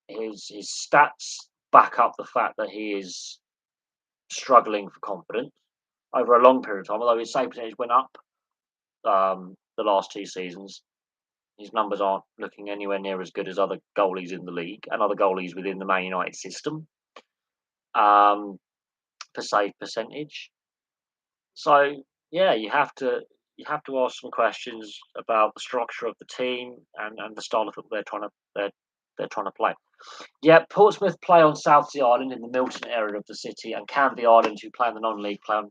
His stats back up the fact that he is struggling for confidence over a long period of time. Although his save percentage went up the last two seasons, his numbers aren't looking anywhere near as good as other goalies in the league and other goalies within the Man United system um, for save percentage. So yeah, you have to ask some questions about the structure of the team and the style of football they're trying to play. Yeah, Portsmouth play on South Sea Island in the Milton area of the city, and Canvey Island, who play in the non-league, play on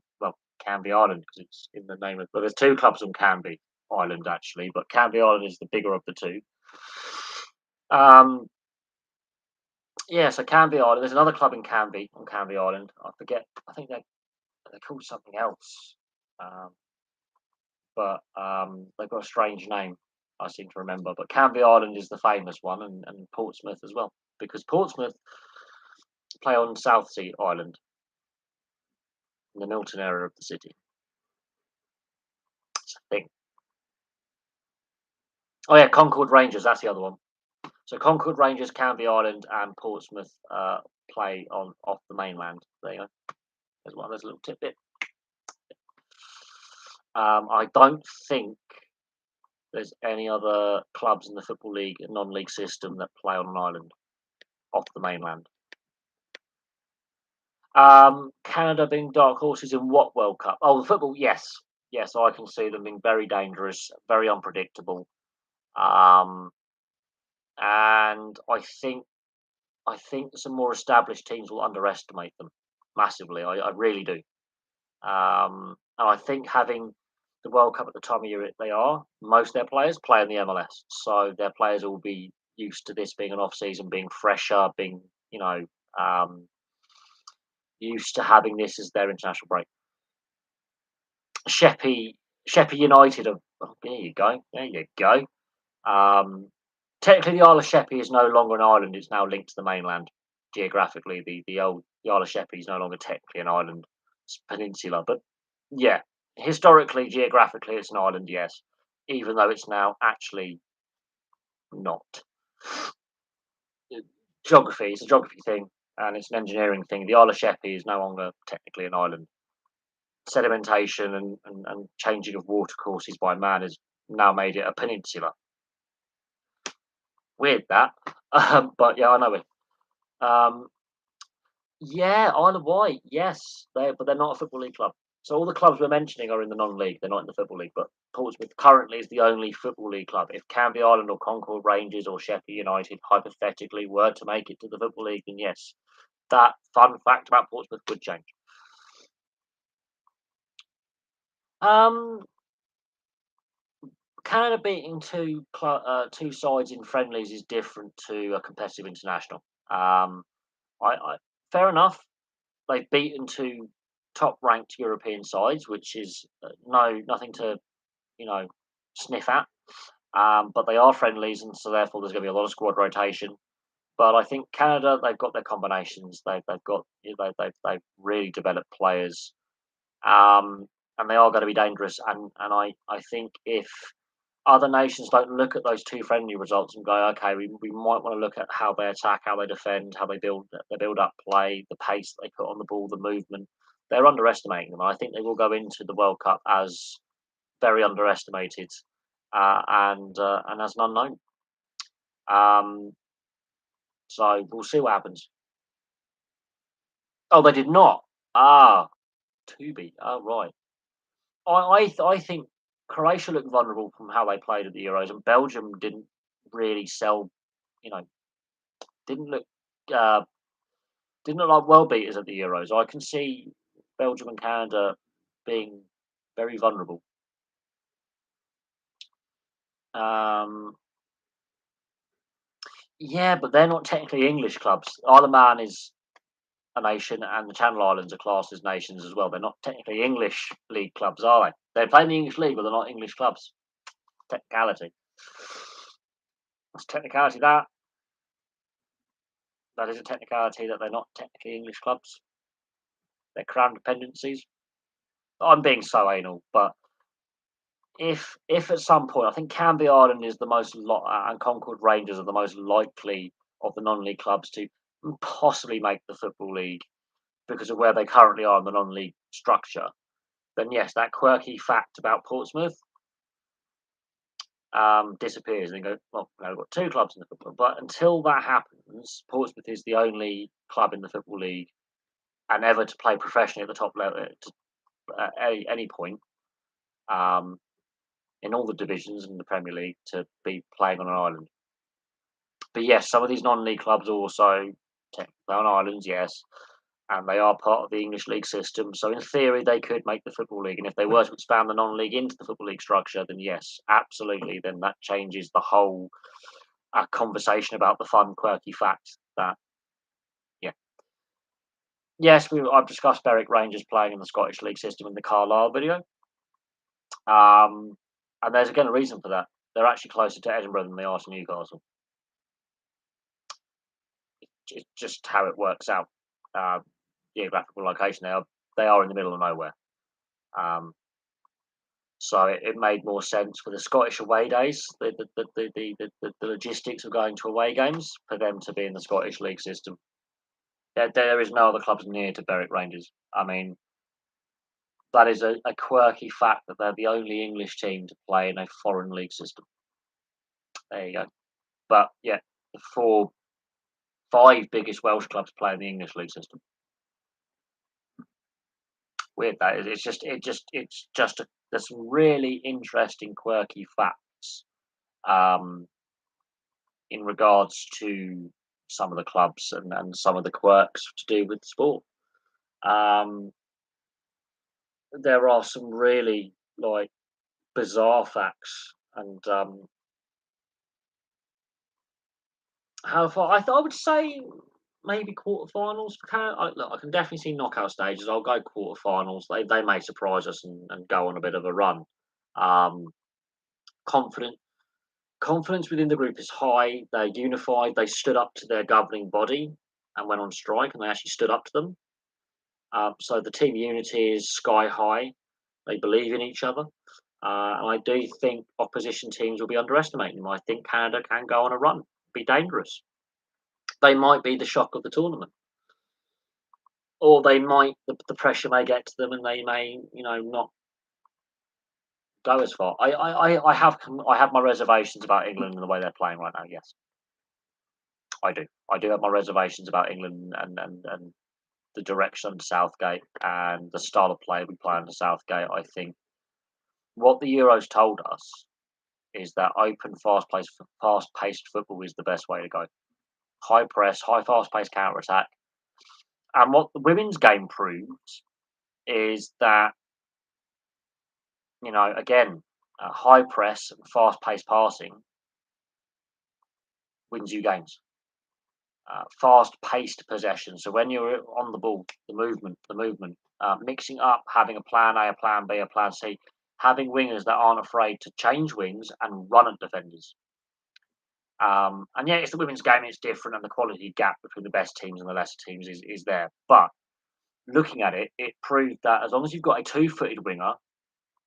Canvey Island because it's in the name of. Well, there's two clubs on Canvey Island actually, but Canvey Island is the bigger of the two. Um, yeah, so Canvey Island. There's another club in Canvey on Canvey Island. I forget. I think they're called something else. Um, but they've got a strange name. I seem to remember, but Canvey Island is the famous one, and Portsmouth as well, because Portsmouth play on South Sea Island in the Milton area of the city. It's a thing. Oh yeah, Concord Rangers. That's the other one. So Concord Rangers, Canvey Island, and Portsmouth play on off the mainland. There you go. There's one. There's a little tidbit. I don't think there's any other clubs in the football league, non-league system that play on an island off the mainland. Canada being dark horses in what World Cup? Oh, the football. Yes, yes, I can see them being very dangerous, very unpredictable. Um, and I think some more established teams will underestimate them massively. I really do. And I think having the World Cup at the time of year they are, most of their players play in the MLS, so their players will be used to this being an off season, being fresher, being you know um, used to having this as their international break. Sheppey Sheppey United are oh, there you go. There you go. Um, technically the Isle of Sheppey is no longer an island, it's now linked to the mainland geographically. The Isle of Sheppey is no longer technically an island, it's peninsula. But yeah, historically, geographically it's an island, yes. Even though it's now actually not. Geography, it's a geography thing and it's an engineering thing. The Isle of Sheppey is no longer technically an island. Sedimentation and changing of water courses by man has now made it a peninsula. Weird that, but yeah, I know it. Um, yeah, Isle of Wight, yes, but they're not a football league club. So all the clubs we're mentioning are in the non-league. They're not in the football league. But Portsmouth currently is the only football league club. If Canvey Island or Concord Rangers or Sheffield United hypothetically were to make it to the football league, then yes, that fun fact about Portsmouth would change. Um, Canada beating two sides in friendlies is different to a competitive international. I fair enough. They've beaten two top-ranked European sides, which is nothing to you know sniff at. But they are friendlies, and so therefore there's going to be a lot of squad rotation. But I think Canada, they've got their combinations. They've got they've really developed players, um, and they are going to be dangerous. And I think if other nations don't look at those two friendly results and go, okay, we might want to look at how they attack, how they defend, how they build up play, the pace they put on the ball, the movement. They're underestimating them. I think they will go into the World Cup as very underestimated, and as an unknown. Um, so we'll see what happens. Oh, they did not. Ah, to be. Oh, right. I think Croatia looked vulnerable from how they played at the Euros, and Belgium didn't really sell. You know, didn't look uh, didn't look like world beaters at the Euros. I can see Belgium and Canada being very vulnerable. Um, yeah, but they're not technically English clubs. Isle of Man is a nation, and the Channel Islands are classed as nations as well. They're not technically English league clubs, are they? They play in the English league, but they're not English clubs. Technicality. That's technicality. That is a technicality that they're not technically English clubs. They're crown dependencies. I'm being so anal, but if at some point, I think Canby Island is the and Concord Rangers are the most likely of the non-league clubs to possibly make the Football League because of where they currently are in the non-league structure, then yes, that quirky fact about Portsmouth disappears. And they go, well, no, we've got two clubs in the football. But until that happens, Portsmouth is the only club in the Football League and ever to play professionally at the top level at any point um, in all the divisions in the Premier League to be playing on an island. But yes, some of these non-league clubs also technically on islands, yes, and they are part of the English league system. So in theory, they could make the Football League. And if they were to expand the non-league into the Football League structure, then yes, absolutely. Then that changes the whole conversation about the fun, quirky fact that, yeah. Yes, I've discussed Berwick Rangers playing in the Scottish League system in the Carlisle video. Um, and there's again a reason for that. They're actually closer to Edinburgh than they are to Newcastle. It's just how it works out. Uh, Geographical location. They are in the middle of nowhere. Um, So it made more sense for the Scottish away days, the logistics of going to away games, for them to be in the Scottish league system. There is no other clubs near to Berwick Rangers. I mean, that is a quirky fact that they're the only English team to play in a foreign league system. There you go. But yeah, the five biggest Welsh clubs play in the English league system. Weird that is. There's some really interesting, quirky facts. Um, in regards to some of the clubs and some of the quirks to do with sport. Um, there are some really like bizarre facts, and how far I would say maybe quarterfinals for Canada. Look, I can definitely see knockout stages. I'll go quarterfinals. They may surprise us and go on a bit of a run. Um, confident confidence within the group is high. They're unified. They stood up to their governing body and went on strike, and they actually stood up to them. So the team unity is sky high. They believe in each other. And I do think opposition teams will be underestimating them. I think Canada can go on a run, be dangerous. They might be the shock of the tournament, or the pressure may get to them, and they may not go as far. I have my reservations about England and the way they're playing right now. Yes, I do. I do have my reservations about England and the direction under Southgate and the style of play we play under Southgate. I think what the Euros told us is that open, fast-paced football is the best way to go. High press, high fast-paced counter attack, and what the women's game proved is that again, high press and fast-paced passing wins you games. Fast-paced possession. So when you're on the ball, the movement, mixing up, having a plan A, a plan B, a plan C, having wingers that aren't afraid to change wings and run at defenders. And yeah, it's the women's game, it's different, and the quality gap between the best teams and the lesser teams is there. But looking at it, it proved that as long as you've got a two-footed winger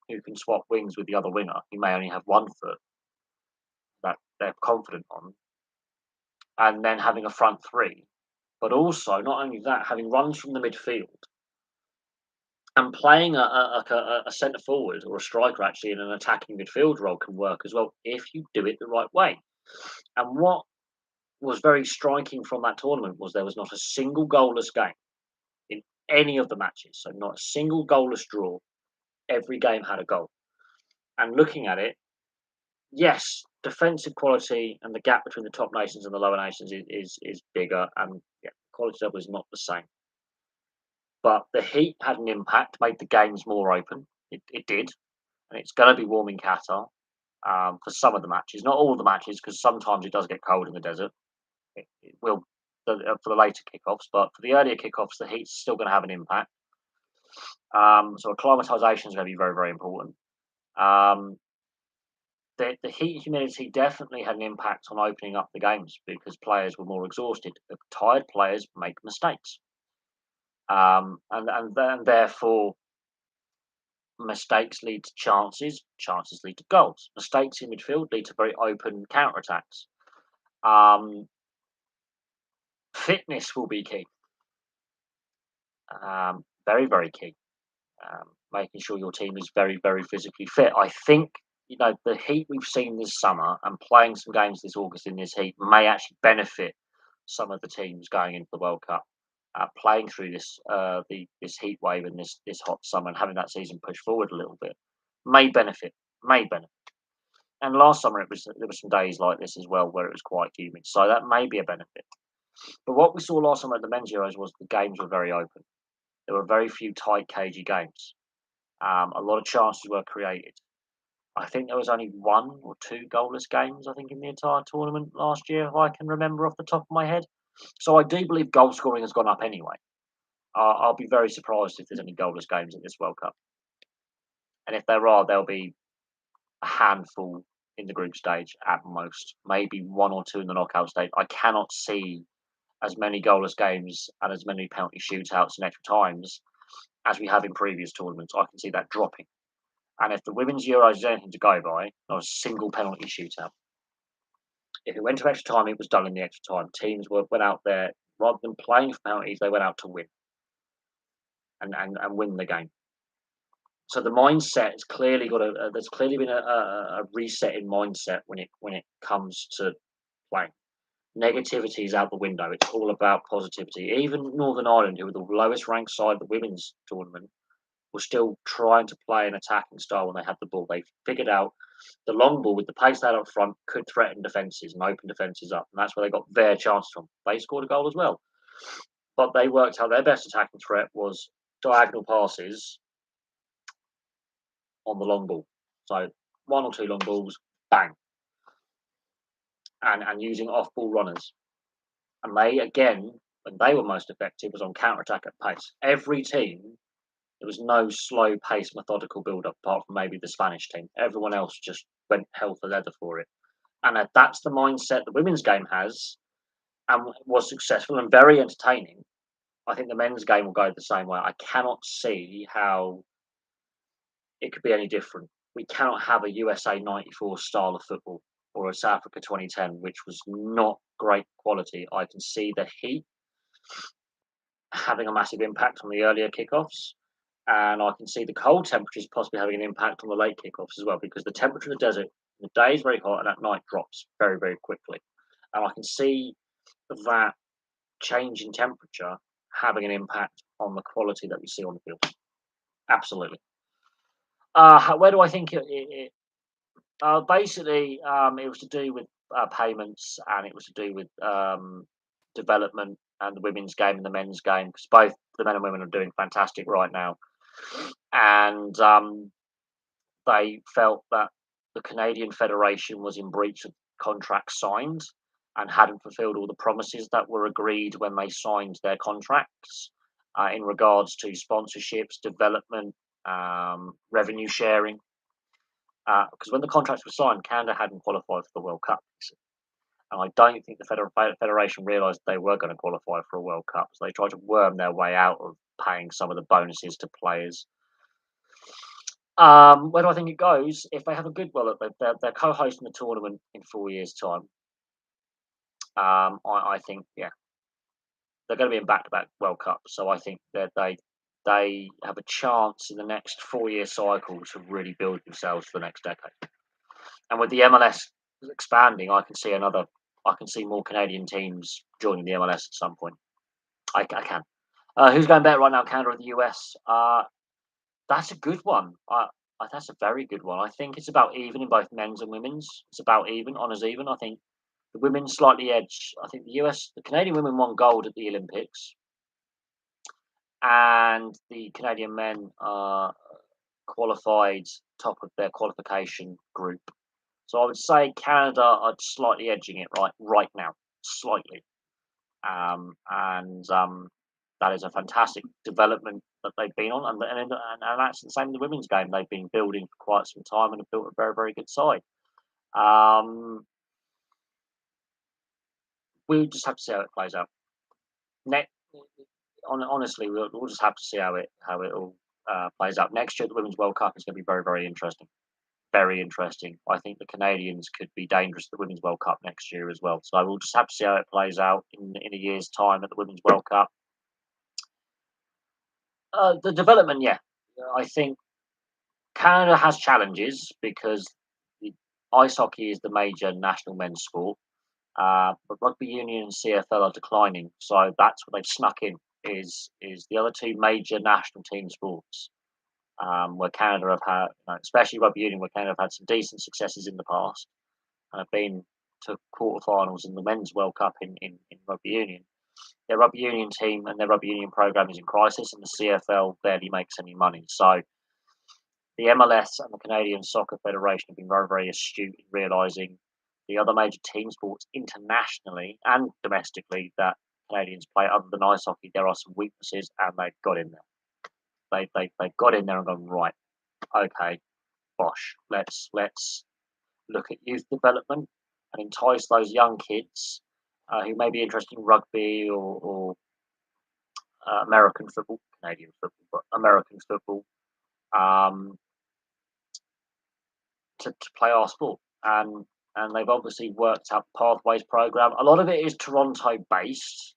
who can swap wings with the other winger, who may only have one foot that they're confident on, and then having a front three, but also not only that, having runs from the midfield and playing a centre forward or a striker actually in an attacking midfield role can work as well if you do it the right way. And what was very striking from that tournament was there was not a single goalless game in any of the matches. So not a single goalless draw. Every game had a goal. And looking at it, yes, defensive quality and the gap between the top nations and the lower nations is bigger, and yeah, quality level is not the same. But the heat had an impact, made the games more open. It did, and it's going to be warm in Qatar for some of the matches, not all the matches, because sometimes it does get cold in the desert. It will for the later kickoffs, but for the earlier kickoffs, the heat's still going to have an impact. So acclimatization is going to be very, very important. Um, the heat humidity definitely had an impact on opening up the games because players were more exhausted. The tired players make mistakes, and therefore mistakes lead to chances, chances lead to goals. Mistakes in midfield lead to very open counter attacks. Um, Fitness will be key, very, very key. Making sure your team is very, very physically fit. I think the heat we've seen this summer and playing some games this August in this heat may actually benefit some of the teams going into the World Cup. Playing through this heat wave and this hot summer and having that season push forward a little bit may benefit. May benefit. And last summer there were some days like this as well where it was quite humid, so that may be a benefit. But what we saw last summer at the men's Euros was the games were very open. There were very few tight, cagey games. A lot of chances were created. I think there was only one or two goalless games, I think, in the entire tournament last year, if I can remember off the top of my head. So I do believe goal scoring has gone up anyway. I'll be very surprised if there's any goalless games at this World Cup. And if there are, there'll be a handful in the group stage at most, maybe one or two in the knockout stage. I cannot see as many goalless games and as many penalty shootouts and extra times as we have in previous tournaments. I can see that dropping. And if the women's Euros is anything to go by, not a single penalty shootout. If it went to extra time, it was done in the extra time. Teams went out there rather than playing for penalties, they went out to win and win the game. So the mindset has clearly got there's clearly been a reset in mindset when it comes to playing. Negativity is out the window. It's all about positivity. Even Northern Ireland, who were the lowest ranked side of the women's tournament, were still trying to play an attacking style when they had the ball. They figured out the long ball with the pace they had up front could threaten defences and open defences up, and that's where they got their chance from. They scored a goal as well, but they worked out their best attacking threat was diagonal passes on the long ball. So one or two long balls, bang, and using off ball runners. And they again, when they were most effective, was on counter attack at pace. Every team, there was no slow pace, methodical build up apart from maybe the Spanish team. Everyone else just went hell for leather for it. And that's the mindset the women's game has and was successful and very entertaining. I think the men's game will go the same way. I cannot see how it could be any different. We cannot have a USA 94 style of football or a South Africa 2010, which was not great quality. I can see the heat having a massive impact on the earlier kickoffs. And I can see the cold temperatures possibly having an impact on the late kickoffs as well, because the temperature in the desert, the day is very hot and at night drops very, very quickly. And I can see that change in temperature having an impact on the quality that we see on the field. Absolutely. Where do I think basically, it was to do with payments, and it was to do with development and the women's game and the men's game, because both the men and women are doing fantastic right now. And they felt that the Canadian Federation was in breach of contracts signed and hadn't fulfilled all the promises that were agreed when they signed their contracts in regards to sponsorships, development, revenue sharing. Because when the contracts were signed, Canada hadn't qualified for the World Cup. And I don't think the federation realised they were going to qualify for a World Cup, so they tried to worm their way out of paying some of the bonuses to players. Where do I think it goes? If they have a good, well, they're co-hosting the tournament in 4 years' time. I think, yeah, they're going to be in back-to-back World Cups, so I think that they have a chance in the next 4-year cycle to really build themselves for the next decade. And with the MLS expanding, I can see more Canadian teams joining the MLS at some point. I can. Who's going better right now, Canada or the US? That's a good one. That's a very good one. I think it's about even in both men's and women's. It's about even, honours even. I think the women slightly edge. I think the Canadian women won gold at the Olympics, and the Canadian men qualified top of their qualification group. So I would say Canada are slightly edging it right now, slightly. And that is a fantastic development that they've been on, and that's the same in the women's game. They've been building for quite some time and have built a very, very good side. We'll just have to see how it plays out. Honestly, we'll just have to see how it all plays out. Next year, the Women's World Cup is going to be very, very interesting. Very interesting. I think the Canadians could be dangerous at the Women's World Cup next year as well. So we'll just have to see how it plays out in a year's time at the Women's World Cup. The development, yeah. I think Canada has challenges because ice hockey is the major national men's sport, but rugby union and CFL are declining. So that's what they've snuck in is the other two major national team sports, where Canada have had, especially rugby union, where Canada have had some decent successes in the past and have been to quarterfinals in the Men's World Cup in rugby union. Their rugby union team and their rugby union program is in crisis, and the CFL barely makes any money. So the MLS and the Canadian Soccer Federation have been very, very astute in realising the other major team sports internationally and domestically that Canadians play, other than ice hockey, there are some weaknesses, and they've got in there. They've got in there and gone, right, okay, bosh, let's look at youth development and entice those young kids who may be interested in rugby or American football, Canadian football, but American football, um, to play our sport. And they've obviously worked out Pathways program. A lot of it is Toronto based.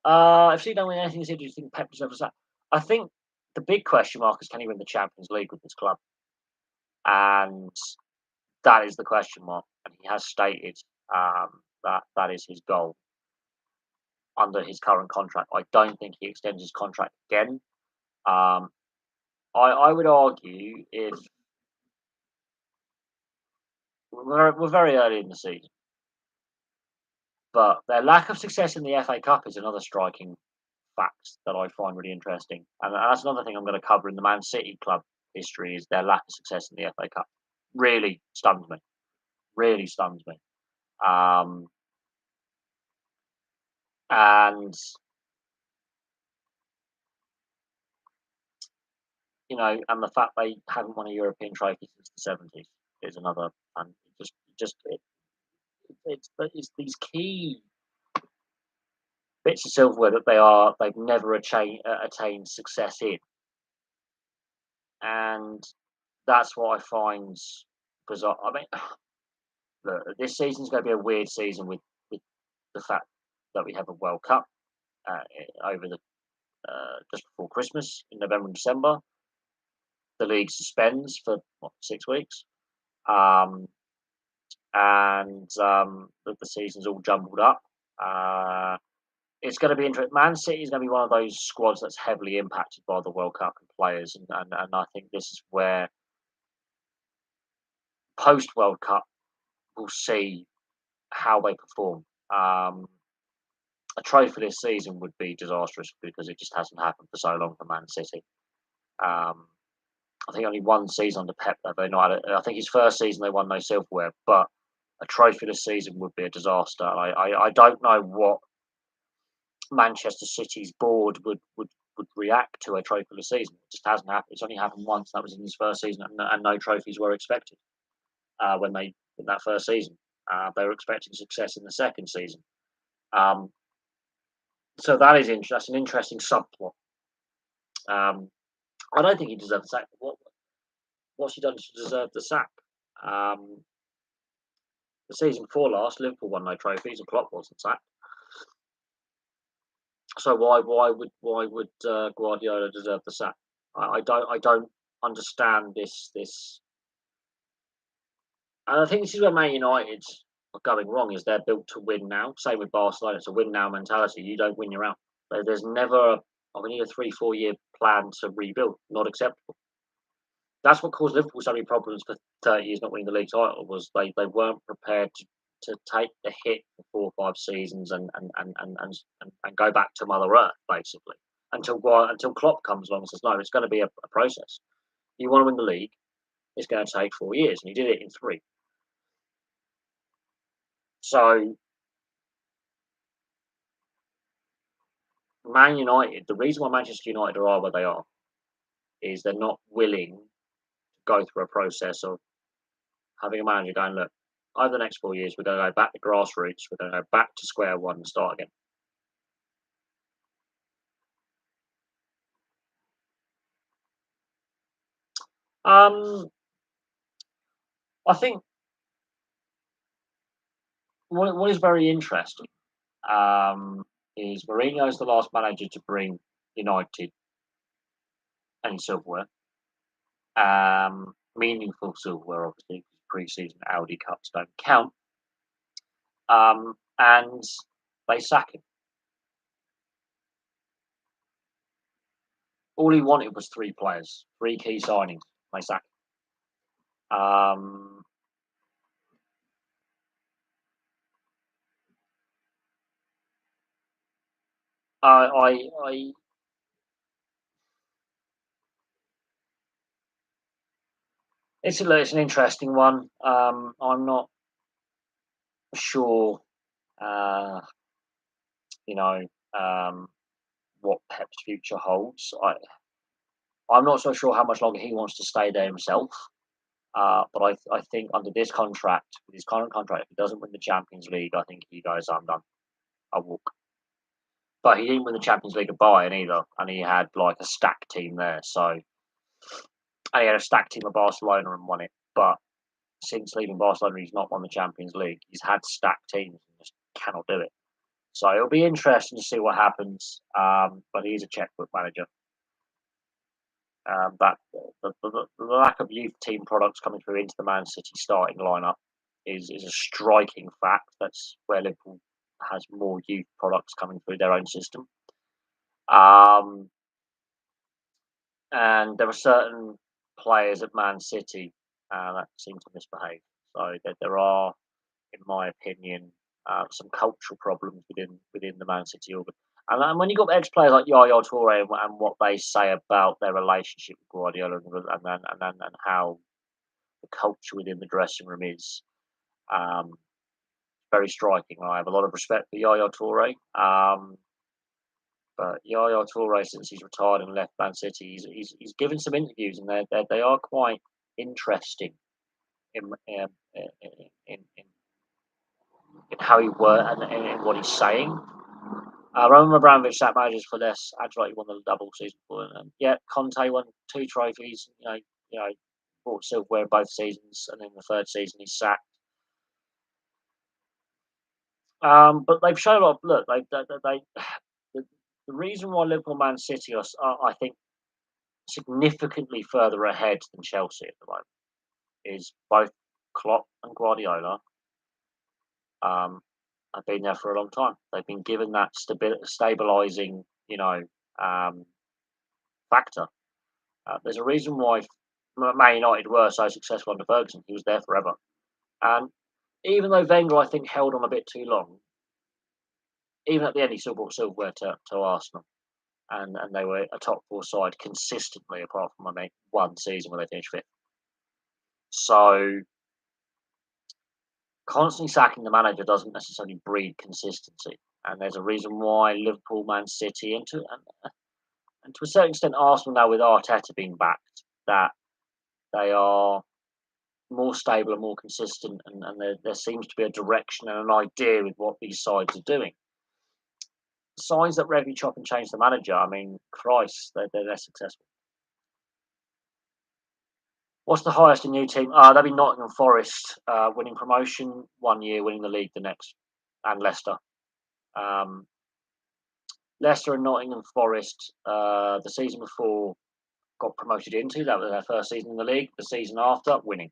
If you don't win anything, do you think Pep deserves that? I think the big question mark is, can he win the Champions League with this club? And that is the question mark. And he has stated that is his goal under his current contract. I don't think he extends his contract again. I would argue if we're very early in the season, but their lack of success in the FA Cup is another striking fact that I find really interesting, and that's another thing I'm going to cover in the Man City club history is their lack of success in the FA Cup. Really stuns me. Really stuns me. And and the fact they haven't won a European trophy since the 70s is another, and it's these key bits of silverware that they've never attained success in, and that's what I find bizarre. I mean, look, this season's going to be a weird season with the fact that we have a World Cup over the just before Christmas in November and December. The league suspends for 6 weeks, and the season's all jumbled up. It's going to be interesting. Man City is going to be one of those squads that's heavily impacted by the World Cup and players, and I think this is where post World Cup we'll see how they perform. A trophy this season would be disastrous because it just hasn't happened for so long for Man City. I think only one season under Pep that they not had I think his first season they won no silverware, but a trophy this season would be a disaster. I don't know what Manchester City's board would react to a trophyless season. It just hasn't happened. It's only happened once. That was in his first season, and no trophies were expected when they in that first season. They were expecting success in the second season. Um, so that is that's an interesting subplot. Um, I don't think he deserved the sack. What's he done to deserve the sack? Um, the season before last, Liverpool won no trophies, and Klopp wasn't sacked. So why would Guardiola deserve the sack? I don't understand this. And I think this is where Man United are going wrong. Is they're built to win now. Same with Barcelona. It's a win now mentality. You don't win, you're out. There's never. We need a 3-4 year plan to rebuild. Not acceptable. That's what caused Liverpool so many problems for 30 years not winning the league title. Was they weren't prepared to take the hit for 4 or 5 seasons and go back to Mother Earth basically until Klopp comes along and says no, it's going to be a process. You want to win the league, it's going to take 4 years, and he did it in 3. So Man United, the reason why Manchester United are where they are is they're not willing to go through a process of having a manager going, look, over the next 4 years, we're going to go back to grassroots, we're going to go back to square one and start again. Um, I think what is very interesting is Mourinho is the last manager to bring United any silverware, meaningful silverware, obviously, because pre-season Audi Cups don't count, and they sack him. All he wanted was 3 players, 3 key signings. They sack him. I it's an interesting one. I'm not sure, uh, you know, um, what Pep's future holds. I'm not so sure how much longer he wants to stay there himself. But I think under this contract, with his current contract, if he doesn't win the Champions League, I think he goes, I'm done. I'll walk. But he didn't win the Champions League at Bayern either, and he had like a stacked team there. So, and he had a stacked team at Barcelona and won it. But since leaving Barcelona, he's not won the Champions League. He's had stacked teams and just cannot do it. So it'll be interesting to see what happens. But he's a checkbook manager. That the lack of youth team products coming through into the Man City starting lineup is a striking fact. That's where Liverpool has more youth products coming through their own system. Um, and there are certain players at Man City that seem to misbehave. So there are, in my opinion, some cultural problems within the Man City organ. And when you got ex players like Yaya Toure and what they say about their relationship with Guardiola and how the culture within the dressing room is very striking. I have a lot of respect for Yaya Toure, but Yaya Toure, since he's retired and left Man City, he's given some interviews and they are quite interesting in in how he works and in what he's saying. Roman Abramovich sat managers for less. Ancelotti won the double season for them. Yeah, Conte won 2 trophies. Brought silverware in both seasons, and in the third season he's sacked. But they've shown a lot. Look, the reason why Liverpool, Man City are, I think, significantly further ahead than Chelsea at the moment is both Klopp and Guardiola have been there for a long time. They've been given that stabilising, factor. There's a reason why Man United were so successful under Ferguson. He was there forever. And even though Wenger, I think, held on a bit too long, even at the end, he still brought silverware to Arsenal. And they were a top 4 side consistently, apart from one season where they finished 5th. So constantly sacking the manager doesn't necessarily breed consistency. And there's a reason why Liverpool, Man City, and to a certain extent Arsenal now with Arteta being backed, that they are more stable and more consistent, and there seems to be a direction and an idea with what these sides are doing. Sides that regularly chop and change the manager, I mean, Christ, they're successful. What's the highest in new team? That'd be Nottingham Forest, winning promotion one year, winning the league the next, and Leicester. Um, Leicester and Nottingham Forest, the season before got promoted into. That was their first season in the league. The season after, winning.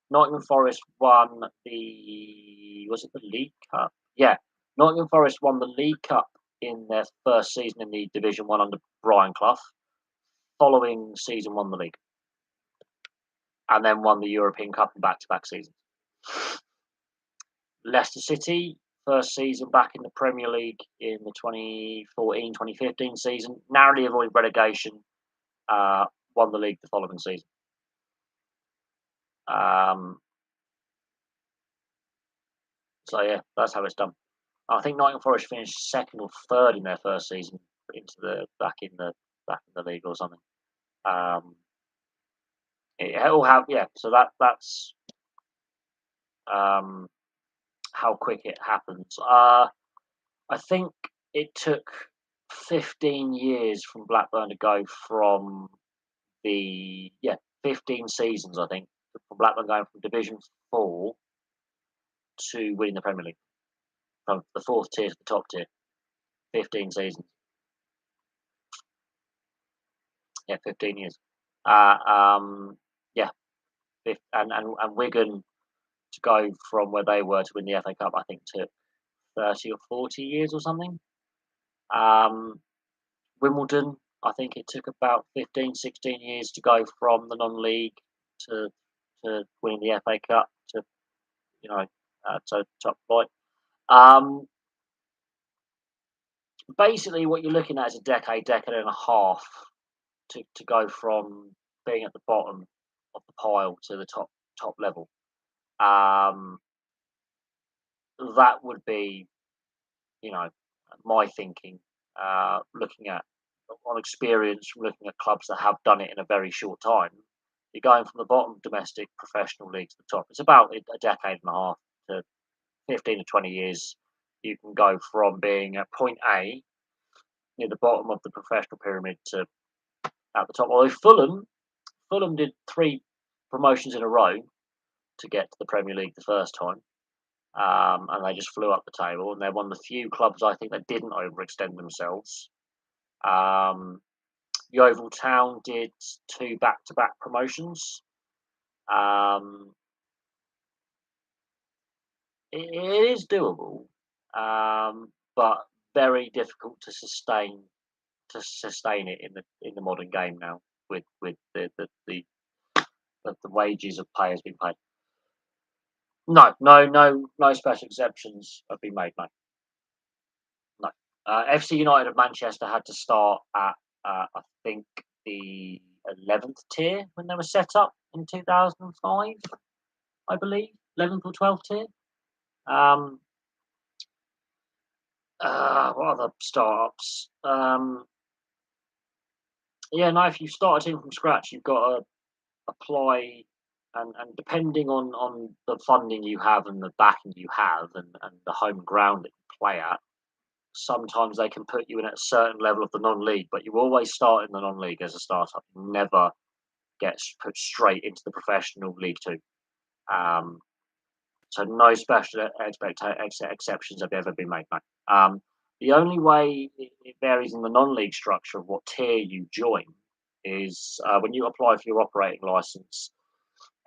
Nottingham Forest won was it the League Cup? Yeah, Nottingham Forest won the League Cup in their first season in the Division 1 under Brian Clough. Following season, won the league. And then won the European Cup in back-to-back seasons. Leicester City, first season back in the Premier League in the 2014-2015 season, narrowly avoided relegation, won the league the following season. So yeah, that's how it's done. I think Nottingham Forest finished second or third in their first season back in the league or something. It'll have So that's how quick it happens. I think it took 15 years from Blackburn to go from 15 seasons, I think, from Blackburn going from Division 4 to winning the Premier League. From the fourth tier to the top tier. 15 seasons. Yeah, 15 years. And Wigan to go from where they were to win the FA Cup, I think took 30 or 40 years or something. Wimbledon, I think it took about 15, 16 years to go from the non-league to winning the FA Cup to top flight. Basically, what you're looking at is a decade and a half to go from being at the bottom of the pile to the top level. That would be, my thinking. Looking at on experience from looking at clubs that have done it in a very short time. You're going from the bottom of domestic professional league to the top. It's about a decade and a half to 15 to 20 years. You can go from being at point A, near the bottom of the professional pyramid, to at the top. Although Fulham did 3 promotions in a row to get to the Premier League the first time. And they just flew up the table, and they're one of the few clubs I think that didn't overextend themselves. Yeovil Town did 2 back-to-back promotions. It is doable, but very difficult to sustain it in the modern game now with the wages of players being paid. No special exceptions have been made. No. FC United of Manchester had to start at I think the 11th tier when they were set up in 2005, I believe, 11th or 12th tier. What other startups? If you start a team from scratch, you've got to apply, and depending on the funding you have and the backing you have and the home ground that you play at, sometimes they can put you in at a certain level of the non-league, but you always start in the non-league as a startup. You never get put straight into the professional League Two. So no special exceptions have ever been made. The only way it varies in the non-league structure of what tier you join is when you apply for your operating license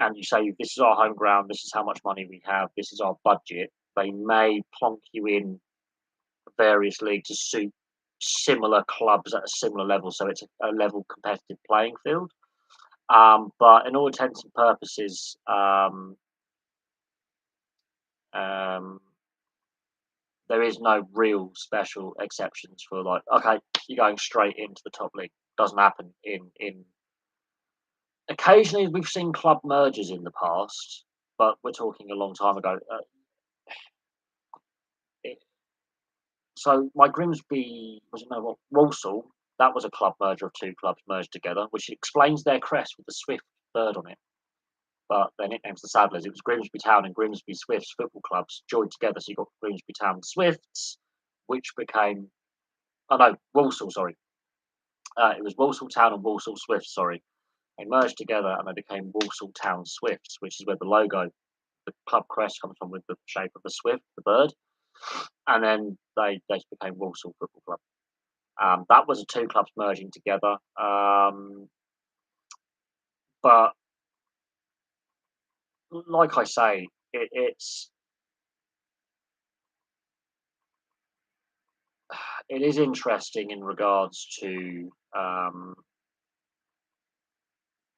and you say, this is our home ground, this is how much money we have, this is our budget, they may plonk you in various leagues to suit similar clubs at a similar level, so it's a level competitive playing field. But in all intents and purposes, there is no real special exceptions for okay, you're going straight into the top league. Doesn't happen in. Occasionally, we've seen club mergers in the past, but we're talking a long time ago. So my Grimsby Walsall. That was a club merger of 2 clubs merged together, which explains their crest with the Swift bird on it. but their nicknames the Saddlers. It was Grimsby Town and Grimsby Swifts football clubs joined together, so you got Grimsby Town Swifts, which became Walsall. Sorry, it was Walsall Town and Walsall Swifts. Sorry, they merged together and they became Walsall Town Swifts, which is where the logo, the club crest, comes from, with the shape of the swift, the bird, and then they became Walsall Football Club. That was the two clubs merging together. But like I say, it is interesting in regards to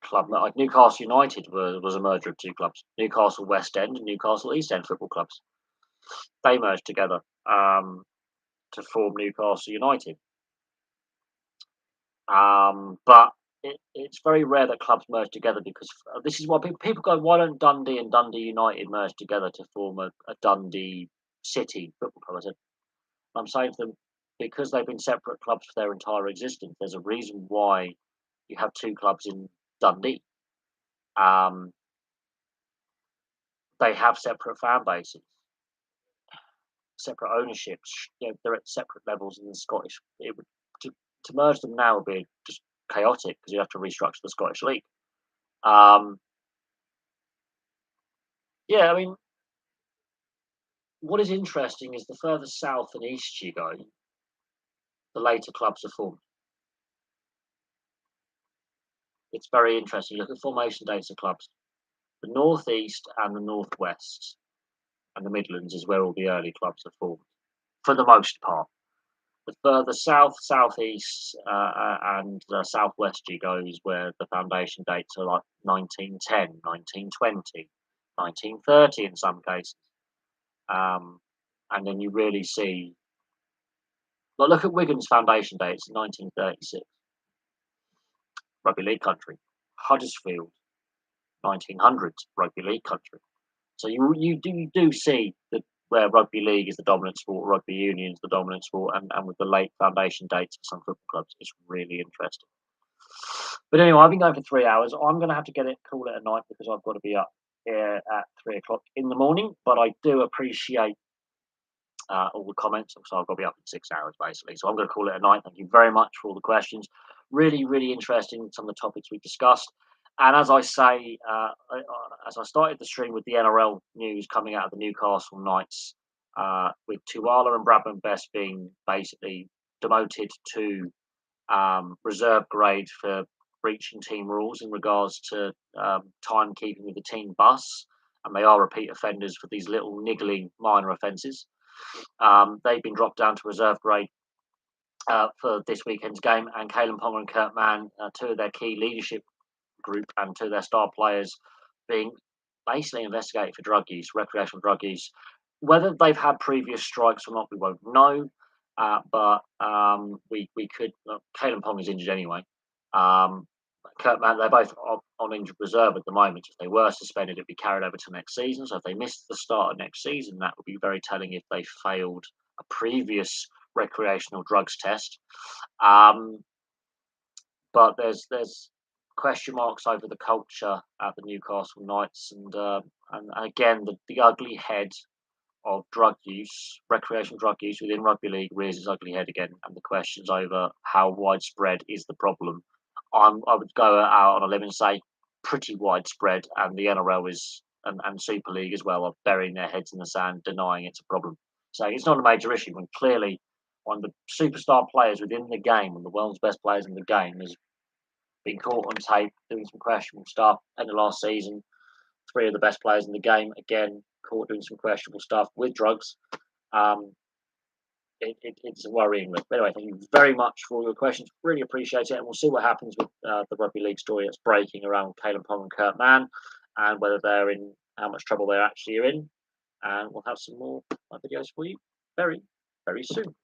club like Newcastle United was a merger of two clubs, Newcastle West End and Newcastle East End football clubs. They merged together to form Newcastle United. But it's very rare that clubs merge together, because this is why people go, why don't Dundee and Dundee United merge together to form a Dundee City football club? I said, I'm saying to them, because they've been separate clubs for their entire existence, there's a reason why you have two clubs in Dundee. They have separate fan bases, separate ownerships. They're at separate levels in the Scottish. To merge them now would be just chaotic, because you have to restructure the Scottish League. Yeah, I mean, what is interesting is the further south and east you go, the later clubs are formed. It's very interesting. Look at formation dates of clubs. The northeast and the northwest and the Midlands is where all the early clubs are formed, for the most part. The further south, southeast, and southwest you go is where the foundation dates are like 1910, 1920, 1930 in some cases. And then you really see, like, look at Wigan's foundation dates, 1936, rugby league country. Huddersfield, 1900s, rugby league country. So you do see that where rugby league is the dominant sport, rugby union is the dominant sport, and with the late foundation dates for some football clubs, it's really interesting. But anyway, I've been going for 3 hours. I'm going to have to call it a night, because I've got to be up here at 3 o'clock in the morning. But I do appreciate all the comments, so I've got to be up in 6 hours basically. So I'm going to call it a night. Thank you very much for all the questions. Really, really interesting, some of the topics we discussed. And as I say, as I started the stream with the NRL news coming out of the Newcastle Knights, with Tuala and Bradman Best being basically demoted to reserve grade for breaching team rules in regards to timekeeping with the team bus, and they are repeat offenders for these little niggling minor offences. They've been dropped down to reserve grade for this weekend's game, and Caelan Ponga and Kurt Mann, two of their key leadership group and two of their star players, being basically investigated for drug use, recreational drug use. Whether they've had previous strikes or not, we won't know. But we could. Caelan Pong is injured anyway. Kurt Mann, they're both on injured reserve at the moment. If they were suspended, it'd be carried over to next season. So if they missed the start of next season, that would be very telling if they failed a previous recreational drugs test. But there's question marks over the culture at the Newcastle Knights, and again the ugly head of drug use, recreational drug use within rugby league rears its ugly head again, and the questions over how widespread is the problem. I would go out on a limb and say pretty widespread, and the NRL is and Super League as well are burying their heads in the sand, denying it's a problem, saying it's not a major issue, when clearly one of the superstar players within the game, one of the world's best players in the game, has been caught on tape doing some questionable stuff in the last season. Three of the best players in the game, again, caught doing some questionable stuff with drugs. It's worrying. But anyway, thank you very much for all your questions. Really appreciate it. And we'll see what happens with the rugby league story that's breaking around Caelan Pong and Kurt Mann, and whether they're in, how much trouble they actually are in. And we'll have some more videos for you very, very soon.